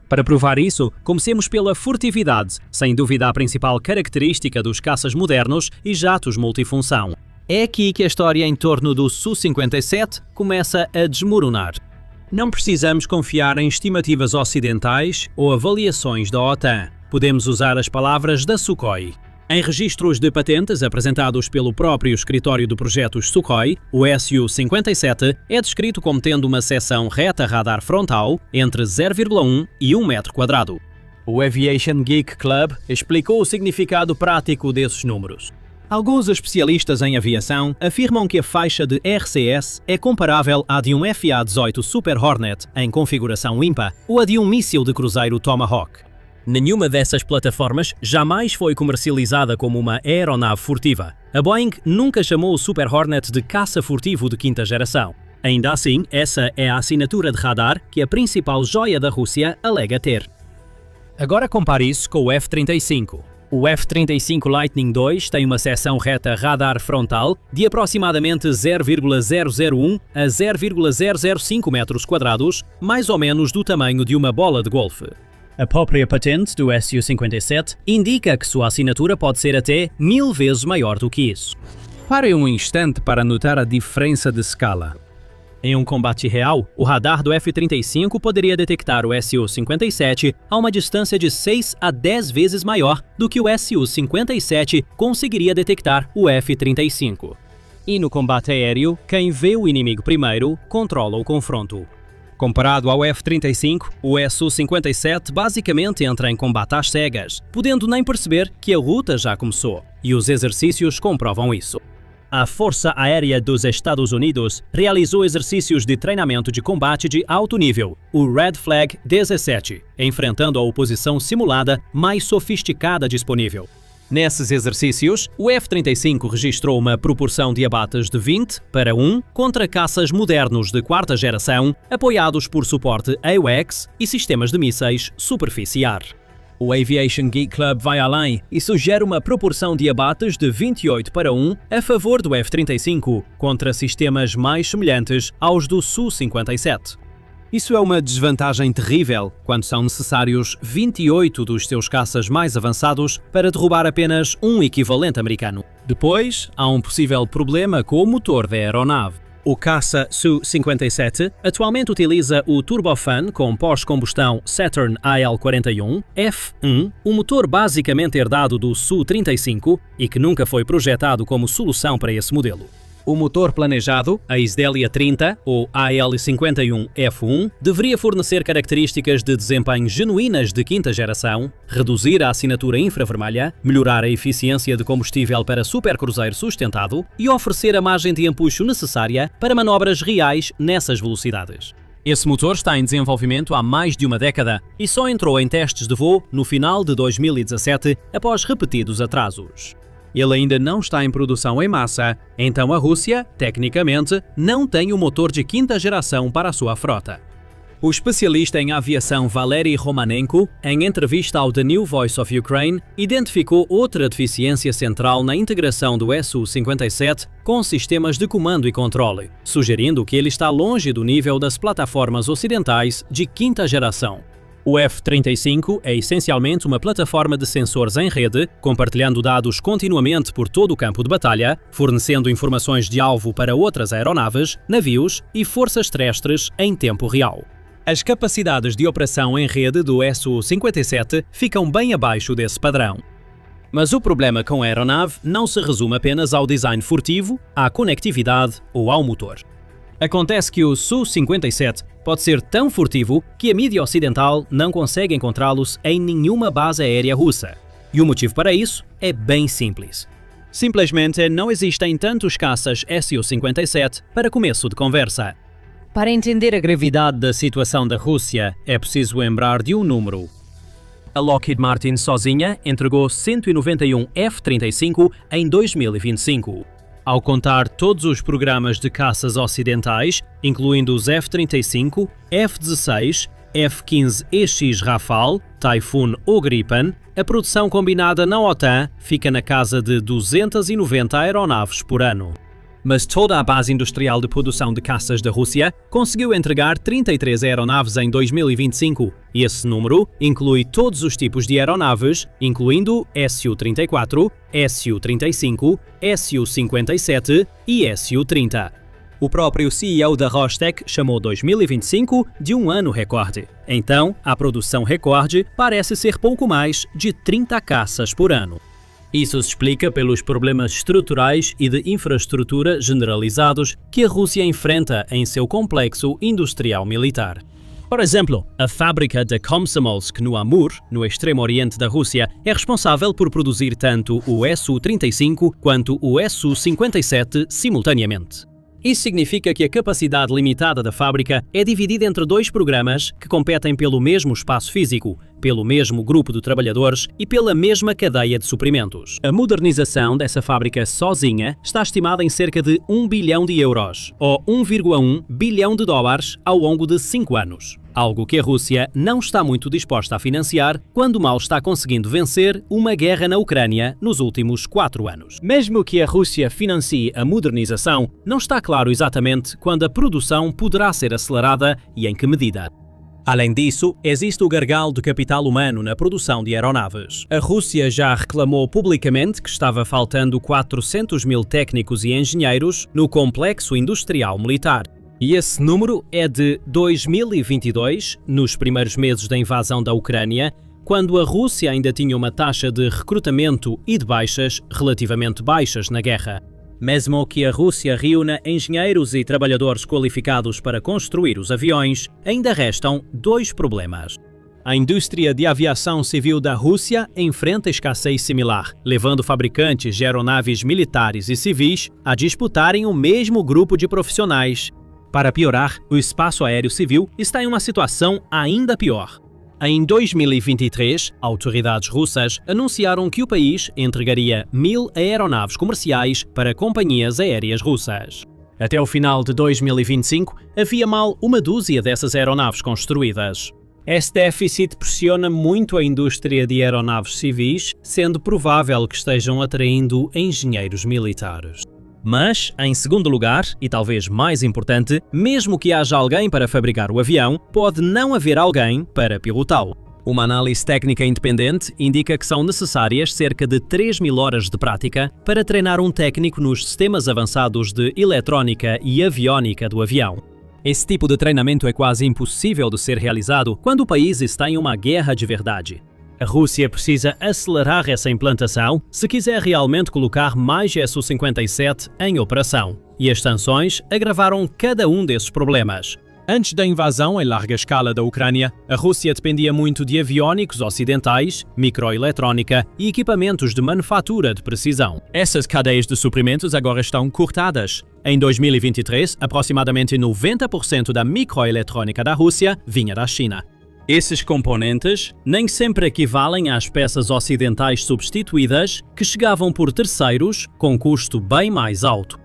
Para provar isso, comecemos pela furtividade, sem dúvida a principal característica dos caças modernos e jatos multifunção. É aqui que a história em torno do Su-57 começa a desmoronar. Não precisamos confiar em estimativas ocidentais ou avaliações da OTAN. Podemos usar as palavras da Sukhoi. Em registros de patentes apresentados pelo próprio escritório de projetos Sukhoi, o Su-57 é descrito como tendo uma seção reta radar frontal entre 0,1 e 1 metro quadrado. O Aviation Geek Club explicou o significado prático desses números. Alguns especialistas em aviação afirmam que a faixa de RCS é comparável à de um FA-18 Super Hornet em configuração IMPA ou a de um míssil de cruzeiro Tomahawk. Nenhuma dessas plataformas jamais foi comercializada como uma aeronave furtiva. A Boeing nunca chamou o Super Hornet de caça furtivo de quinta geração. Ainda assim, essa é a assinatura de radar que a principal joia da Rússia alega ter. Agora compare isso com o F-35. O F-35 Lightning II tem uma seção reta radar frontal de aproximadamente 0,001 a 0,005 metros quadrados, mais ou menos do tamanho de uma bola de golfe. A própria patente do Su-57 indica que sua assinatura pode ser até 1000 vezes maior do que isso. Pare um instante para notar a diferença de escala. Em um combate real, o radar do F-35 poderia detectar o Su-57 a uma distância de 6 a 10 vezes maior do que o Su-57 conseguiria detectar o F-35. E no combate aéreo, quem vê o inimigo primeiro controla o confronto. Comparado ao F-35, o Su-57 basicamente entra em combate às cegas, podendo nem perceber que a luta já começou, e os exercícios comprovam isso. A Força Aérea dos Estados Unidos realizou exercícios de treinamento de combate de alto nível, o Red Flag 17, enfrentando a oposição simulada mais sofisticada disponível. Nesses exercícios, o F-35 registrou uma proporção de abates de 20:1 contra caças modernos de quarta geração, apoiados por suporte AWACS e sistemas de mísseis superfície ar. O Aviation Geek Club vai além e sugere uma proporção de abates de 28:1 a favor do F-35, contra sistemas mais semelhantes aos do Su-57. Isso é uma desvantagem terrível quando são necessários 28 dos seus caças mais avançados para derrubar apenas um equivalente americano. Depois, há um possível problema com o motor da aeronave. O caça Su-57 atualmente utiliza o turbofan com pós-combustão Saturn AL-41 F1, um motor basicamente herdado do Su-35 e que nunca foi projetado como solução para esse modelo. O motor planejado, a Isdelia 30 ou AL-51 F1, deveria fornecer características de desempenho genuínas de quinta geração, reduzir a assinatura infravermelha, melhorar a eficiência de combustível para supercruzeiro sustentado e oferecer a margem de empuxo necessária para manobras reais nessas velocidades. Esse motor está em desenvolvimento há mais de uma década e só entrou em testes de voo no final de 2017 após repetidos atrasos. Ele ainda não está em produção em massa, então a Rússia, tecnicamente, não tem um motor de quinta geração para a sua frota. O especialista em aviação Valery Romanenko, em entrevista ao The New Voice of Ukraine, identificou outra deficiência central na integração do Su-57 com sistemas de comando e controle, sugerindo que ele está longe do nível das plataformas ocidentais de quinta geração. O F-35 é essencialmente uma plataforma de sensores em rede, compartilhando dados continuamente por todo o campo de batalha, fornecendo informações de alvo para outras aeronaves, navios e forças terrestres em tempo real. As capacidades de operação em rede do Su-57 ficam bem abaixo desse padrão. Mas o problema com a aeronave não se resume apenas ao design furtivo, à conectividade ou ao motor. Acontece que o Su-57 pode ser tão furtivo que a mídia ocidental não consegue encontrá-los em nenhuma base aérea russa. E o motivo para isso é bem simples. Simplesmente não existem tantos caças Su-57 para começo de conversa. Para entender a gravidade da situação da Rússia, é preciso lembrar de um número. A Lockheed Martin sozinha entregou 191 F-35 em 2025. Ao contar todos os programas de caças ocidentais, incluindo os F-35, F-16, F-15EX Rafale, Typhoon ou Gripen, a produção combinada na OTAN fica na casa de 290 aeronaves por ano. Mas toda a base industrial de produção de caças da Rússia conseguiu entregar 33 aeronaves em 2025, e esse número inclui todos os tipos de aeronaves, incluindo Su-34, Su-35, Su-57 e Su-30. O próprio CEO da Rostec chamou 2025 de um ano recorde. Então, a produção recorde parece ser pouco mais de 30 caças por ano. Isso se explica pelos problemas estruturais e de infraestrutura generalizados que a Rússia enfrenta em seu complexo industrial militar. Por exemplo, a fábrica da Komsomolsk no Amur, no extremo oriente da Rússia, é responsável por produzir tanto o Su-35 quanto o Su-57 simultaneamente. Isso significa que a capacidade limitada da fábrica é dividida entre dois programas que competem pelo mesmo espaço físico, pelo mesmo grupo de trabalhadores e pela mesma cadeia de suprimentos. A modernização dessa fábrica sozinha está estimada em cerca de 1 bilhão de euros, ou 1,1 bilhão de dólares ao longo de 5 anos. Algo que a Rússia não está muito disposta a financiar quando mal está conseguindo vencer uma guerra na Ucrânia nos últimos 4 anos. Mesmo que a Rússia financie a modernização, não está claro exatamente quando a produção poderá ser acelerada e em que medida. Além disso, existe o gargalo de capital humano na produção de aeronaves. A Rússia já reclamou publicamente que estava faltando 400 mil técnicos e engenheiros no complexo industrial militar. E esse número é de 2022, nos primeiros meses da invasão da Ucrânia, quando a Rússia ainda tinha uma taxa de recrutamento e de baixas relativamente baixas na guerra. Mesmo que a Rússia reúna engenheiros e trabalhadores qualificados para construir os aviões, ainda restam 2 problemas. A indústria de aviação civil da Rússia enfrenta escassez similar, levando fabricantes de aeronaves militares e civis a disputarem o mesmo grupo de profissionais. Para piorar, o espaço aéreo civil está em uma situação ainda pior. Em 2023, autoridades russas anunciaram que o país entregaria 1.000 aeronaves comerciais para companhias aéreas russas. Até o final de 2025, havia mal uma dúzia dessas aeronaves construídas. Esse déficit pressiona muito a indústria de aeronaves civis, sendo provável que estejam atraindo engenheiros militares. Mas, em segundo lugar, e talvez mais importante, mesmo que haja alguém para fabricar o avião, pode não haver alguém para pilotá-lo. Uma análise técnica independente indica que são necessárias cerca de 3.000 horas de prática para treinar um técnico nos sistemas avançados de eletrónica e aviónica do avião. Esse tipo de treinamento é quase impossível de ser realizado quando o país está em uma guerra de verdade. A Rússia precisa acelerar essa implantação se quiser realmente colocar mais Su-57 em operação. E as sanções agravaram cada um desses problemas. Antes da invasão em larga escala da Ucrânia, a Rússia dependia muito de aviónicos ocidentais, microeletrónica e equipamentos de manufatura de precisão. Essas cadeias de suprimentos agora estão cortadas. Em 2023, aproximadamente 90% da microeletrónica da Rússia vinha da China. Esses componentes nem sempre equivalem às peças ocidentais substituídas que chegavam por terceiros com custo bem mais alto.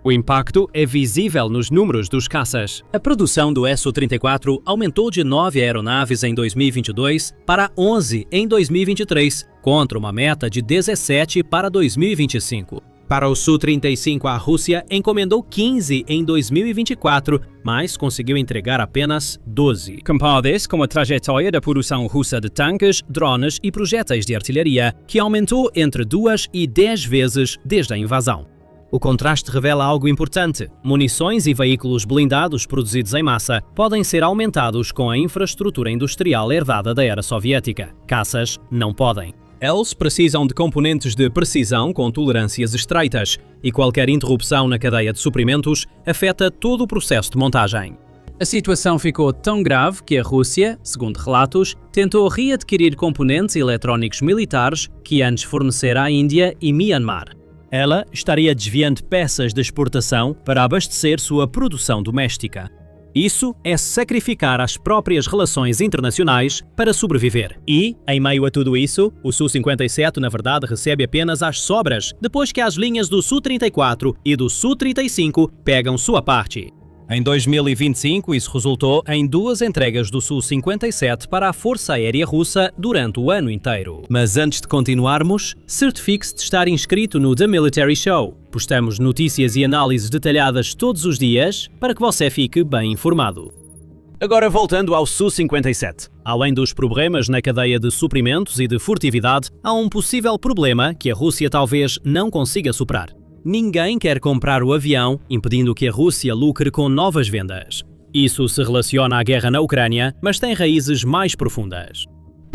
O impacto é visível nos números dos caças. A produção do Su-34 aumentou de 9 aeronaves em 2022 para 11 em 2023, contra uma meta de 17 para 2025. Para o Su-35, a Rússia encomendou 15 em 2024, mas conseguiu entregar apenas 12. Compare-se com a trajetória da produção russa de tanques, drones e projéteis de artilharia, que aumentou entre 2 e 10 vezes desde a invasão. O contraste revela algo importante. Munições e veículos blindados produzidos em massa podem ser aumentados com a infraestrutura industrial herdada da era soviética. Caças não podem. Eles precisam de componentes de precisão com tolerâncias estreitas, e qualquer interrupção na cadeia de suprimentos afeta todo o processo de montagem. A situação ficou tão grave que a Rússia, segundo relatos, tentou readquirir componentes eletrónicos militares que antes fornecera à Índia e Myanmar. Ela estaria desviando peças de exportação para abastecer sua produção doméstica. Isso é sacrificar as próprias relações internacionais para sobreviver. E, em meio a tudo isso, o Su-57 na verdade recebe apenas as sobras, depois que as linhas do Su-34 e do Su-35 pegam sua parte. Em 2025, isso resultou em 2 entregas do Su-57 para a Força Aérea Russa durante o ano inteiro. Mas antes de continuarmos, certifique-se de estar inscrito no The Military Show. Postamos notícias e análises detalhadas todos os dias para que você fique bem informado. Agora voltando ao Su-57. Além dos problemas na cadeia de suprimentos e de furtividade, há um possível problema que a Rússia talvez não consiga superar. Ninguém quer comprar o avião, impedindo que a Rússia lucre com novas vendas. Isso se relaciona à guerra na Ucrânia, mas tem raízes mais profundas.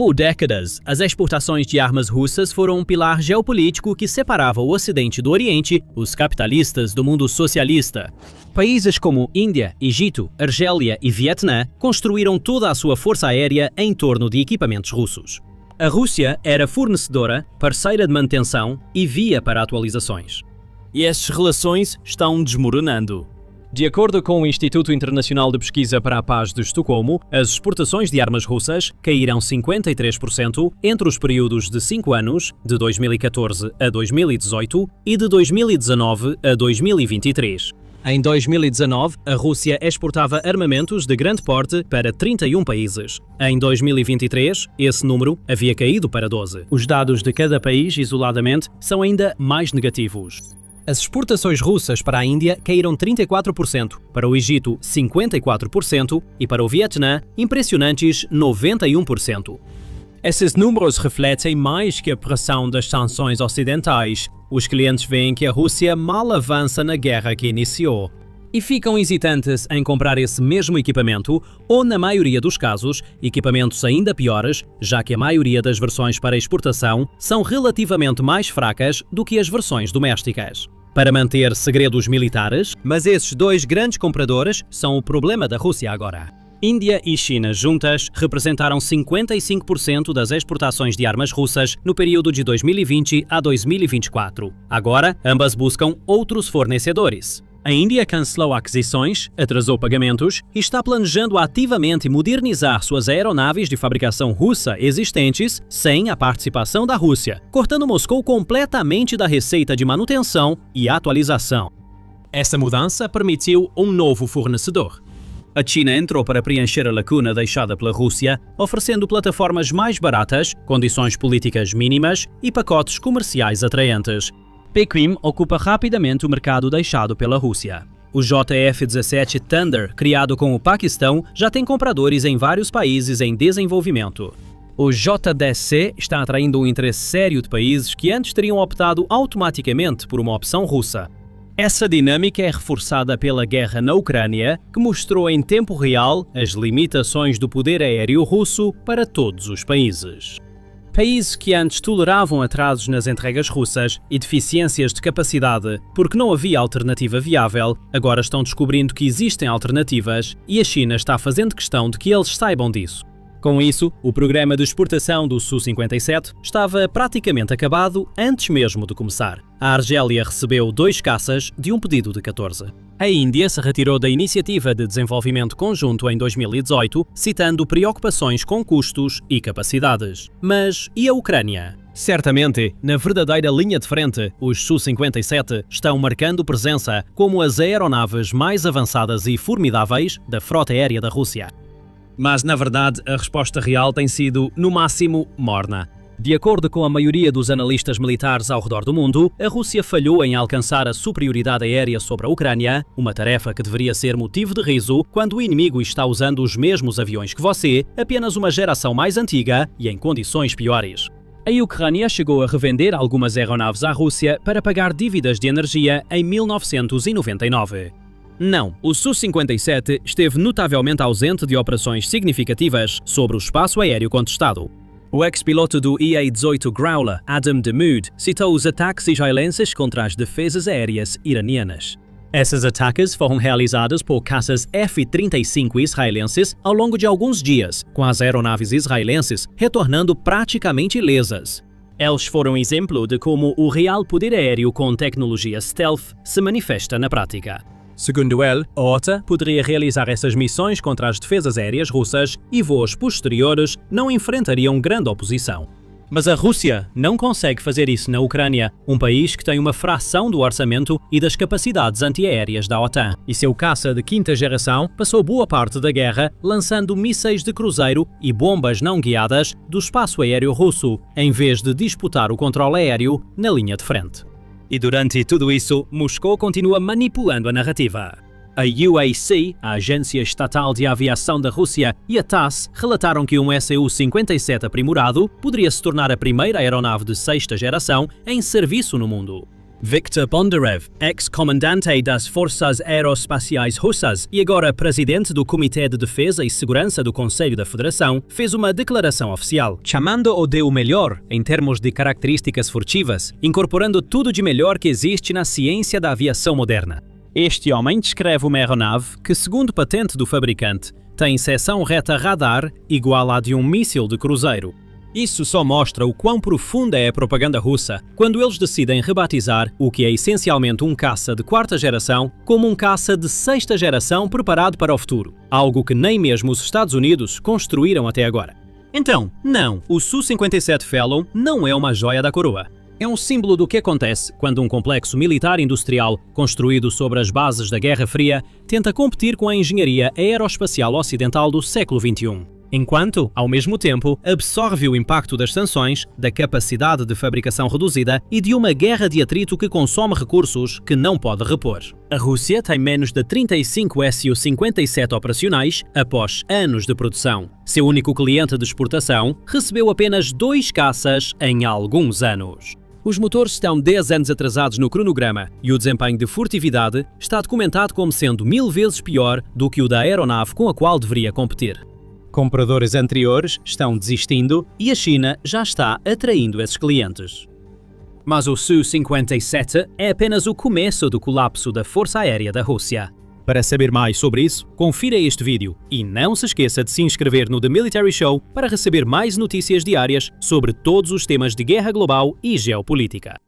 Por décadas, as exportações de armas russas foram um pilar geopolítico que separava o Ocidente do Oriente, os capitalistas do mundo socialista. Países como Índia, Egito, Argélia e Vietnã construíram toda a sua força aérea em torno de equipamentos russos. A Rússia era fornecedora, parceira de manutenção e via para atualizações. E essas relações estão desmoronando. De acordo com o Instituto Internacional de Pesquisa para a Paz de Estocolmo, as exportações de armas russas caíram 53% entre os períodos de 5 anos, de 2014 a 2018 e de 2019 a 2023. Em 2019, a Rússia exportava armamentos de grande porte para 31 países. Em 2023, esse número havia caído para 12. Os dados de cada país, isoladamente, são ainda mais negativos. As exportações russas para a Índia caíram 34%, para o Egito 54% e para o Vietnã impressionantes 91%. Esses números refletem mais que a pressão das sanções ocidentais. Os clientes veem que a Rússia mal avança na guerra que iniciou. E ficam hesitantes em comprar esse mesmo equipamento ou, na maioria dos casos, equipamentos ainda piores, já que a maioria das versões para exportação são relativamente mais fracas do que as versões domésticas. Para manter segredos militares, mas esses dois grandes compradores são o problema da Rússia agora. Índia e China juntas representaram 55% das exportações de armas russas no período de 2020 a 2024. Agora, ambas buscam outros fornecedores. A Índia cancelou aquisições, atrasou pagamentos e está planejando ativamente modernizar suas aeronaves de fabricação russa existentes sem a participação da Rússia, cortando Moscou completamente da receita de manutenção e atualização. Essa mudança permitiu um novo fornecedor. A China entrou para preencher a lacuna deixada pela Rússia, oferecendo plataformas mais baratas, condições políticas mínimas e pacotes comerciais atraentes. Pequim ocupa rapidamente o mercado deixado pela Rússia. O JF-17 Thunder, criado com o Paquistão, já tem compradores em vários países em desenvolvimento. O J-10C está atraindo um interesse sério de países que antes teriam optado automaticamente por uma opção russa. Essa dinâmica é reforçada pela guerra na Ucrânia, que mostrou em tempo real as limitações do poder aéreo russo para todos os países. Países que antes toleravam atrasos nas entregas russas e deficiências de capacidade porque não havia alternativa viável, agora estão descobrindo que existem alternativas e a China está fazendo questão de que eles saibam disso. Com isso, o programa de exportação do Su-57 estava praticamente acabado antes mesmo de começar. A Argélia recebeu 2 caças de um pedido de 14. A Índia se retirou da iniciativa de desenvolvimento conjunto em 2018, citando preocupações com custos e capacidades. Mas e a Ucrânia? Certamente, na verdadeira linha de frente, os Su-57 estão marcando presença como as aeronaves mais avançadas e formidáveis da frota aérea da Rússia. Mas, na verdade, a resposta real tem sido, no máximo, morna. De acordo com a maioria dos analistas militares ao redor do mundo, a Rússia falhou em alcançar a superioridade aérea sobre a Ucrânia, uma tarefa que deveria ser motivo de riso quando o inimigo está usando os mesmos aviões que você, apenas uma geração mais antiga e em condições piores. A Ucrânia chegou a revender algumas aeronaves à Rússia para pagar dívidas de energia em 1999. Não, o Su-57 esteve notavelmente ausente de operações significativas sobre o espaço aéreo contestado. O ex-piloto do IA-18 Growler, Adam Damoud, citou os ataques israelenses contra as defesas aéreas iranianas. Esses ataques foram realizados por caças F-35 israelenses ao longo de alguns dias, com as aeronaves israelenses retornando praticamente ilesas. Eles foram exemplo de como o real poder aéreo com tecnologia stealth se manifesta na prática. Segundo ele, a OTA poderia realizar essas missões contra as defesas aéreas russas e voos posteriores não enfrentariam grande oposição. Mas a Rússia não consegue fazer isso na Ucrânia, um país que tem uma fração do orçamento e das capacidades antiaéreas da OTAN. E seu caça de quinta geração passou boa parte da guerra lançando mísseis de cruzeiro e bombas não guiadas do espaço aéreo russo, em vez de disputar o controle aéreo na linha de frente. E durante tudo isso, Moscou continua manipulando a narrativa. A UAC, a Agência Estatal de Aviação da Rússia, e a TASS relataram que um Su-57 aprimorado poderia se tornar a primeira aeronave de 6ª geração em serviço no mundo. Viktor Bondarev, ex-comandante das Forças Aeroespaciais Russas e agora presidente do Comitê de Defesa e Segurança do Conselho da Federação, fez uma declaração oficial, chamando-o de o melhor em termos de características furtivas, incorporando tudo de melhor que existe na ciência da aviação moderna. Este homem descreve uma aeronave que, segundo patente do fabricante, tem seção reta radar igual à de um míssil de cruzeiro. Isso só mostra o quão profunda é a propaganda russa quando eles decidem rebatizar o que é essencialmente um caça de quarta geração como um caça de sexta geração preparado para o futuro, algo que nem mesmo os Estados Unidos construíram até agora. Então, não, o Su-57 Felon não é uma joia da coroa. É um símbolo do que acontece quando um complexo militar-industrial construído sobre as bases da Guerra Fria tenta competir com a engenharia aeroespacial ocidental do século XXI. Enquanto, ao mesmo tempo, absorve o impacto das sanções, da capacidade de fabricação reduzida e de uma guerra de atrito que consome recursos que não pode repor. A Rússia tem menos de 35 Su-57 operacionais após anos de produção. Seu único cliente de exportação recebeu apenas 2 caças em alguns anos. Os motores estão 10 anos atrasados no cronograma e o desempenho de furtividade está documentado como sendo 1000 vezes pior do que o da aeronave com a qual deveria competir. Compradores anteriores estão desistindo e a China já está atraindo esses clientes. Mas o Su-57 é apenas o começo do colapso da Força Aérea da Rússia. Para saber mais sobre isso, confira este vídeo e não se esqueça de se inscrever no The Military Show para receber mais notícias diárias sobre todos os temas de guerra global e geopolítica.